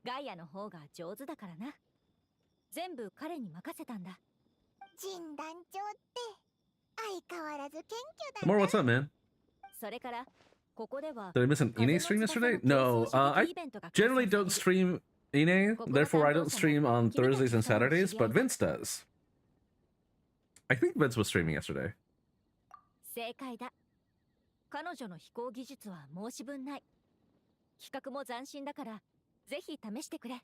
ガイアの方が上手だからな。全部彼に任せたんだ。ジン団長って相変わらず謙虚だな。More, what's up, man? それから、ここでは Did I miss an Ine stream yesterday? No, I generally don't stream Ine, therefore I don't stream on Thursdays and Saturdays, but Vince does. I think Vince was streaming yesterday. 正解だ。彼女の飛行技術は申し分ない。企画も斬新だから、ぜひ試してくれ。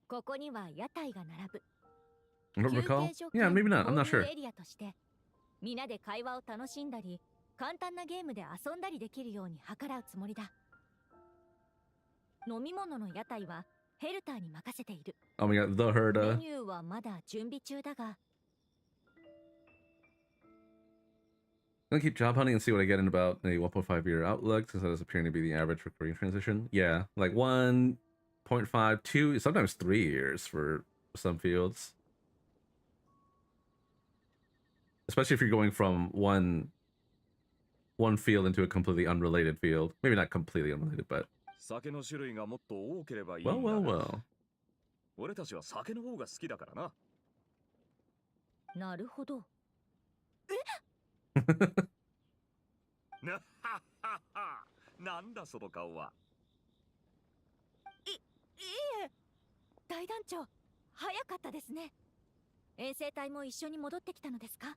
ここには屋台が並ぶ。 I don't recall. Yeah, maybe not. I'm not sure. エリアとして、皆で会話を楽しんだり、簡単なゲームで遊んだりできるように計らうつもりだ。飲み物の屋台はヘルターに任せている。Oh my god, the Herda. メニューはまだ準備中だが。I'm gonna keep job hunting and see what I get in about a 1.5 year outlook, since that is appearing to be the average for career transition. Yeah, like 1.5, 2, sometimes 3 years for some fields. Especially if you're going from one field into a completely unrelated field. Maybe not completely unrelated, but... Well, well, well. 俺たちは酒の方が好きだからな。なるほど。なんだその顔は。いいえ、大団長、早かったですね。遠征隊も一緒に戻ってきたのですか？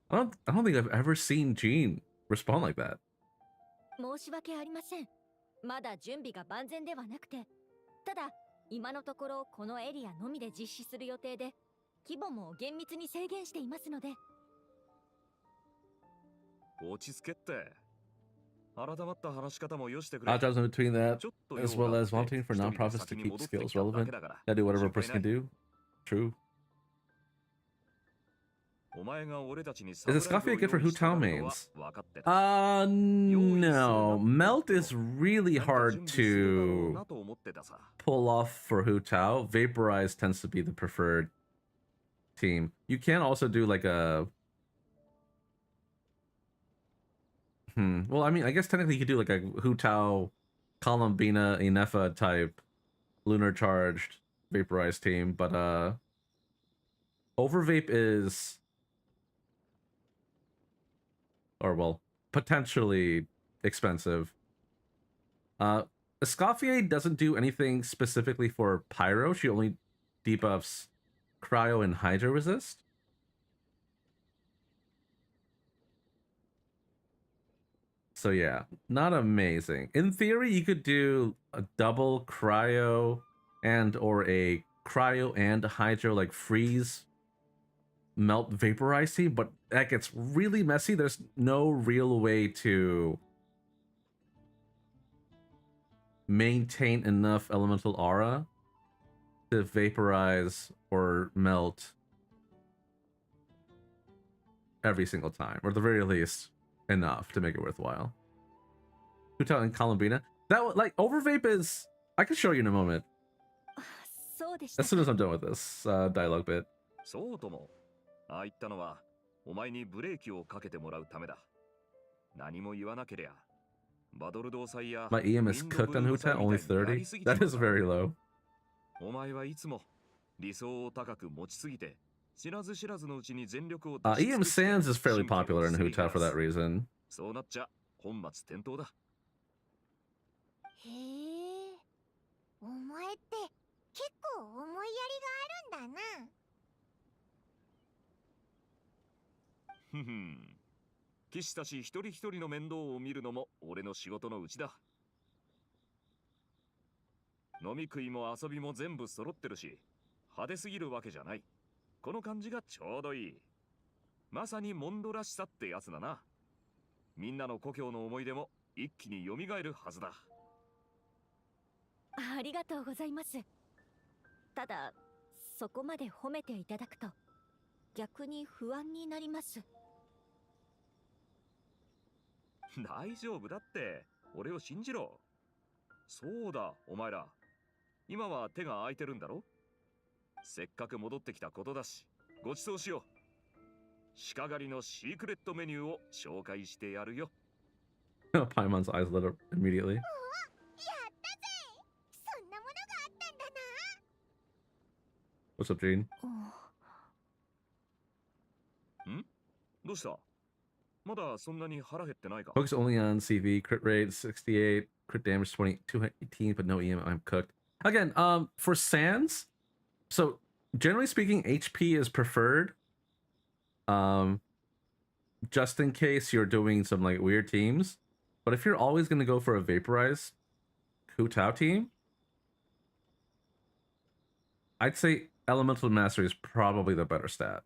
I don't think I've ever seen Jean respond like that. 申し訳ありません。まだ準備が万全ではなくて、ただ今のところこのエリアのみで実施する予定で、規模も厳密に制限していますので。落ち着けって。改まった話し方もよしてくれ。 Odd jobs in between that, as well as wanting for non-profits to keep skills relevant. Gotta do whatever a person can do. True. Is Escoffier good for Hu Tao mains? No. Melt is really hard to pull off for Hu Tao. Vaporize tends to be the preferred team. You can also do like a... Well, I mean, I guess technically you could do like a Hu Tao, Columbina, Inefa type lunar charged vaporized team, but Overvape is... or well, potentially expensive. Escoffier doesn't do anything specifically for Pyro. She only debuffs Cryo and Hydro Resist. So yeah, not amazing. In theory, you could do a double Cryo and or a Cryo and Hydro like freeze melt vaporize team, but that gets really messy. There's no real way to maintain enough elemental aura to vaporize or melt every single time, or at the very least enough to make it worthwhile. Hu Tao and Columbina, that like Overvape is... I can show you in a moment as soon as I'm done with this dialogue bit. ああ言ったのはお前にブレーキをかけてもらうためだ。何も言わなけりゃバドル動祭や My EM is cooked on Hu Tao, only 30. That is very low. お前はいつも理想を高く持ちすぎて知らず知らずのうちに全力を EM Sands is fairly popular in Hu Tao for that reason. そうなっちゃ本末転倒だ。へえ、お前って結構思いやりがあるんだな。ふふん。騎士たち一人一人の面倒を見るのも俺の仕事のうちだ。飲み食いも遊びも全部揃ってるし、派手すぎるわけじゃない。この感じがちょうどいい。まさにモンドらしさってやつだな。みんなの故郷の思い出も一気に蘇るはずだ。ありがとうございます。ただ、そこまで褒めていただくと逆に不安になります。大丈夫だって。俺を信じろ。そうだ、お前ら。今は手が空いてるんだろ？せっかく戻ってきたことだし、ご馳走しよう。鹿狩りのシークレットメニューを紹介してやるよ。Paimon's eyes lit up immediately. やったぜ！そんなものがあったんだな。What's up, Gene? ん？どうした？まだそんなに腹減ってないか？ Focus only on CV, crit rate 68, crit damage 20, 218, but no EM. I'm cooked. Again, for Sands, so generally speaking, HP is preferred. Just in case you're doing some like weird teams. But if you're always going to go for a vaporized Hu Tao team, I'd say Elemental Mastery is probably the better stat.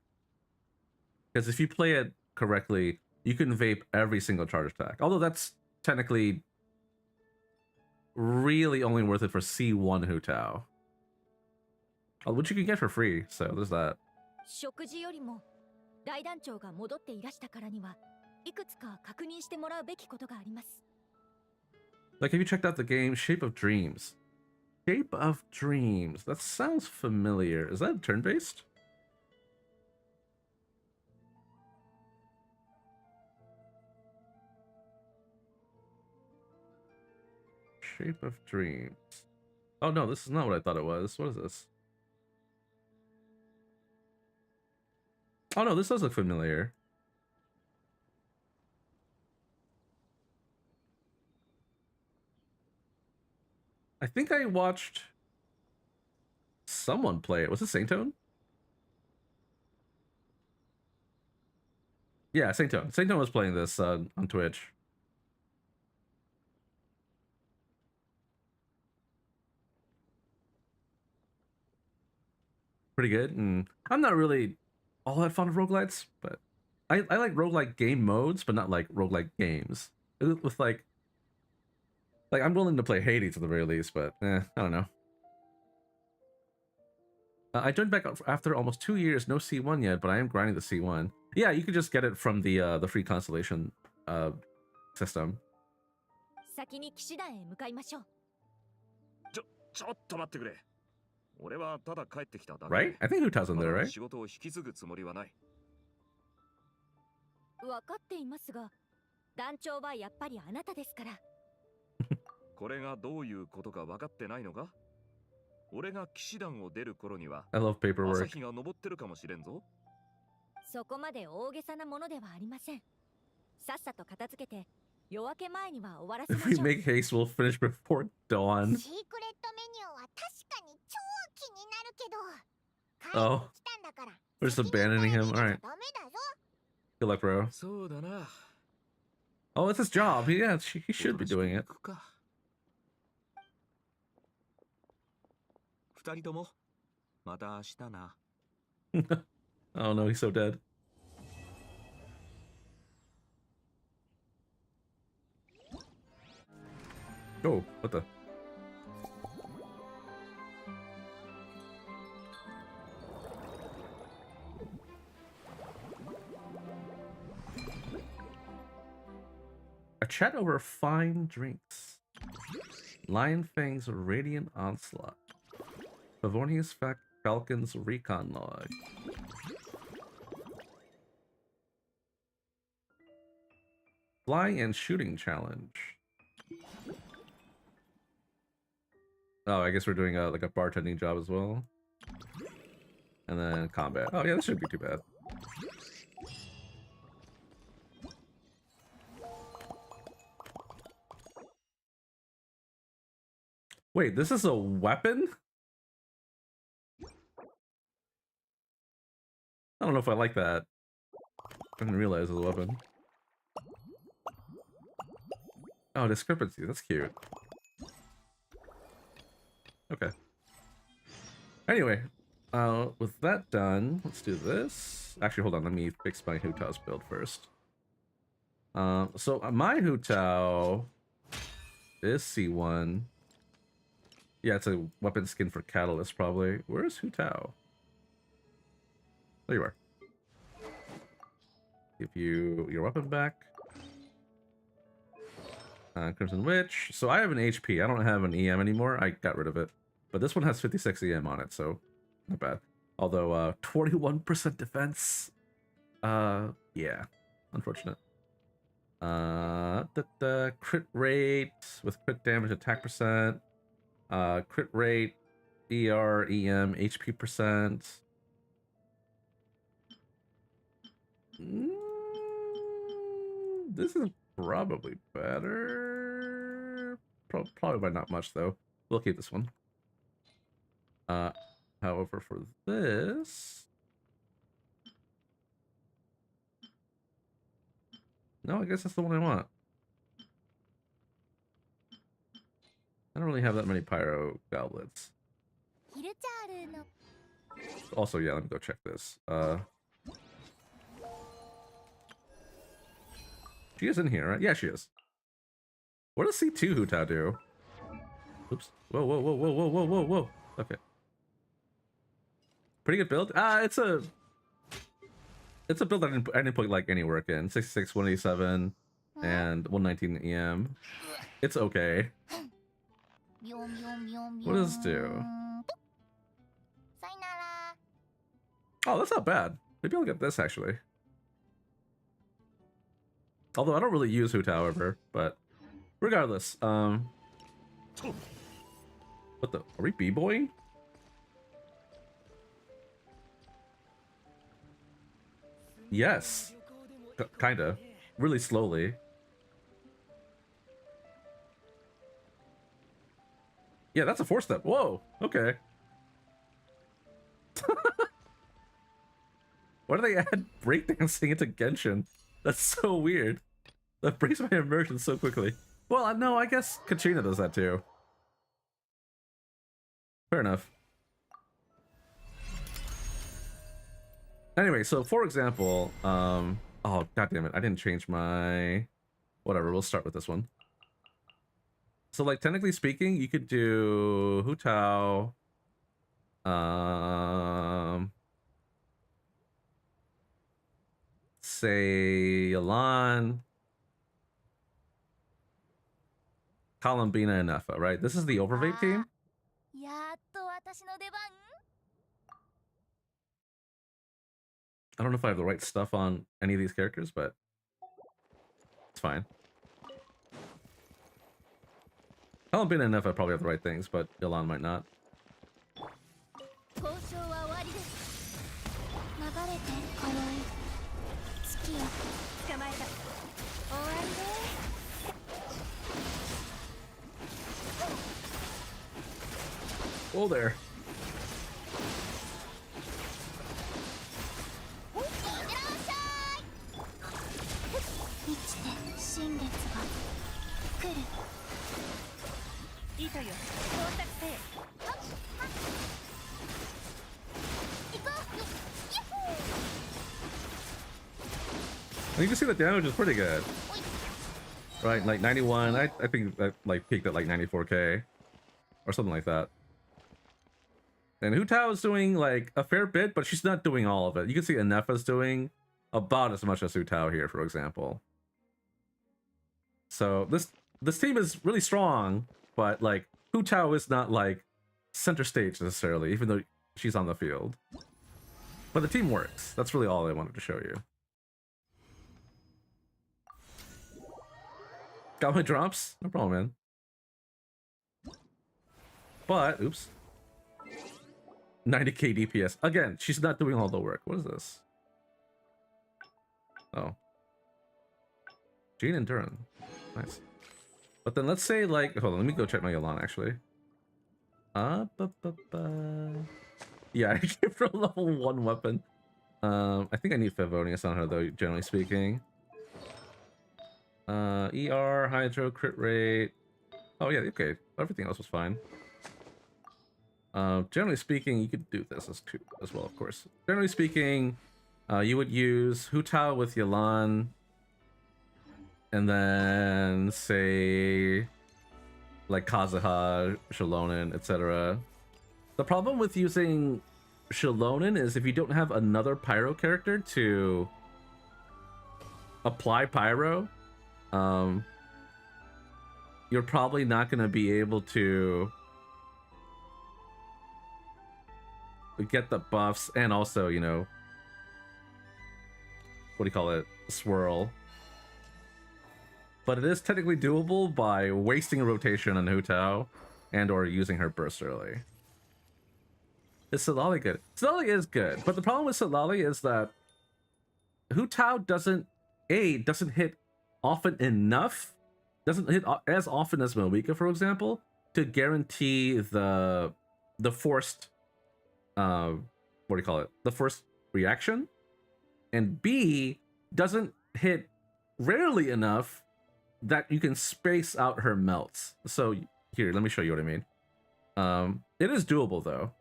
Because if you play it correctly, you can vape every single charge attack. Although that's technically really only worth it for C1 Hu Tao. Which you can get for free, so there's that. 食事よりも大団長が戻っていらしたからにはいくつか確認してもらうべきことがあります。 Like, have you checked out the game Shape of Dreams? Shape of Dreams. That sounds familiar. Is that turn-based? Shape of Dreams. Oh no, this is not what I thought it was. What is this? Oh no, this does look familiar. I think I watched someone play it. Was it Saintone? Yeah, Saintone. Saintone was playing this on Twitch. pretty good. And I'm not really all that fond of roguelites, but I like roguelike game modes, but not like roguelike games. With like I'm willing to play Hades at the very least, but I don't know. I joined back after almost 2 years, no C1 yet, but I am grinding the C1. Yeah, you could just get it from the free constellation system. 先に騎士団へ向かいましょう。ちょっと待ってくれ。俺はただ帰ってきただけ。Right? I think Huta's in there, right? 仕事を引き継ぐつもりはない。分かっていますが、団長はやっぱりあなたですから。これがどういうことか分かってないのか？俺が騎士団を出る頃には I love paperwork. 朝日が昇ってるかもしれんぞ。そこまで大げさなものではありません。さっさと片付けて夜明け前には終わらせま If しょ we う。 make haste, we'll finish before dawn. シークレットメニューは確かに超気になるけど、帰 Oh, ってきたんだから。 we're just abandoning him. All right. ダメだぞ。 Good luck, bro. そうだな。 Oh, it's his job. Yeah, he should be doing it. 二人ともまた明日な。Oh no, he's so dead. Oh, what the? A chat over fine drinks. Lion Fang's Radiant Onslaught. Favonius Falcon's Recon Log. Flying and Shooting Challenge. Oh, I guess we're doing like a bartending job as well. And then combat. Oh yeah, this shouldn't be too bad. Wait, this is a weapon? I don't know if I like that. I didn't realize it was a weapon. Oh, discrepancy. That's cute. Okay. Anyway, with that done, let's do this. Actually, hold on. Let me fix my Hu Tao's build first. So my Hu Tao is C1. Yeah, it's a weapon skin for Catalyst, probably. Where's Hu Tao? There you are. Give you your weapon back. Crimson Witch. So I have an HP. I don't have an EM anymore. I got rid of it. But this one has 56 EM on it, so not bad. Although 21% defense. Yeah, unfortunate. The crit rate with crit damage, attack percent. Crit rate, ER, EM, HP percent. This is probably better. Probably by not much though. We'll keep this one. However, for this, no, I guess that's the one I want. I don't really have that many pyro goblets. Also, yeah, let me go check this. She is in here, right? Yeah, she is. What does C2 Hu Tao do? Oops. Whoa, whoa, whoa, whoa, whoa, whoa, whoa, whoa. Okay. Pretty good build. It's a build I didn't put like any work in. 66, 187, and 119 EM. It's okay. What does this do? Oh, that's not bad. Maybe I'll get this actually. Although I don't really use Hu Tao ever, but regardless, what the? Are we b-boying? Yes, kinda. Really slowly. Yeah, that's a 4-step. Whoa. Okay. Why do they add breakdancing into Genshin? That's so weird. That breaks my immersion so quickly. Well, no, I guess Katrina does that too. Fair enough. Anyway, so for example, oh god damn it, I didn't change my whatever, we'll start with this one. So like technically speaking, you could do Hu Tao, say Yalan, Columbina, and Effa, right? This is the Overvape team. やっと私の出番 I don't know if I have the right stuff on any of these characters, but it's fine. Columbina and Effa probably have the right things, but Yalan might not. 交渉は終わりです流れて今宵月よ捕まえた終わりです Oh there. いってらっしゃい満ちて新月が来る糸よ工作せえ You can see the damage is pretty good. Right, like 91, I think that like peaked at like 94k. Or something like that. And Hu Tao is doing like a fair bit, but she's not doing all of it. You can see Anefa's doing about as much as Hu Tao here, for example. So this team is really strong, but like Hu Tao is not like center stage necessarily, even though she's on the field. But the team works. That's really all I wanted to show you. Got my drops? No problem, man. But, oops. 90k DPS. Again, she's not doing all the work. What is this? Oh. Jean and Duran. Nice. But then let's say, like, hold on, let me go check my Yolan, actually. Yeah, I gave her a level 1 weapon. I think I need Favonius on her, though, generally speaking. ER, Hydro, crit rate. Oh, yeah, okay. Everything else was fine. Generally speaking, you could do this as well, of course. Generally speaking, you would use Hu Tao with Yalan, and then say like Kazuha, Shalonen, etc. The problem with using Shalonen is if you don't have another Pyro character to apply Pyro, you're probably not going to be able to get the buffs and also, you know, what do you call it? Swirl. But it is technically doable by wasting a rotation on Hu Tao and or using her burst early. Is Silali good? Silali is good, but the problem with Silali is that Hu Tao doesn't hit often enough, doesn't hit as often as Moika, for example, to guarantee the forced what do you call it? The first reaction. And B doesn't hit rarely enough that you can space out her melts. So here, let me show you what I mean. It is doable though.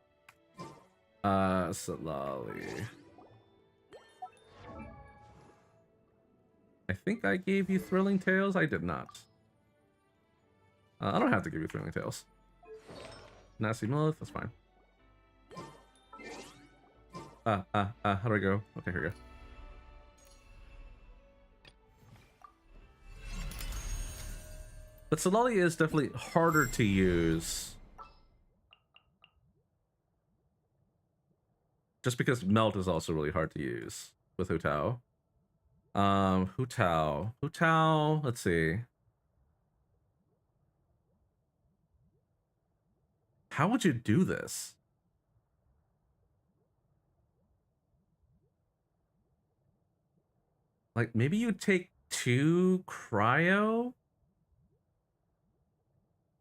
Silali. I think I gave you Thrilling Tales. I did not. I don't have to give you Thrilling Tales. Nasty Mullet, that's fine. How do I go? Okay, here we go. But Silali is definitely harder to use. Just because Melt is also really hard to use with Hu Tao. Hu Tao, let's see. How would you do this? Like, maybe you take 2 cryo?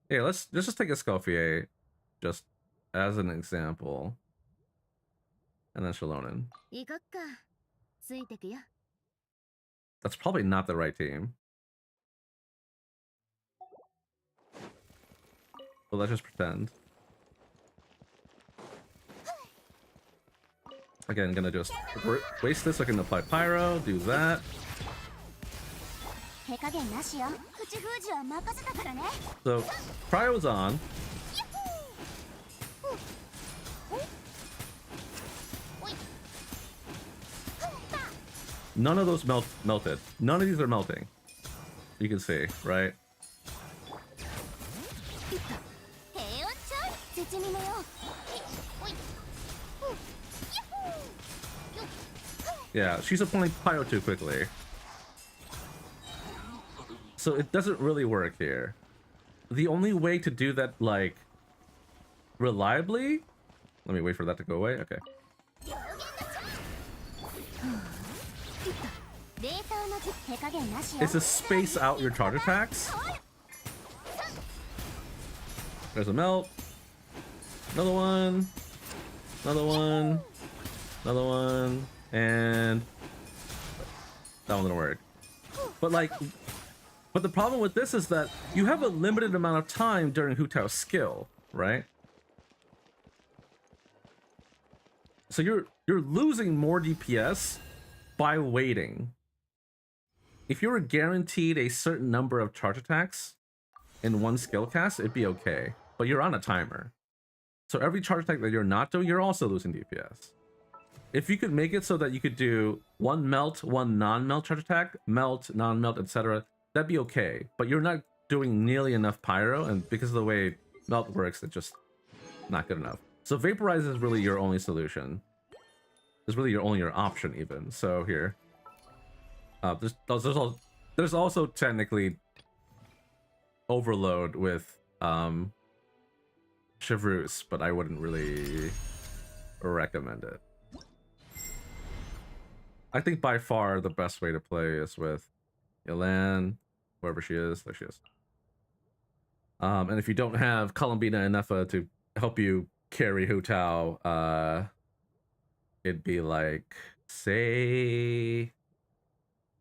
Here, let's just take a Scoffier, just as an example. And then Shalonen. That's probably not the right team. But let's just pretend. Again, gonna just waste this so I can apply pyro, do that. 手加減なしよ。口封じは任せたからね。 So pyro's on. None of those melted. None of these are melting. You can see, right? Yeah, she's applying pyro too quickly. So it doesn't really work here. The only way to do that, like, reliably... Let me wait for that to go away. Okay. Is to space out your charge attacks. There's a melt. Another one. Another one. Another one. And that one didn't work. But like, but the problem with this is that you have a limited amount of time during Hu Tao's skill, right? So you're losing more DPS by waiting. If you were guaranteed a certain number of charge attacks in one skill cast, it'd be okay. But you're on a timer. So every charge attack that you're not doing, you're also losing DPS. If you could make it so that you could do one melt, one non-melt charge attack, melt, non-melt, etc., that'd be okay. But you're not doing nearly enough pyro, and because of the way melt works, it's just not good enough. So vaporize is really your only solution. It's really your option even. So here. There's also technically overload with Chevreuse, but I wouldn't really recommend it. I think by far the best way to play is with Yelan, wherever she is. There she is. And if you don't have Columbina and Nefa to help you carry Hu Tao, it'd be like, say...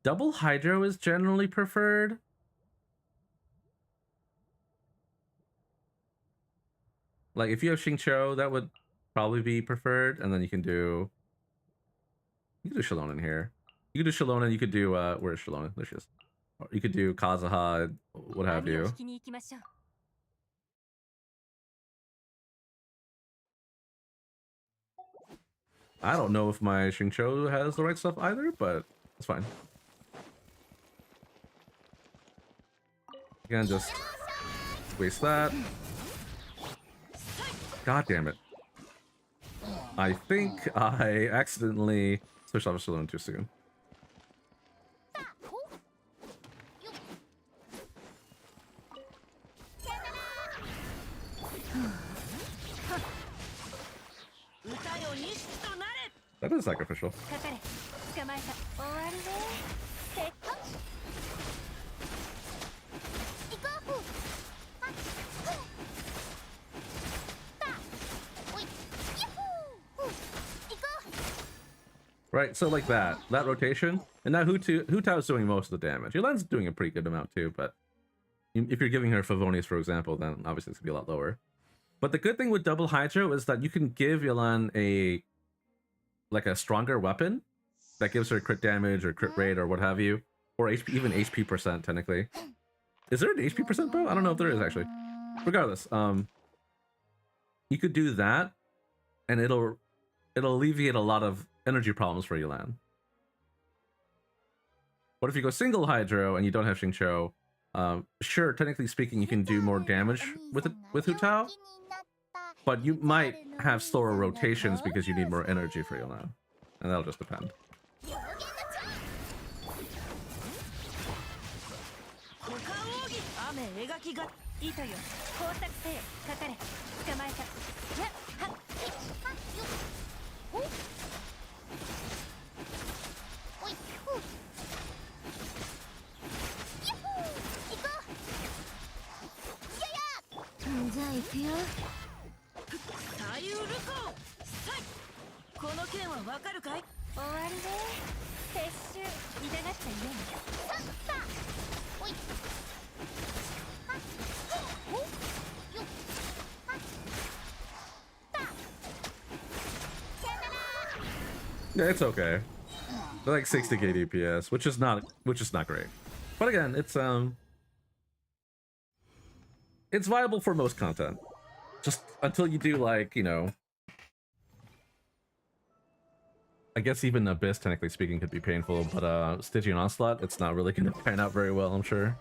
Double Hydro is generally preferred. Like, if you have Xingqiu, that would probably be preferred. And then you can do Shalona in here. You could do Shalona, you could do, where's Shalona? There she is. Or you could do Kazuha, what have you. I don't know if my Xingqiu has the right stuff either, but it's fine. Again, just waste that. God damn it. I think I accidentally switched off Shalom too soon. That is sacrificial. Right, so like that rotation, and now Hu Tao is doing most of the damage. Yelan's doing a pretty good amount too, but if you're giving her Favonius, for example, then obviously it's gonna be a lot lower. But the good thing with double Hydro is that you can give Yelan a stronger weapon that gives her crit damage or crit rate or what have you, or HP, even HP percent technically. Is there an HP percent, bro? I don't know if there is actually. Regardless, you could do that, and it'll alleviate a lot of energy problems for Yelan. But if you go single Hydro and you don't have Xingqiu, sure, technically speaking, you can do more damage with Hu Tao, but you might have slower rotations because you need more energy for Yelan, and that'll just depend. Yeah, it's okay. They're like 60k DPS, which is not great. But again, it's viable for most content. Just until you do like, you know, I guess even Abyss, technically speaking, could be painful, but Stygian Onslaught, it's not really gonna pan out very well, I'm sure.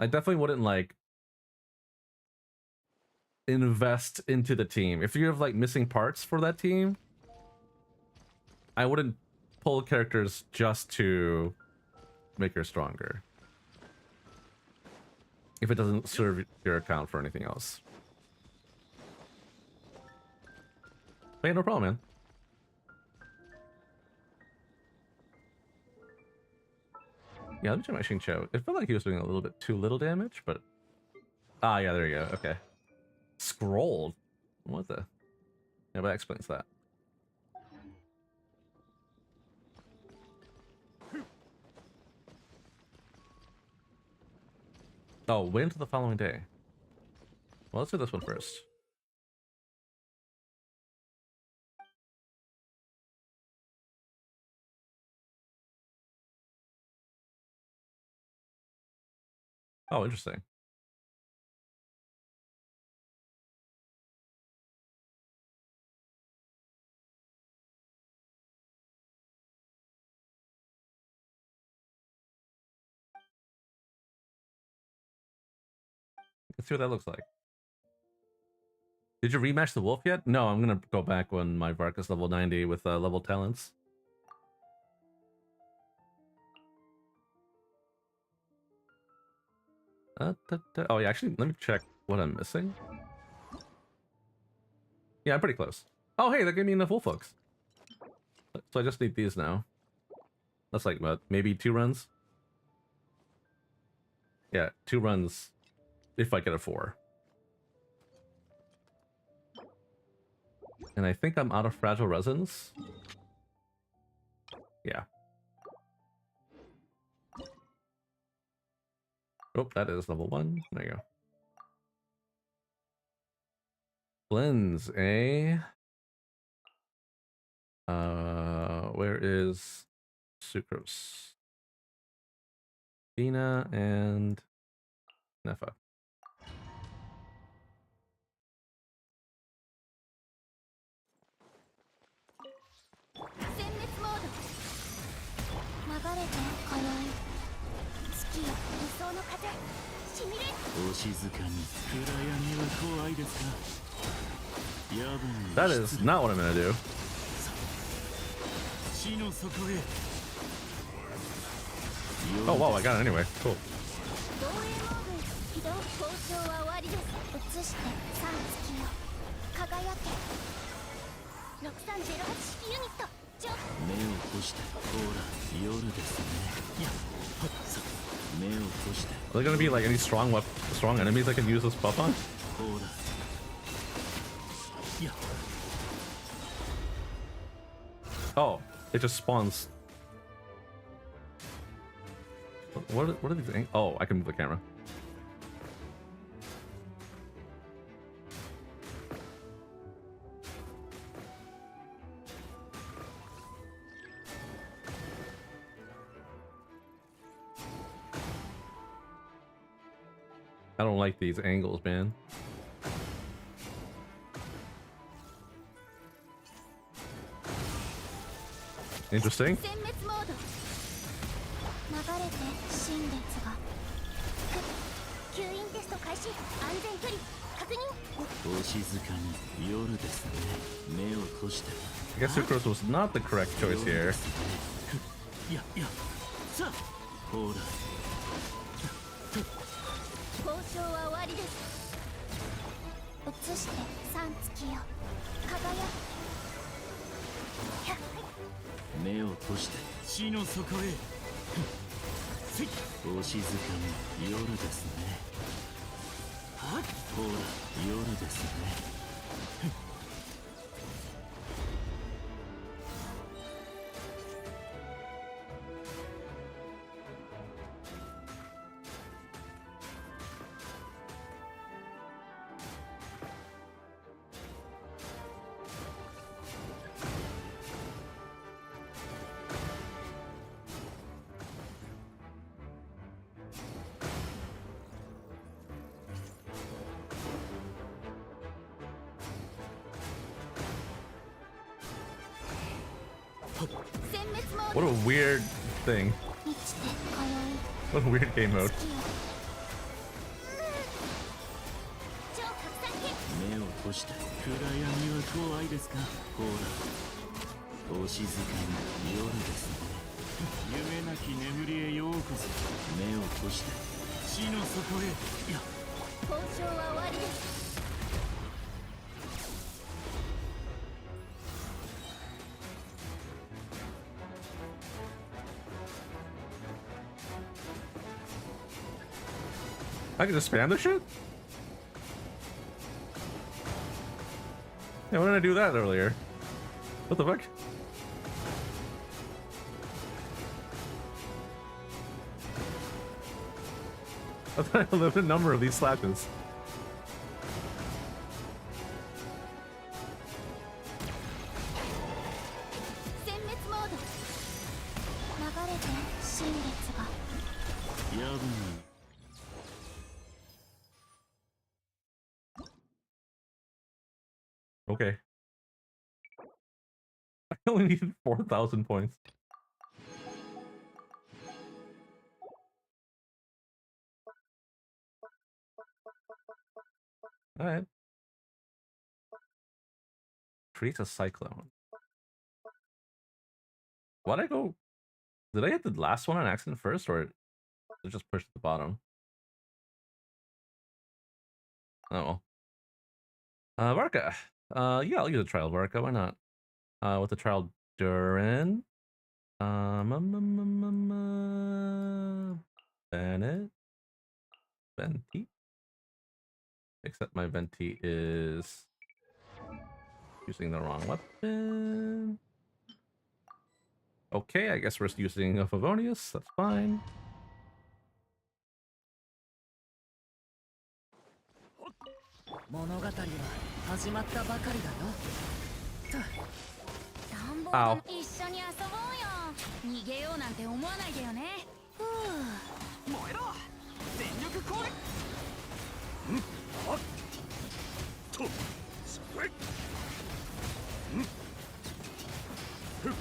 I definitely wouldn't like invest into the team. If you have like missing parts for that team, I wouldn't pull characters just to make her stronger. If it doesn't serve your account for anything else. But yeah, no problem, man. Yeah, let me check my Xingqiu. It felt like he was doing a little bit too little damage, but... Ah, yeah, there you go. Okay. Scrolled? What the... Yeah, but that explains that. Oh, wait until the following day. Well, let's do this one first. Oh, interesting. Let's see what that looks like. Did you rematch the wolf yet? No, I'm gonna go back when my Varka's level 90 with level talents. Oh yeah, actually, let me check what I'm missing. Yeah, I'm pretty close. Oh hey, that gave me enough wolf hooks. So I just need these now. That's like, what, maybe 2 runs? Yeah, 2 runs if I get a 4. And I think I'm out of fragile resins. Yeah. Oh, that is level 1. There you go. Blends, eh? Where is Sucrose? Bina and Nefa. That is not what I'm gonna do. Oh wow, I got it anyway. Cool. Are there gonna be like any strong enemies I can use this buff on? Oh, it just spawns. What are these? Oh, I can move the camera. I don't like these angles, man. Interesting. I guess Sucrose was not the correct choice here. What a weird thing. What a weird game mode. 目を閉して暗闇は怖いですか。ほらお静かな夜ですね。夢なき眠りへようこそ。目を閉して地の底へ。いや交渉は終わりです。 I can just spam this shit? Yeah, why didn't I do that earlier? What the fuck? I thought I had a limited number of these slashes. Okay. I only needed 4,000 points. Alright. Create a cyclone. Why'd I go? Did I hit the last one on accident first, or did it just push to the bottom? Oh well. Varka. Yeah, I'll use a trial Varka, why not? With the trial Durin. Bennett. Venti. Except my Venti is using the wrong weapon. Okay, I guess we're using a Favonius, that's fine. Ow. 一緒に遊ぼうよ。逃げようなんて思わないでよね。ふう。燃えろ。全力攻撃。はっとそれふっ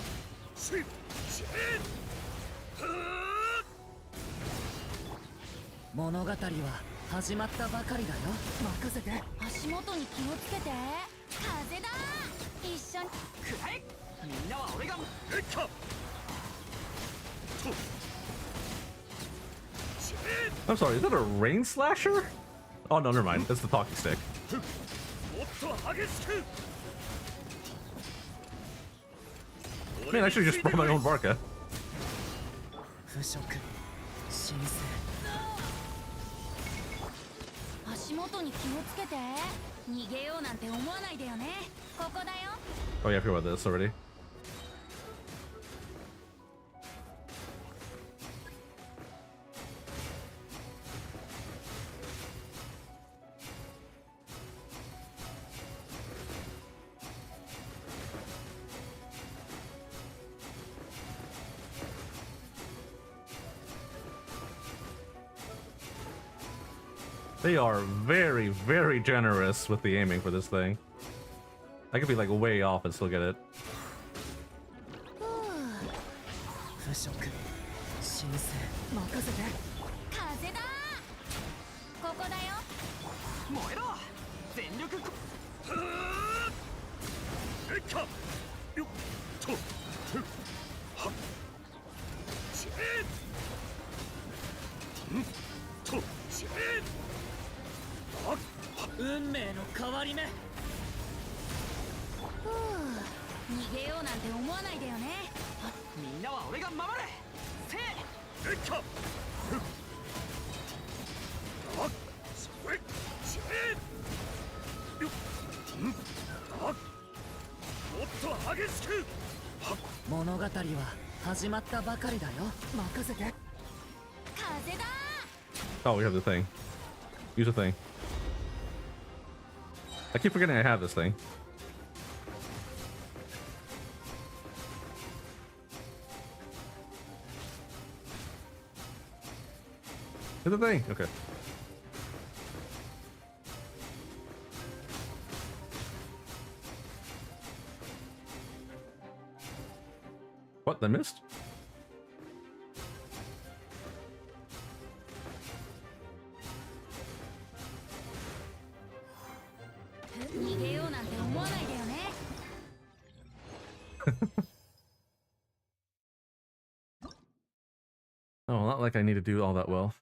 しし物語は始まったばかりだよ。任せて。足元に気をつけて。風だ。一緒に。くらえ。みんなは俺が。えっか。と。I'm sorry, is that a rain slasher? Oh no, never mind. That's the talking stick. もっと激しく。 Man, I should have just brought my own Varka. 腐食。新鮮。足元に気をつけて。逃げようなんて思わないでよね。ここだよ。 Oh yeah, I forgot about this already. They are very, very generous with the aiming for this thing. I could be like way off and still get it. 腐食。新鮮。任せて。風だ。ここだよ。燃えろ。全力。えっか。よっと。はっ。しんとし運命の変わり目。ふう。逃げようなんて思わないでよね。みんなは俺が守れ。せえっか。はっ。それ。しよっ。はっ。もっと激しく。はっ。物語は始まったばかりだよ。任せて。風だ。 Oh, we have the thing. Use the thing. I keep forgetting I have this thing. Here's the thing. Okay. What? I missed? 逃げようなんて思わないでよね。 Oh, not like I need to do all that well.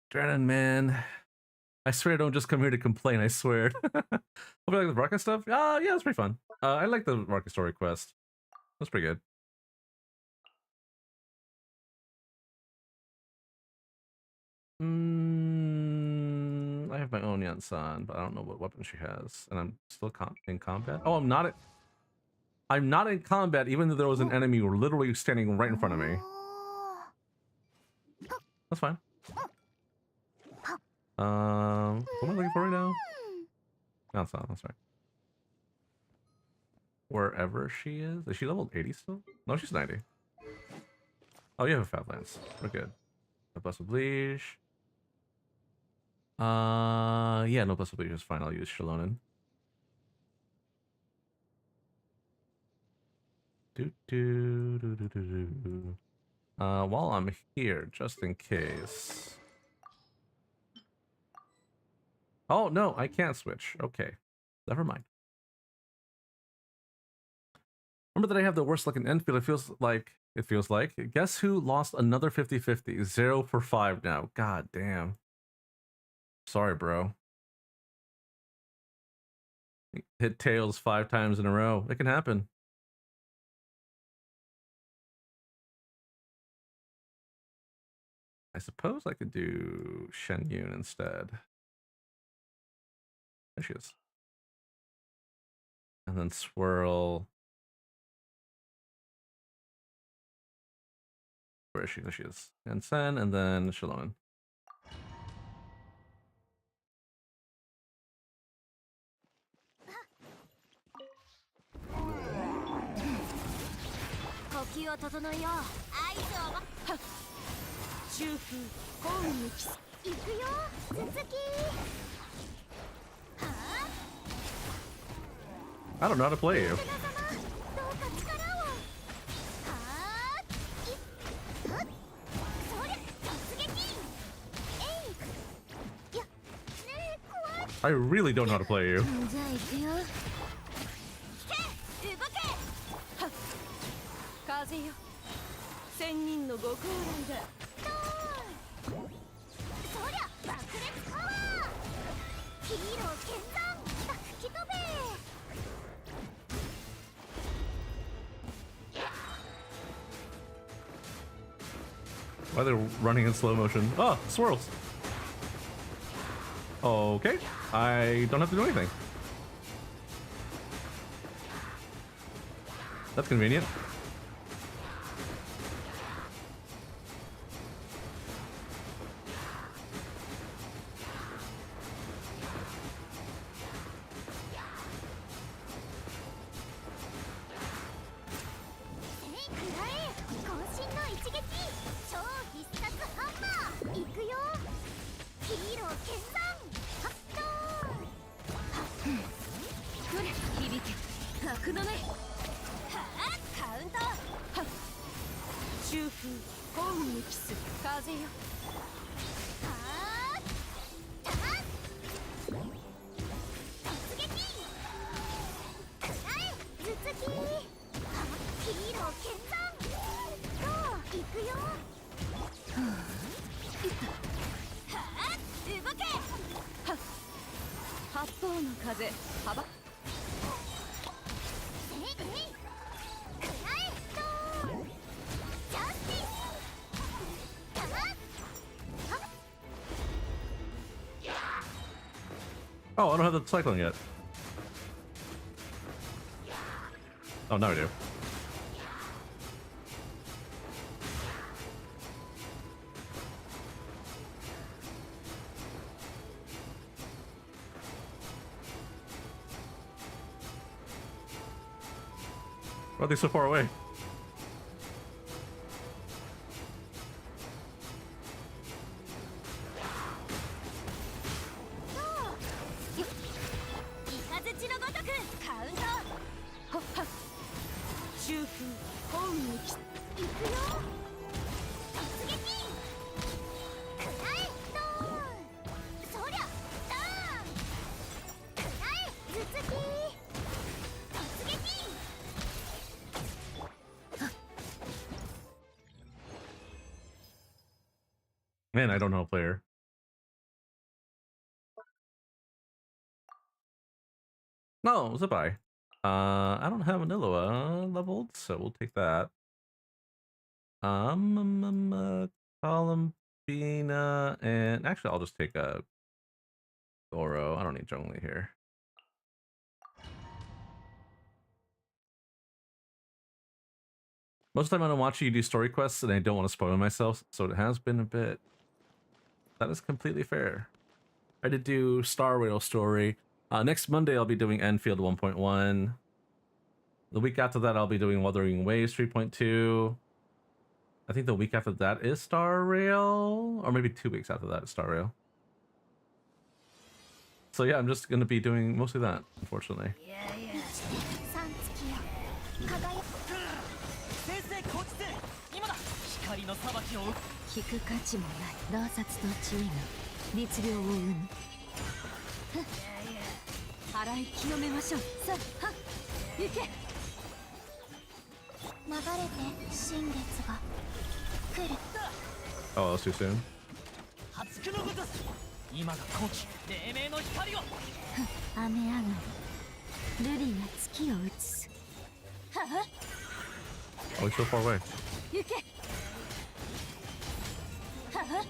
Drennan, man. I swear I don't just come here to complain, I swear. Hope you like the Varka stuff? Yeah, it's pretty fun. I like the Varka story quest. That's pretty good. I have my own Yansan, but I don't know what weapon she has. And I'm still in combat? Oh, I'm not in combat, even though there was an enemy literally standing right in front of me. That's fine. What am I looking for right now? Yansan, that's right. Wherever she is. Is she level 80 still? No, she's 90. Oh, you have a Fat Lance. We're good. No Blessed Leash. Yeah, no Blessed Leash is fine. I'll use Shalonen. While I'm here, just in case. Oh, no, I can't switch. Okay. Never mind. Remember that I have the worst looking Enfield. It feels like. Guess who lost another 50-50? 0 for 5 now. God damn. Sorry, bro. Hit tails 5 times in a row. It can happen. I suppose I could do Shen Yun instead. There she is. And then swirl. Where is she? There she is. And Sen, and then Shalonen. I don't know how to play you. I really don't know how to play you. 風よ、千人のご高齢だ。そりゃ爆裂パワー。ヒーロー剣山吹き飛べ。 Why are they running in slow motion? Oh, swirls. Okay, I don't have to do anything. That's convenient. Oh, I don't have the cycling yet. Oh, now I do. Why are they so far away? Man, I don't know player. No, Zipai. I don't have Vanilla leveled, so we'll take that. Columbina, and actually I'll just take a Goro. I don't need Zhongli here. Most of the time I don't watch you do story quests and I don't want to spoil myself, so it has been a bit. That is completely fair. I did do Star Rail story. Next Monday I'll be doing Enfield 1.1. The week after that I'll be doing Wuthering Waves 3.2. I think the week after that is Star Rail, or maybe 2 weeks after that is Star Rail. So yeah, I'm just gonna be doing mostly that, unfortunately. Oh, that's too soon. 今が今季黎明の光を雨上がり瑠璃が月を映すはは Oh, he's so far away. 行けはは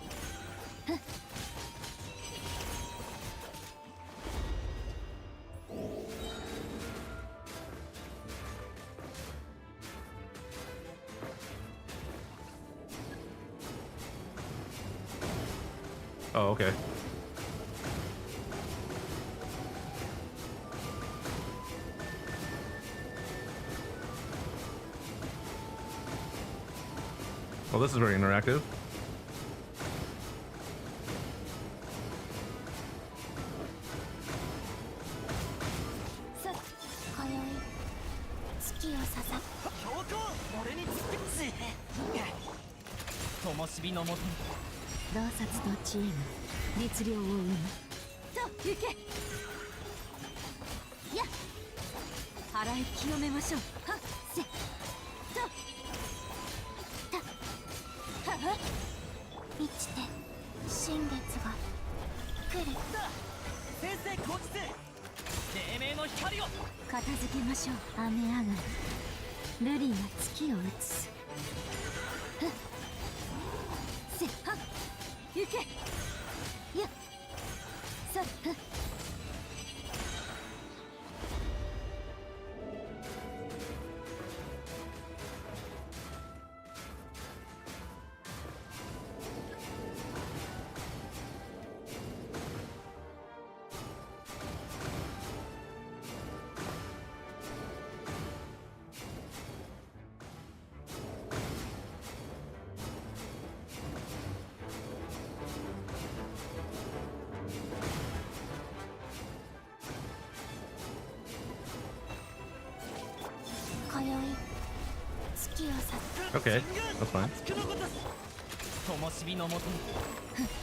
Oh, okay. Well, this is very interactive. Okay, that's fine. 灯火のもとに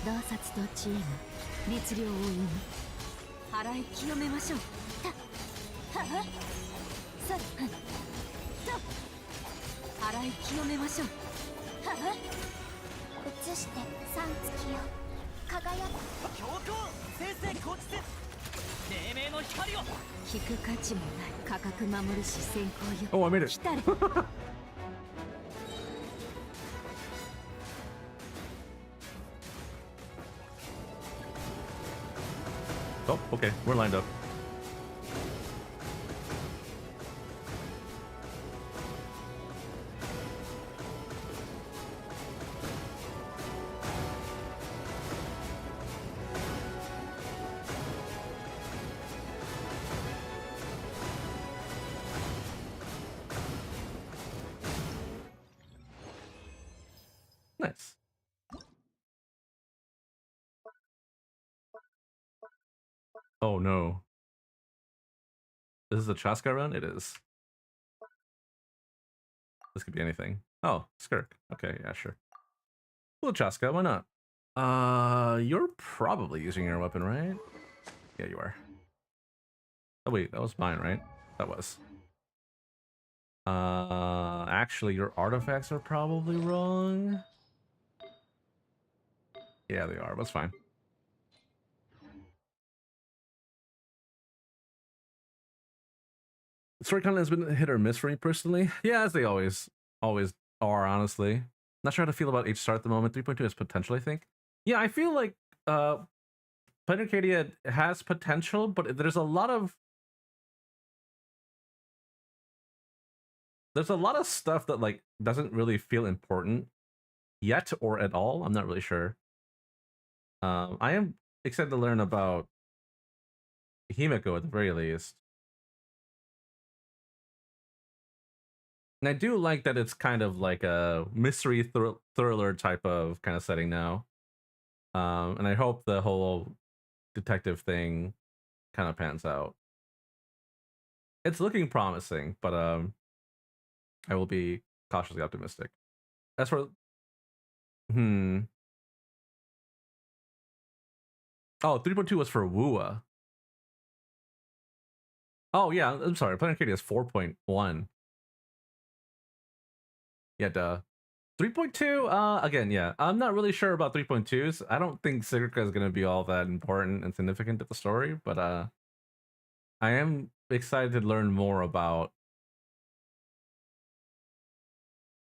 洞察と知恵が律令を生む払い清めましょうははさっと払い清めましょうはは移して三月よ輝く強行先生こちせ黎明の光を引く価値もない価格守るし先行よ Oh, I made it. 来たれ Oh, okay, we're lined up. Nice. Oh no. This is a Chaska run? It is. This could be anything. Oh, Skirk. Okay, yeah, sure. Well, Chaska, why not? You're probably using your weapon, right? Yeah, you are. Oh wait, that was mine, right? That was. Actually, your artifacts are probably wrong. Yeah, they are. That's fine. Story content has been hit or miss for me personally. Yeah, as they always are, honestly. Not sure how to feel about HSR at the moment. 3.2 has potential, I think. Yeah, I feel like Planet Arcadia has potential, but there's a lot of stuff that like doesn't really feel important yet or at all. I'm not really sure. I am excited to learn about Himeko at the very least. And I do like that it's kind of like a mystery thriller type of kind of setting now. And I hope the whole detective thing kind of pans out. It's looking promising, but I will be cautiously optimistic. As for Oh, 3.2 was for Wua. Oh yeah, I'm sorry. Planet Arcadia is 4.1. Yeah, duh. 3.2, again, yeah. I'm not really sure about 3.2s. I don't think Sigurka is gonna be all that important and significant to the story, but I am excited to learn more about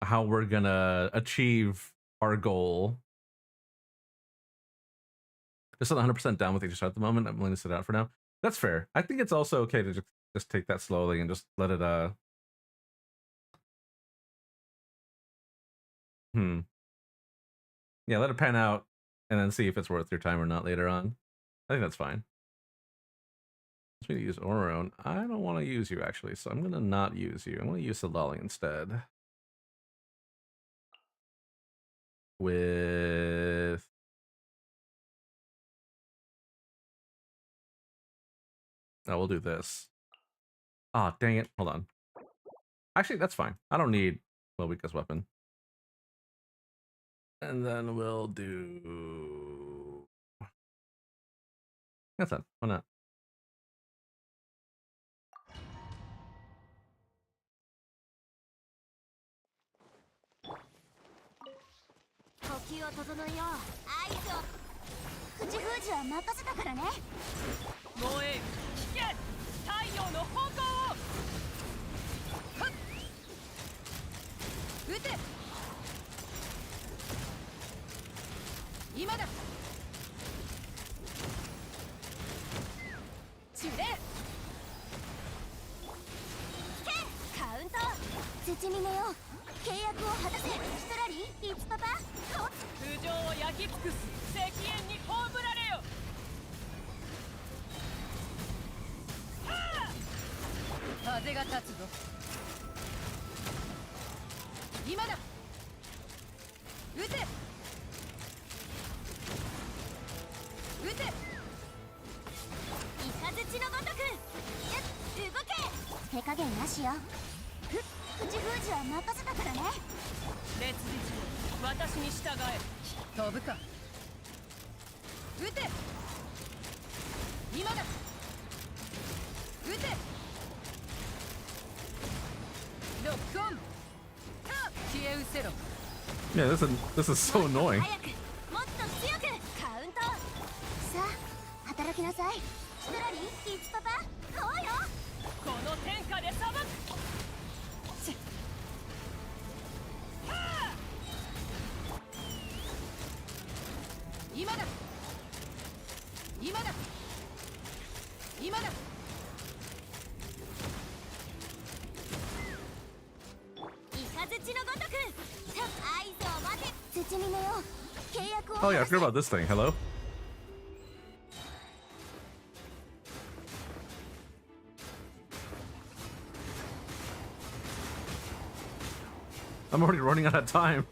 how we're gonna achieve our goal. Just not 100% down with HSR at the moment. I'm willing to sit out for now. That's fair. I think it's also okay to just take that slowly and just let it yeah, let it pan out and then see if it's worth your time or not later on. I think that's fine. Let's me to use Orone. I don't want to use you actually, so I'm gonna not use you. I'm gonna use Solali instead. With we'll do this. Ah, dang it. Hold on. Actually, that's fine. I don't need Welwika's weapon. And then we'll do... That's it. Why not? Yeah, this is so annoying. Oh yeah, I forgot about this thing. Hello? I'm already running out of time.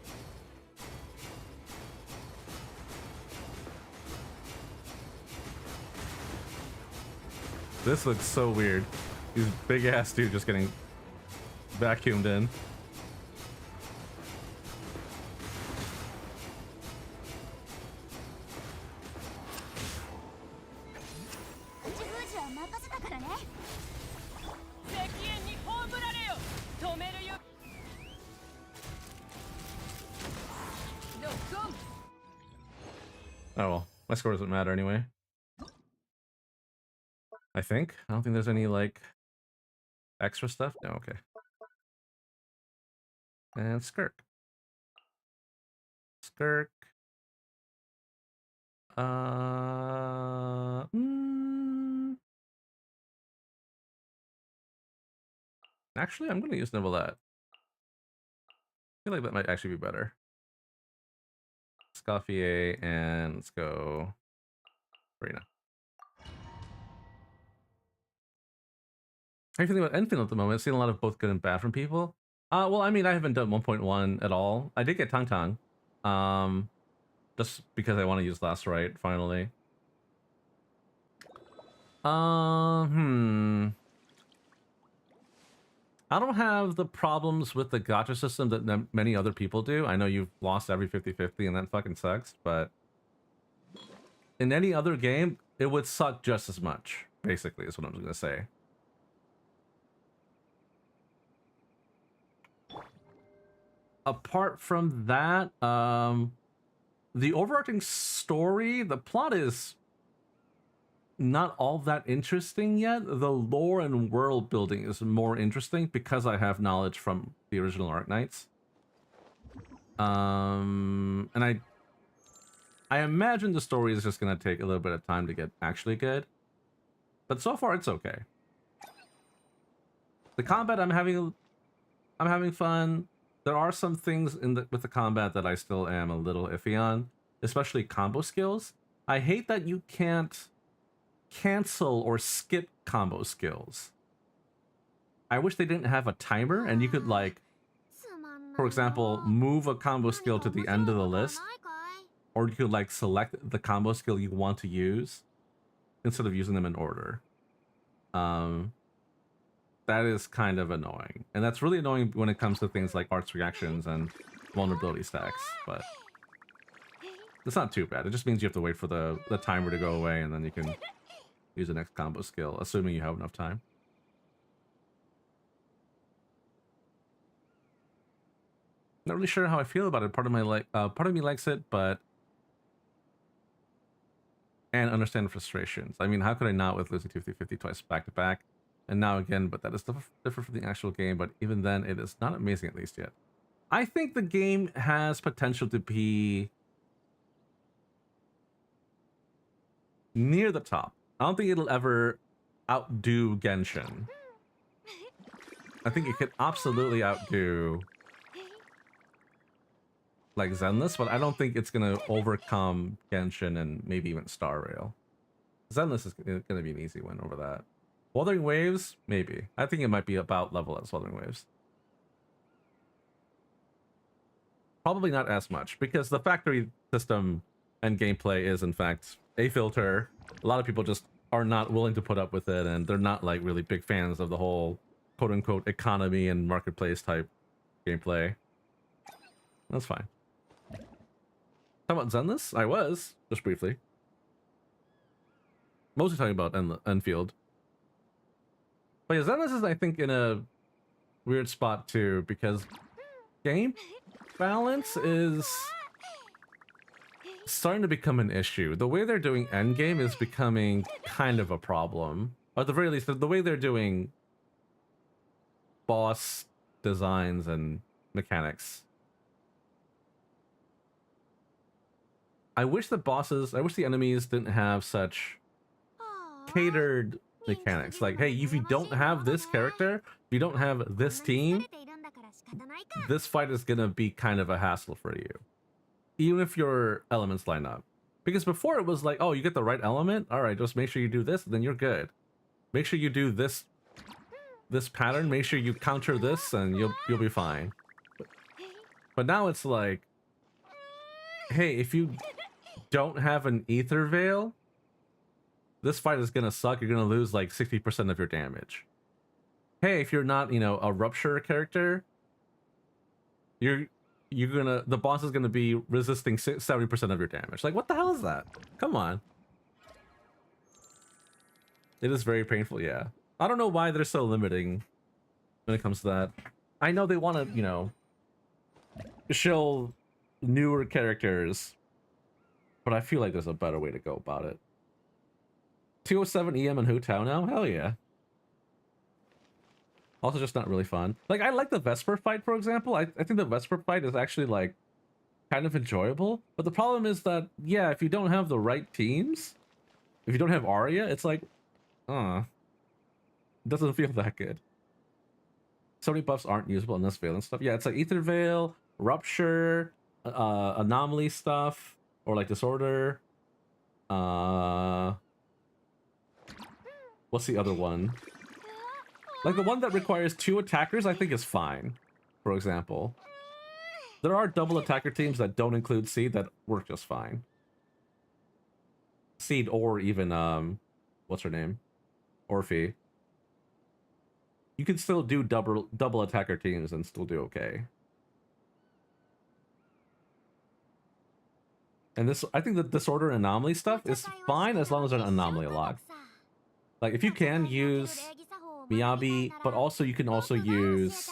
This looks so weird. These big ass dude just getting vacuumed in. Oh well, my score doesn't matter anyway. I think. I don't think there's any, like, extra stuff. No, okay. And Skirk. Skirk. Actually, I'm going to use Nivelette. I feel like that might actually be better. Scoffier, and let's go Arena. How are you feeling about Enfield at the moment? I've seen a lot of both good and bad from people. Well, I mean, I haven't done 1.1 at all. I did get Tang Tang. Just because I want to use Last Right, finally. I don't have the problems with the gacha system that many other people do. I know you've lost every 50-50 and that fucking sucks, but in any other game, it would suck just as much, basically, is what I'm going to say. Apart from that, the overarching story, the plot is not all that interesting yet. The lore and world building is more interesting because I have knowledge from the original Arknights. And I imagine the story is just gonna take a little bit of time to get actually good. But so far it's okay. The combat, I'm having fun. There are some things with the combat that I still am a little iffy on, especially combo skills. I hate that you can't cancel or skip combo skills. I wish they didn't have a timer and you could, like, for example, move a combo skill to the end of the list, or you could, like, select the combo skill you want to use instead of using them in order. That is kind of annoying, and that's really annoying when it comes to things like arts reactions and vulnerability stacks, but it's not too bad. It just means you have to wait for the timer to go away and then you can use the next combo skill, assuming you have enough time. Not really sure how I feel about it. Part of me likes it, but and understand frustrations. I mean, how could I not with losing 50-50 twice back to back, and now again? But that is different from the actual game. But even then, it is not amazing, at least yet. I think the game has potential to be near the top. I don't think it'll ever outdo Genshin. I think it could absolutely outdo, like, Zenless, but I don't think it's gonna overcome Genshin and maybe even Star Rail. Zenless is gonna be an easy win over that. Wuthering Waves, maybe. I think it might be about level as Wuthering Waves. Probably not as much, because the factory system and gameplay is, in fact, a filter. A lot of people just are not willing to put up with it, and they're not, like, really big fans of the whole quote-unquote economy and marketplace type gameplay. That's fine. Talking about Zenless? I was, just briefly. Mostly talking about Enfield. But yeah, Zenless is, I think, in a weird spot too, because game balance is starting to become an issue. The way they're doing endgame is becoming kind of a problem. Or at the very least, the way they're doing boss designs and mechanics. I wish the enemies didn't have such catered mechanics. Like, hey, if you don't have this character, if you don't have this team, this fight is gonna be kind of a hassle for you. Even if your elements line up. Because before it was like, oh, you get the right element? Alright, just make sure you do this, then you're good. Make sure you do this pattern, make sure you counter this, and you'll be fine. But now it's like, hey, if you don't have an Ether Veil, this fight is gonna suck. You're gonna lose like 60% of your damage. Hey, if you're not, a Rupture character, the boss is gonna be resisting 70% of your damage. Like, what the hell is that? Come on. It is very painful, yeah. I don't know why they're so limiting when it comes to that. I know they want to, show newer characters But I feel like there's a better way to go about it. 207 EM in Hu Tao now? Hell yeah. Also just not really fun. Like, I like the Vesper fight, for example. I think the Vesper fight is actually, like, kind of enjoyable. But the problem is that, yeah, if you don't have the right teams, if you don't have Arya, it's like, it doesn't feel that good. So many buffs aren't usable in this Veil and stuff. Yeah, it's like Ether Veil, Rupture, Anomaly stuff, or like Disorder. What's the other one? Like the one that requires 2 attackers, I think is fine, for example. There are double attacker teams that don't include Seed that work just fine. Seed or even, what's her name? Orphe. You can still do double attacker teams and still do okay. And this, I think the Disorder and Anomaly stuff is fine as long as there's an Anomaly a lot. Like, if you can use Miyabi, but also you can also use,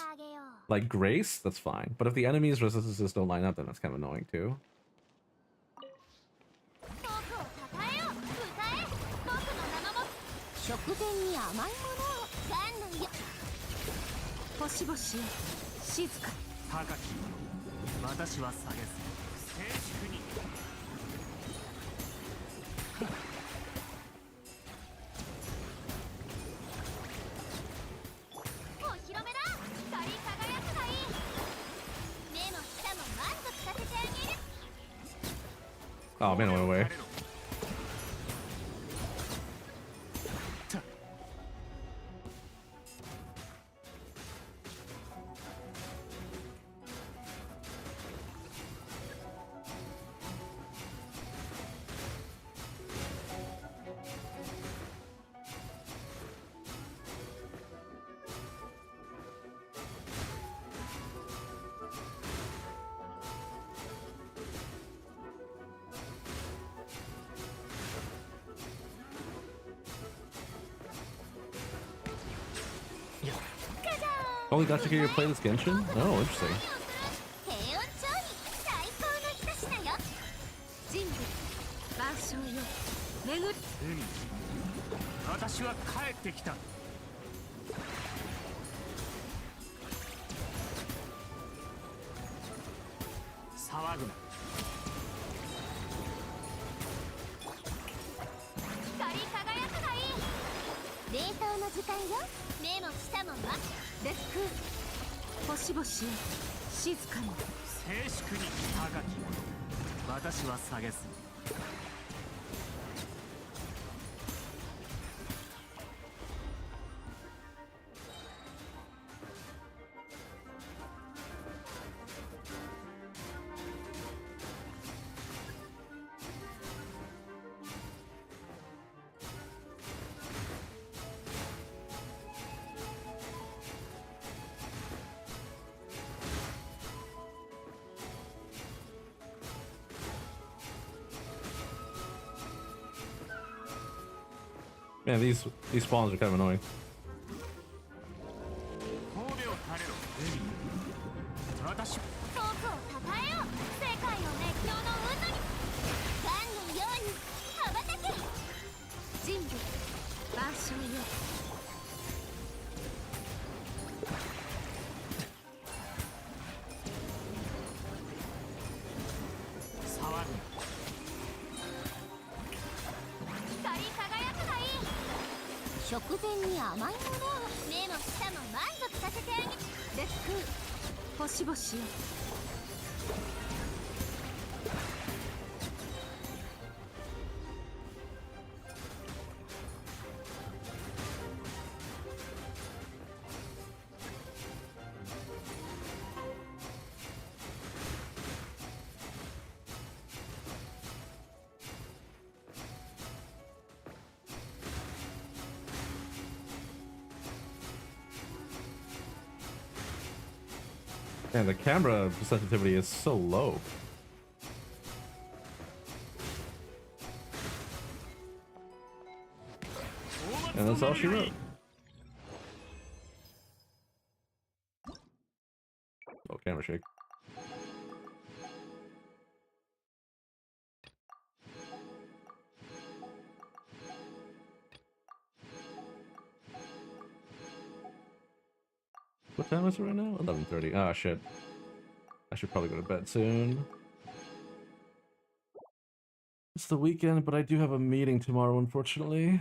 like, Grace, that's fine. But if the enemy's resistances don't line up, then that's kind of annoying, too. Oh man, I went away. Only got to get your play this Genshin? Oh, interesting. 私は帰ってきた。騒ぐな。光り輝くがいい。冷凍の時間よ。目も舌もま。デスク。星々よ。静かに。静粛に高き。私は蔑す。 Man, these spawns are kind of annoying. 食前に甘いものを目も舌も満足させてあげる。デスク星々よ。 Man, the camera sensitivity is so low. And that's all she wrote. Oh, camera shake. What time is it right now? 11:30. Ah, shit. I should probably go to bed soon. It's the weekend, but I do have a meeting tomorrow, unfortunately.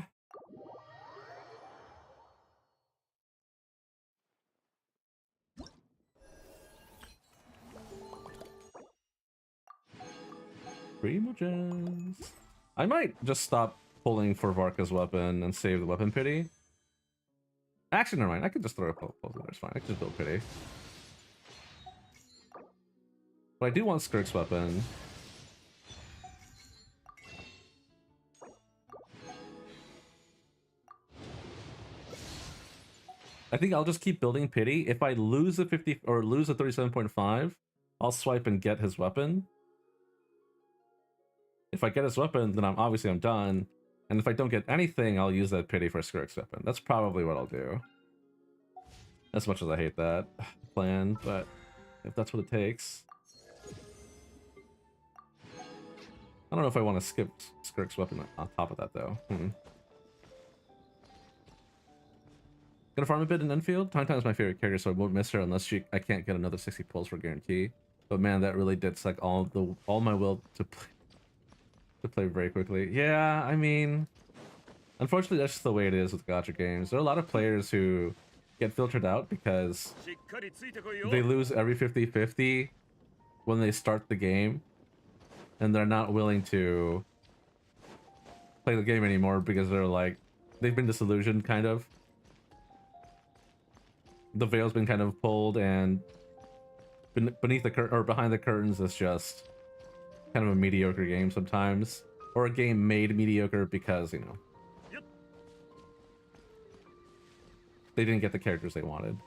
Primogens. I might just stop pulling for Varka's weapon and save the weapon pity. Actually, never mind. I could just throw a pulse in there. It's fine. I could just build pity. But I do want Skirk's weapon. I think I'll just keep building pity. If I lose the 50 or lose the 37.5, I'll swipe and get his weapon. If I get his weapon, then I'm done. And if I don't get anything, I'll use that pity for Skirk's weapon. That's probably what I'll do. As much as I hate that plan, but if that's what it takes. I don't know if I want to skip Skirk's weapon on top of that, though. Gonna farm a bit in Enfield. Time is my favorite character, so I won't miss her unless I can't get another 60 pulls for guarantee. But man, that really did suck all my will to play very quickly. Yeah, I mean, unfortunately, that's just the way it is with gacha games. There are a lot of players who get filtered out because they lose every 50-50 when they start the game, and they're not willing to play the game anymore because they're like, they've been disillusioned, kind of. The veil's been kind of pulled, and beneath the curtain or behind the curtains is just kind of a mediocre game sometimes, or a game made mediocre because, you know, they didn't get the characters they wanted,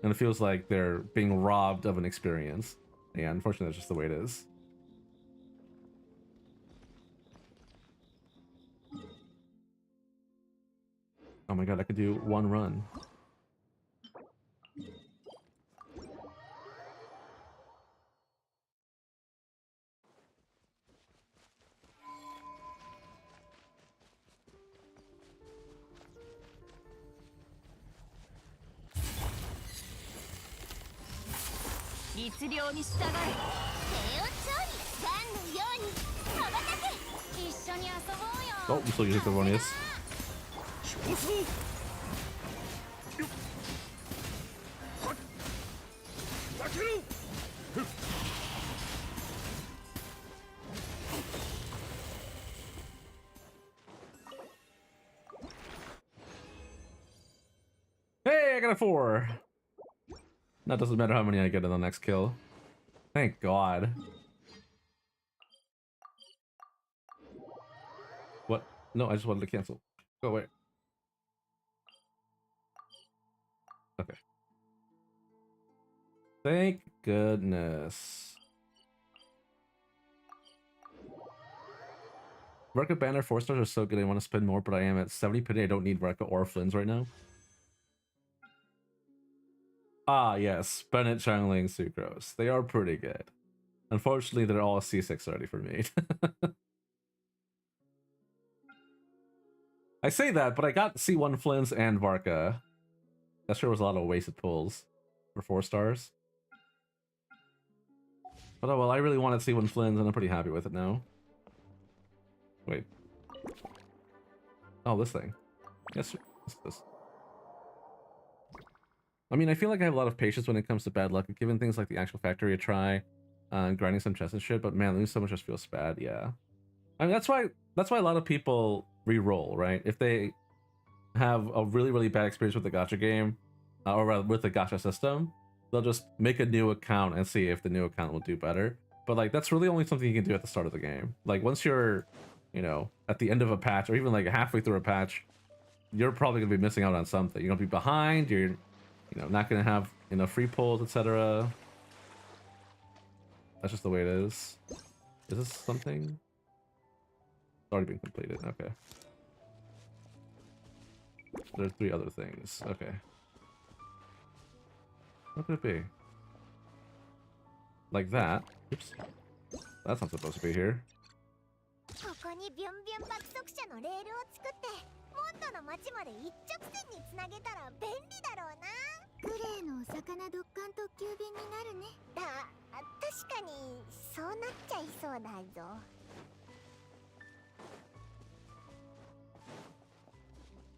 and it feels like they're being robbed of an experience. Yeah, unfortunately, that's just the way it is. Oh my god, I could do one run. Oh, I'm still using Thermonius. Hey, I got a 4. That doesn't matter how many I get in the next kill. Thank God. What? No, I just wanted to cancel. Go away. Okay. Thank goodness. Varka banner 4 stars are so good. I want to spend more, but I am at 70 pity. I don't need Varka or Flynn's right now. Ah, yes. Bennett, Changling, Sucrose. They are pretty good. Unfortunately, they're all C6 already for me. I say that, but I got C1 Flynn's and Varka. That sure was a lot of wasted pulls for 4 stars. But oh well, I really wanted C1 Flynn's and I'm pretty happy with it now. Wait. Oh, this thing. Yes, what's this? I mean, I feel like I have a lot of patience when it comes to bad luck, given things like the actual factory a try, grinding some chests and shit, but man, losing so much just feels bad, yeah. I mean, that's why a lot of people re-roll, right? If they have a really, really bad experience with the gacha game, or rather with the gacha system, they'll just make a new account and see if the new account will do better. But like, that's really only something you can do at the start of the game. Like, once you're, you know, at the end of a patch, or even like halfway through a patch, you're probably gonna be missing out on something. You're gonna be behind, you're, you know, not gonna have enough free pulls, etc. That's just the way it is. Is this something? It's already been completed, okay. There are 3 other things, okay. What could it be? Like that. Oops. That's not supposed to be here. グレーのお魚ドッカン特急便になるね。確かにそうなっちゃいそうだぞ。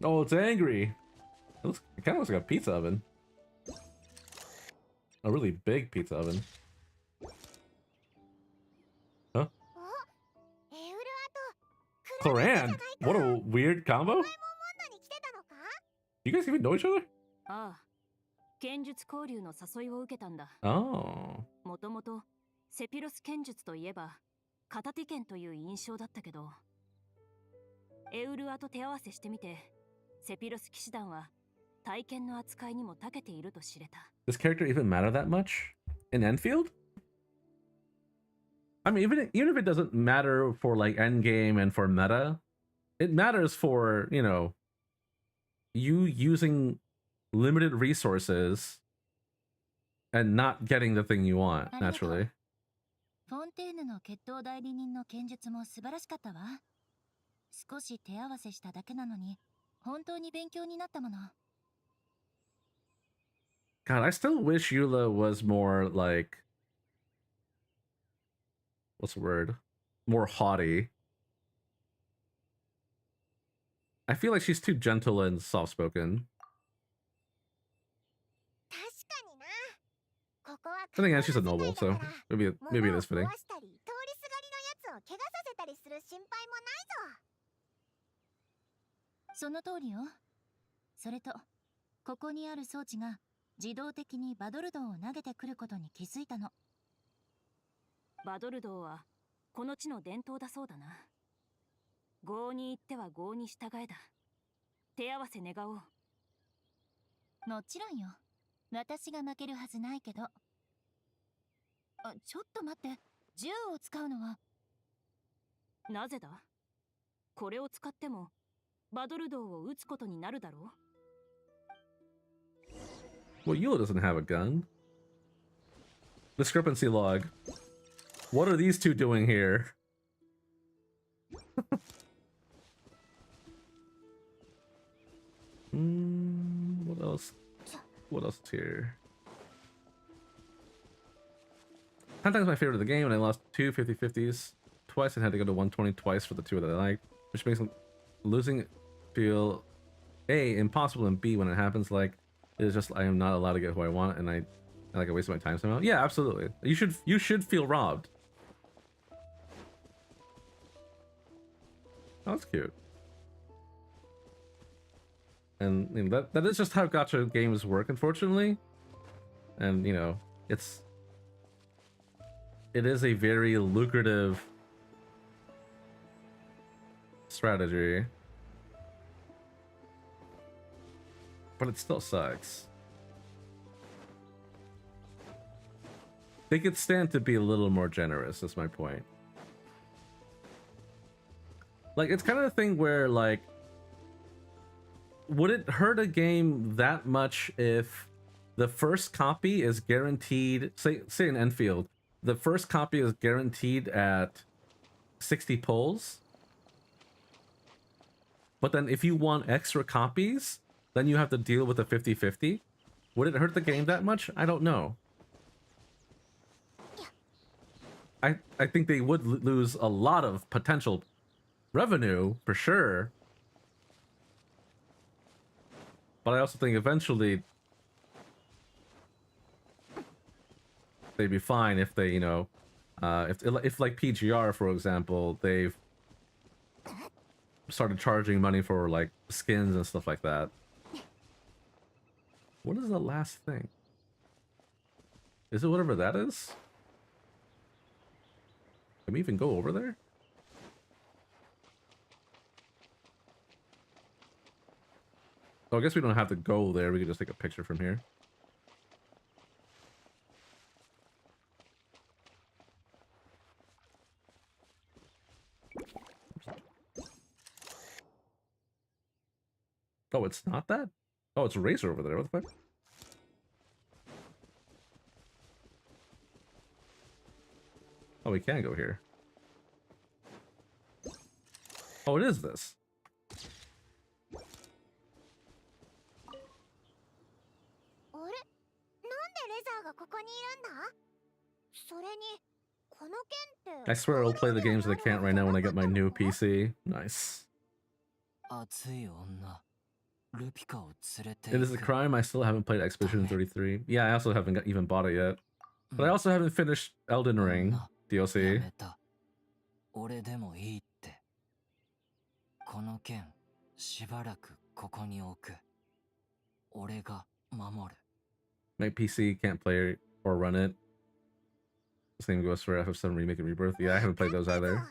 Oh, it's angry. It kind of looks like a pizza oven. A really big pizza oven. Huh? Cloran? What a weird combo. You guys even know each other? ああ、剣術交流の誘いを受けたんだ。Oh. もともとセピロス剣術といえば片手剣という印象だったけど、エウルアと手合わせしてみて、セピロス騎士団は体験の扱いにも長けていると知れた。Does character even matter that much in Enfield? I mean, even if it doesn't matter for like endgame and for meta, it matters for, you know, you using limited resources and not getting the thing you want, naturally. フォンテーヌの決闘代理人の剣術も素晴らしかったわ。少し手合わせしただけなのに、本当に勉強になったもの。God, I still wish Eula was more like, what's the word? More haughty. I feel like she's too gentle and soft-spoken. Then again, she's a noble, so maybe it is fitting. その通りよ。それと、ここにある装置が自動的にバドルドーを投げてくることに気づいたの。バドルドーはこの地の伝統だそうだな。郷に行っては郷に従えだ。手合わせ願おう。もちろんよ。私が負けるはずないけど。ちょっと待って。銃を使うのは。なぜだ？これを使ってもバドルドーを撃つことになるだろう。Well, Eula doesn't have a gun. Discrepancy log. What are these two doing here? What else? What else is here? Handtag is my favorite of the game, and I lost two 50-50s twice and had to go to 120 twice for the two that I liked, which makes losing feel A, impossible, and B, when it happens, like, it's just I am not allowed to get who I want, and I wasted my time somehow. Yeah, absolutely. You should feel robbed. Oh, that's cute. And you know, that is just how gacha games work, unfortunately. And you know, it is a very lucrative strategy, but it still sucks. They could stand to be a little more generous, that's my point. Like, it's kind of the thing where, like, would it hurt a game that much if the first copy is guaranteed, say in Enfield, the first copy is guaranteed at 60 pulls, but then if you want extra copies, then you have to deal with a 50-50? Would it hurt the game that much? I don't know. I think they would lose a lot of potential revenue, for sure. But I also think eventually they'd be fine if they, you know, if like PGR, for example, they've started charging money for like skins and stuff like that. What is the last thing? Is it whatever that is? Can we even go over there? Oh, I guess we don't have to go there. We can just take a picture from here. Oh, it's not that? Oh, it's a Razor over there. What the fuck? Oh, we can go here. Oh, it is this. I swear I'll play the games that I can't right now when I get my new PC. Nice. 熱い女ルピカを連れて It is a crime I still haven't played Expedition 33. Yeah, I also haven't even bought it yet. But I also haven't finished Elden Ring DLC. 俺でもいいってこの剣しばらくここに置く俺が守る My PC can't play it or run it. Same goes for FF7 Remake and Rebirth. Yeah, I haven't played those either.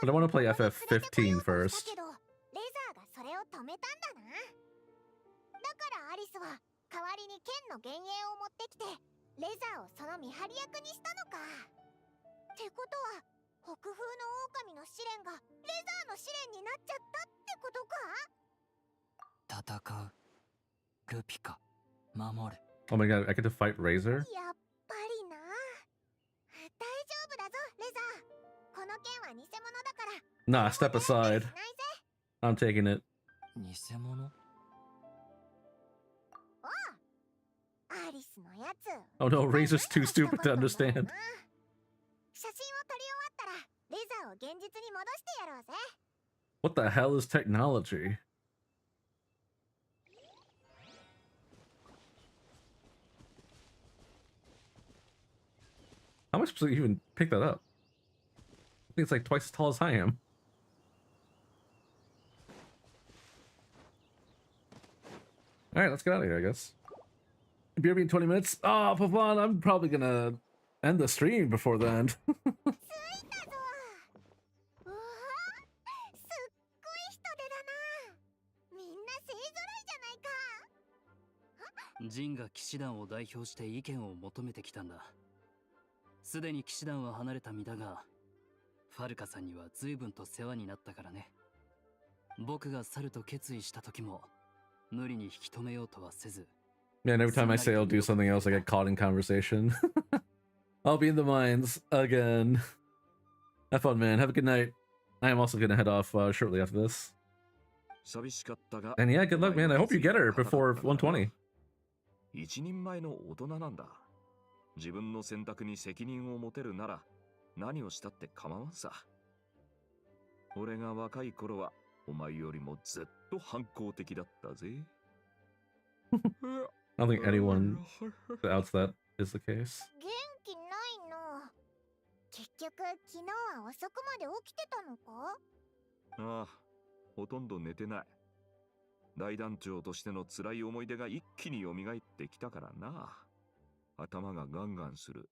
But I want to play FF15 first. 代わりに剣の幻影を持ってきてレザーをその見張り役にしたのか。ってことは北風の狼の試練がレザーの試練になっちゃったってことか。戦うルピカ守る Oh my god, I get to fight Razor? やっぱりな。大丈夫だぞレザー。この剣は偽物だから。 Nah, step aside. I'm taking it. 偽物 Oh no, Razor's too stupid to understand. What the hell is technology? How am I supposed to even pick that up? I think it's like twice as tall as I am. Alright, let's get out of here, I guess. BRB in 20 minutes. Oh, Pavan, I'm probably gonna end the stream before then. Jin が騎士団を代表して意見を求めてきたんだ。すでに騎士団は離れた身だが、ファルカさんには随分と世話になったからね。僕が去ると決意した時も無理に引き止めようとはせず。Man, every time I say I'll do something else, I get caught in conversation. I'll be in the mines again. Have fun, man. Have a good night. I am also gonna head off shortly after this. And yeah, good luck, man. I hope you get her before 120. 一人前の大人なんだ。自分の選択に責任を持てるなら何をしたって構わんさ。俺が若い頃はお前よりもずっと反抗的だったぜ。I don't think anyone doubts that is the case. 元気ないの。結局昨日は遅くまで起きてたのか？ああ、ほとんど寝てない。大団長としての辛い思い出が一気に蘇ってきたからな。頭がガンガンする。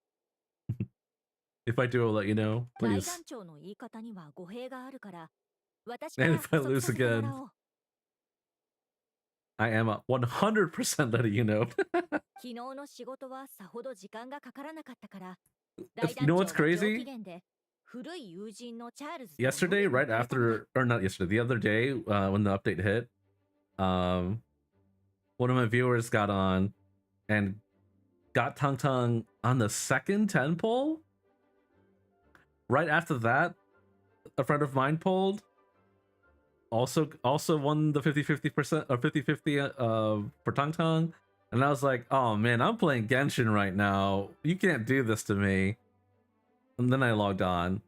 If I do, I'll let you know, 大 please. 団長の言い方には語弊があるから、私 And から if I 補足 lose させても again, らおう。 I am 100% letting you know. 昨日の仕事はさほど時間がかからなかったから、大 You know 団 what's 長は上 crazy? 機嫌で古い友人のチャールズと Yesterday, right after, or not yesterday, the other day, when the update hit, one of my viewers got on and got Tung Tung on the second 10 poll. Right after that, a friend of mine polled. Also won the 50-50% or 50-50 for Tung Tung. And I was like, oh man, I'm playing Genshin right now. You can't do this to me. And then I logged on.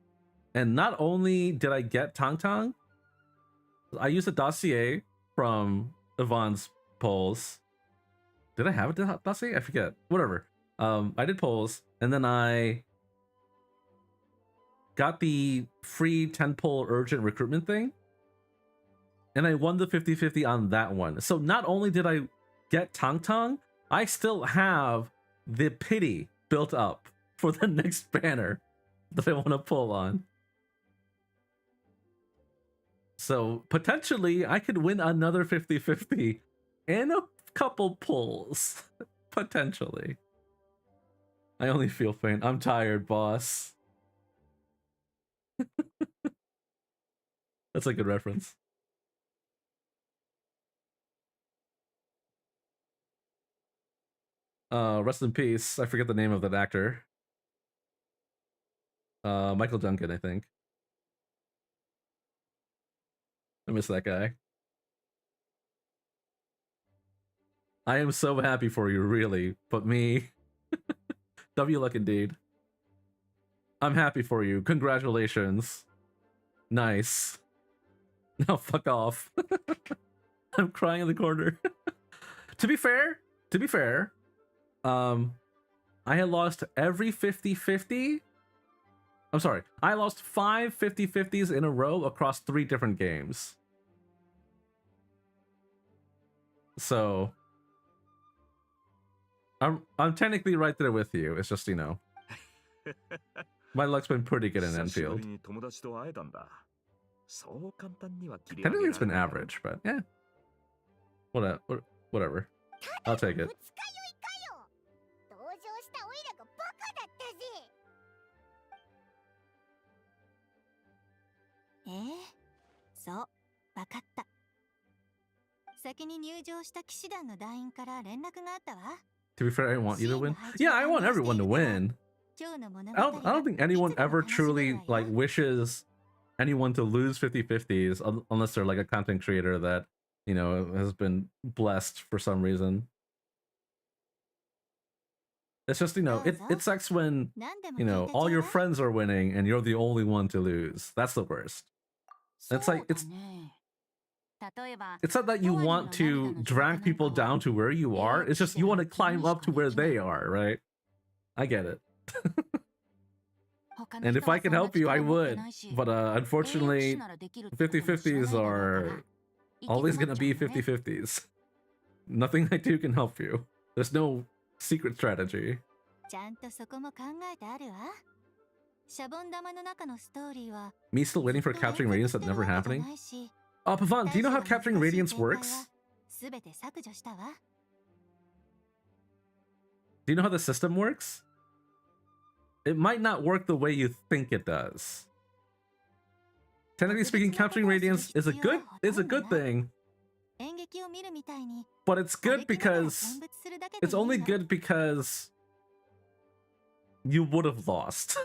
And not only did I get Tung Tung, I used a dossier from Yvonne's polls. Did I have a dossier? I forget. Whatever. I did polls, and then I got the free 10 poll urgent recruitment thing. And I won the 50-50 on that one. So not only did I get Tung Tung, I still have the pity built up for the next banner that I want to pull on. So potentially I could win another 50-50 in a couple pulls. Potentially. I only feel faint. I'm tired, boss. That's a good reference. Rest in peace. I forget the name of that actor. Michael Duncan, I think. I miss that guy. I am so happy for you, really. But me, W luck indeed. I'm happy for you. Congratulations. Nice. Now fuck off. I'm crying in the corner. To be fair, I had lost every 50-50. I'm sorry. I lost 5 50-50s in a row across 3 different games. So I'm technically right there with you. It's just, you know, my luck's been pretty good in Enfield. Technically it's been average, but yeah. Whatever. I'll take it. そう、わかった。先に入場した騎士団の団員から連絡があったわ。To be fair, I want you to win. Yeah, I want everyone to win. I don't think anyone ever truly like wishes anyone to lose 50-50s unless they're like a content creator that, you know, has been blessed for some reason. It's just, you know, it sucks when, you know, all your friends are winning and you're the only one to lose. That's the worst. It's like it's not that you want to drag people down to where you are. It's just you want to climb up to where they are, right? I get it. And if I can help you, I would. But unfortunately, 50-50s are always going to be 50-50s. Nothing I do can help you. There's no secret strategy. Me still waiting for capturing radiance that never happening? Pavan, do you know how capturing radiance works? Do you know how the system works? It might not work the way you think it does. Technically speaking, capturing radiance is a good thing. But it's good because it's only good because you would have lost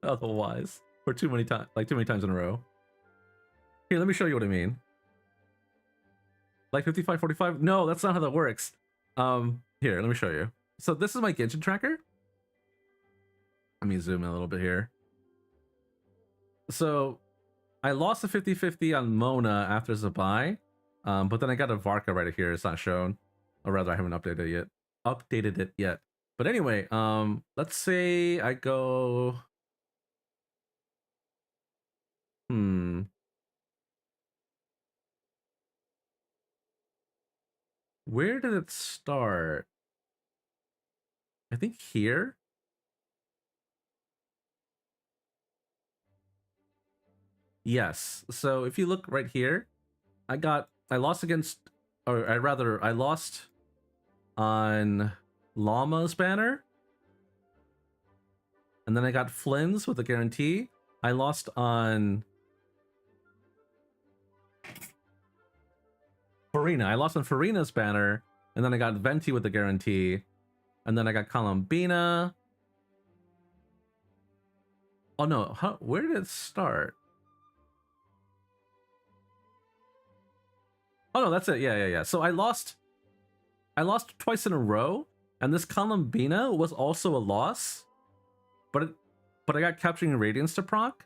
otherwise for too many times in a row. Here, let me show you what I mean. Like 55-45? No, that's not how that works. Here, let me show you. So this is my Genshin tracker. Let me zoom in a little bit here. So I lost a 50-50 on Mona after Zabai. But then I got a Varka right here. It's not shown. Or rather, I haven't updated it yet. But anyway, let's say I go... Where did it start? I think here? Yes. So if you look right here, I lost on Llama's banner. And then I got Flynn's with a guarantee. I lost on Farina. I lost on Farina's banner. And then I got Venti with a guarantee. And then I got Columbina. Oh no, where did it start? Oh no, that's it. Yeah. So I lost twice in a row, and this Columbina was also a loss, but I got capturing radiance to proc,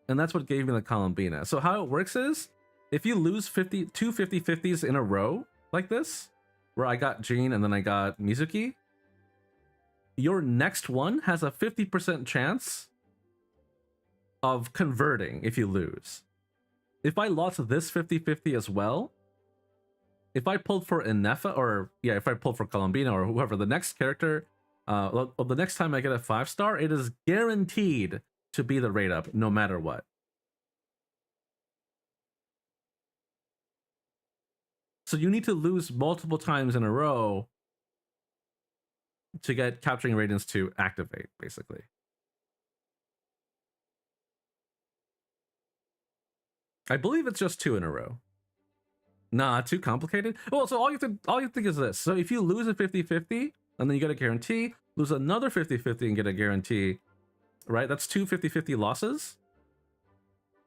and that's what gave me the Columbina. So how it works is, if you lose 2 50-50s in a row like this, where I got Jean and then I got Mizuki, your next one has a 50% chance of converting if you lose. If I lost this 50-50 as well, if I pulled for Inefa, if I pulled for Columbina or whoever, the next character, the next time I get a 5-star, it is guaranteed to be the rate up no matter what. So you need to lose multiple times in a row to get capturing radiance to activate, basically. I believe it's just 2 in a row. Nah, too complicated? Well, so all you think is this. So if you lose a 50-50 and then you get a guarantee, lose another 50-50 and get a guarantee, right? That's 2 50-50 losses.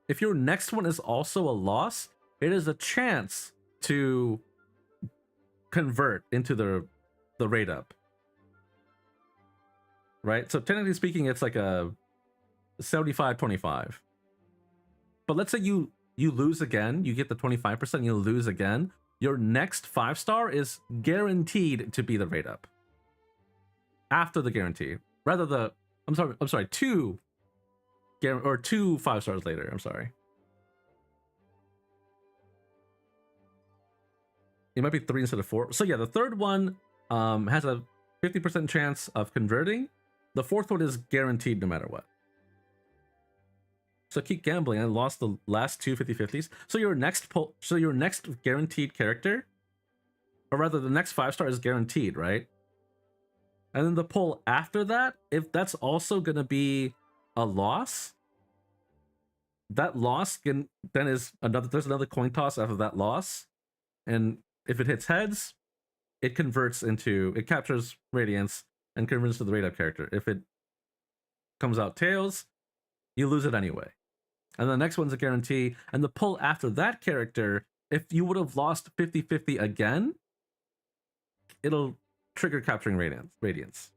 If your next one is also a loss, it is a chance to convert into the rate up. Right? So technically speaking, it's like a 75-25. But let's say you lose again, you get the 25%, you lose again. Your next 5-star is guaranteed to be the rate up. After the guarantee. Rather the I'm sorry, two 5-stars later, I'm sorry. It might be 3 instead of 4. So yeah, the third one has a 50% chance of converting. The fourth one is guaranteed no matter what. So keep gambling. I lost the last two 50-50s. So your next guaranteed character, or rather the next 5-star is guaranteed, right? And then the pull after that, if that's also gonna be a loss, that loss there's another coin toss after that loss. And if it hits heads, it captures Radiance and converts to the rate up character. If it comes out tails, you lose it anyway. And the next one's a guarantee. And the pull after that character, if you would have lost 50-50 again, it'll trigger capturing Radiance.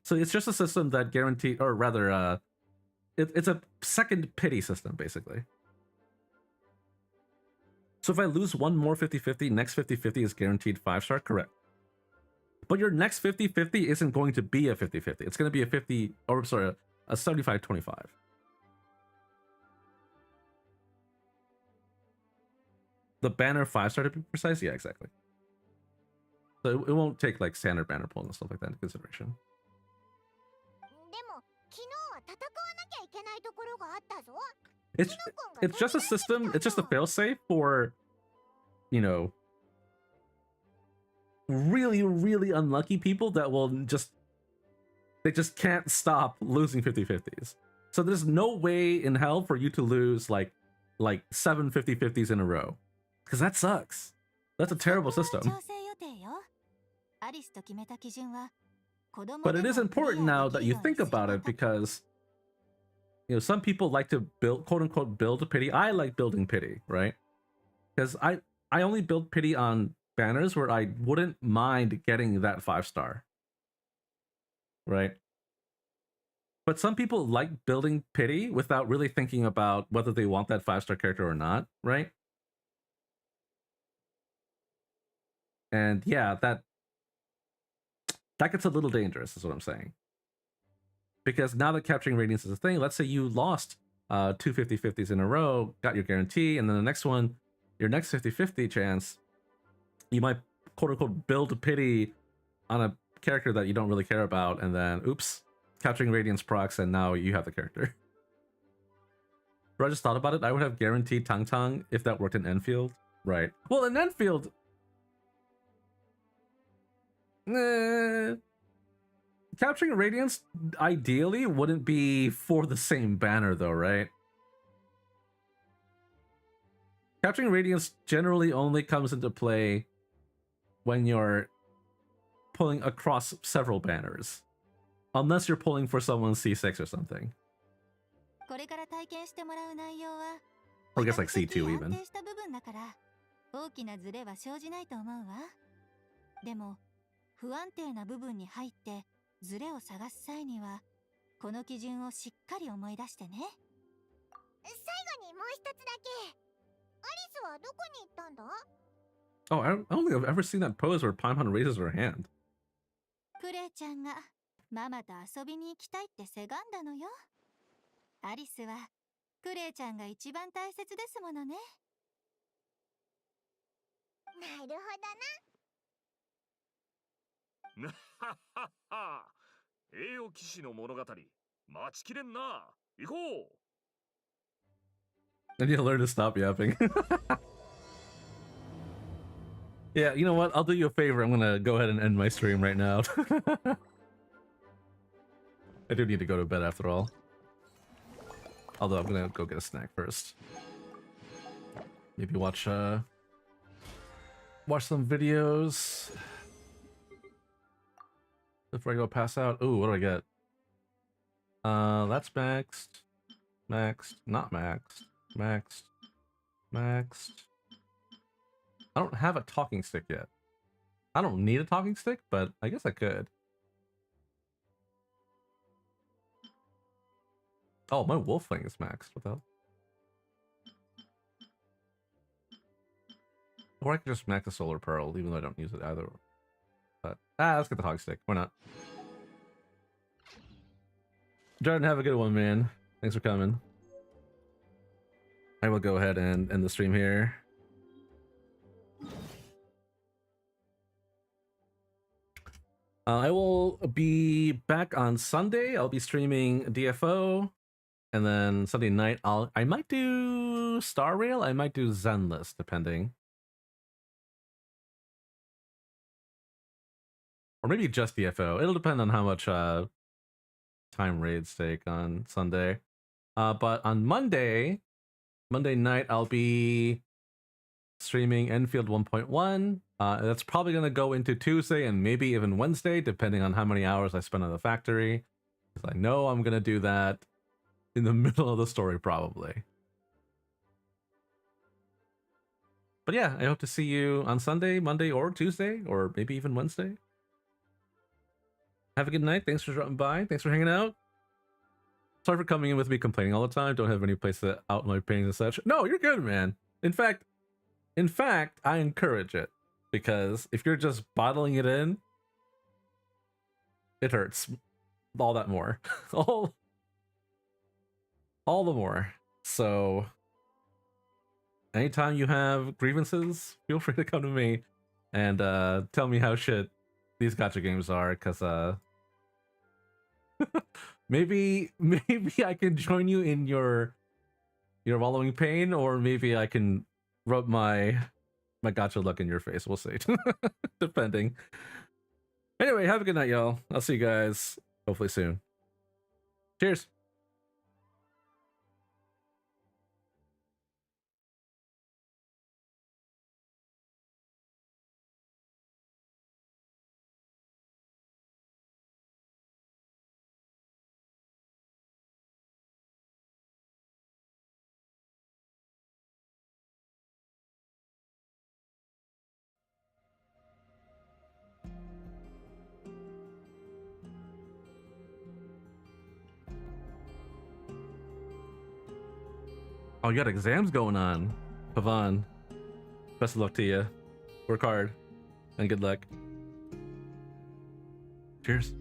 So it's just a system that guaranteed, or rather, it's a second pity system, basically. So if I lose one more 50-50, next 50-50 is guaranteed 5-star, correct. But your next 50-50 isn't going to be a 50-50. It's going to be a 75-25. The banner 5-star to be precise? Yeah, exactly. So it won't take like standard banner pull and stuff like that into consideration. It's just a system, it's just a failsafe for, you know, really, really unlucky people that will they just can't stop losing 50-50s. So there's no way in hell for you to lose like 7 50-50s in a row. Because that sucks. That's a terrible system. But it is important now that you think about it, because you know, some people like to build, quote unquote, build a pity. I like building pity, right? Because I only build pity on banners where I wouldn't mind getting that 5-star. Right? But some people like building pity without really thinking about whether they want that 5-star character or not, right? And yeah, that gets a little dangerous, is what I'm saying. Because now that capturing Radiance is a thing, let's say you lost 2 50-50s in a row, got your guarantee, and then the next one, your next 50-50 chance, you might quote-unquote build a pity on a character that you don't really care about, and then, oops, capturing Radiance procs, and now you have the character. But I just thought about it, I would have guaranteed Tang Tang if that worked in Enfield. Right. Well, in Enfield, capturing Radiance ideally wouldn't be for the same banner though, right? Capturing Radiance generally only comes into play when you're pulling across several banners. Unless you're pulling for someone's C6 or something. Or I guess like C2 even. 不安定な部分に入ってズレを探す際にはこの基準をしっかり思い出してね。最後にもう一つだけ。アリスはどこに行ったんだ？ Oh, I don't think I've ever seen that pose where Paimon raises her hand. クレイちゃんがママと遊びに行きたいってせがんだのよ。アリスはクレイちゃんが一番大切ですものね。なるほどな。なははは栄養騎士の物語待ちきれんな行こう I need to learn to stop yapping. Yeah, you know what? I'll do you a favor. I'm gonna go ahead and end my stream right now. I do need to go to bed after all. Although I'm gonna go get a snack first. Maybe watch some videos before I go pass out. Ooh, what do I get? That's maxed. Maxed. Not maxed. Maxed. Maxed. I don't have a talking stick yet. I don't need a talking stick, but I guess I could. Oh, my wolfling is maxed. What the hell? Or I could just max the solar pearl, even though I don't use it either. But let's get the hog stick. Why not? Jordan, have a good one, man. Thanks for coming. I will go ahead and end the stream here. I will be back on Sunday. I'll be streaming DFO, and then Sunday night I might do Star Rail. I might do Zenless, depending. Or maybe just DFO. It'll depend on how much time raids take on Sunday. But on Monday night, I'll be streaming Enfield 1.1. That's probably going to go into Tuesday and maybe even Wednesday, depending on how many hours I spend on the factory. Because I know I'm going to do that in the middle of the story, probably. But yeah, I hope to see you on Sunday, Monday, or Tuesday, or maybe even Wednesday. Have a good night. Thanks for dropping by. Thanks for hanging out. Sorry for coming in with me complaining all the time. Don't have any place to out my pains and such. No, you're good, man. In fact, I encourage it. Because if you're just bottling it in, it hurts all that more. all the more. So anytime you have grievances, feel free to come to me and tell me how shit these gacha games are, because maybe I can join you in your wallowing pain, or maybe I can rub my gacha luck in your face. We'll see. Depending. Anyway, have a good night, y'all. I'll see you guys hopefully soon. Cheers. Oh, you got exams going on. Pavan, best of luck to you. Work hard and good luck. Cheers.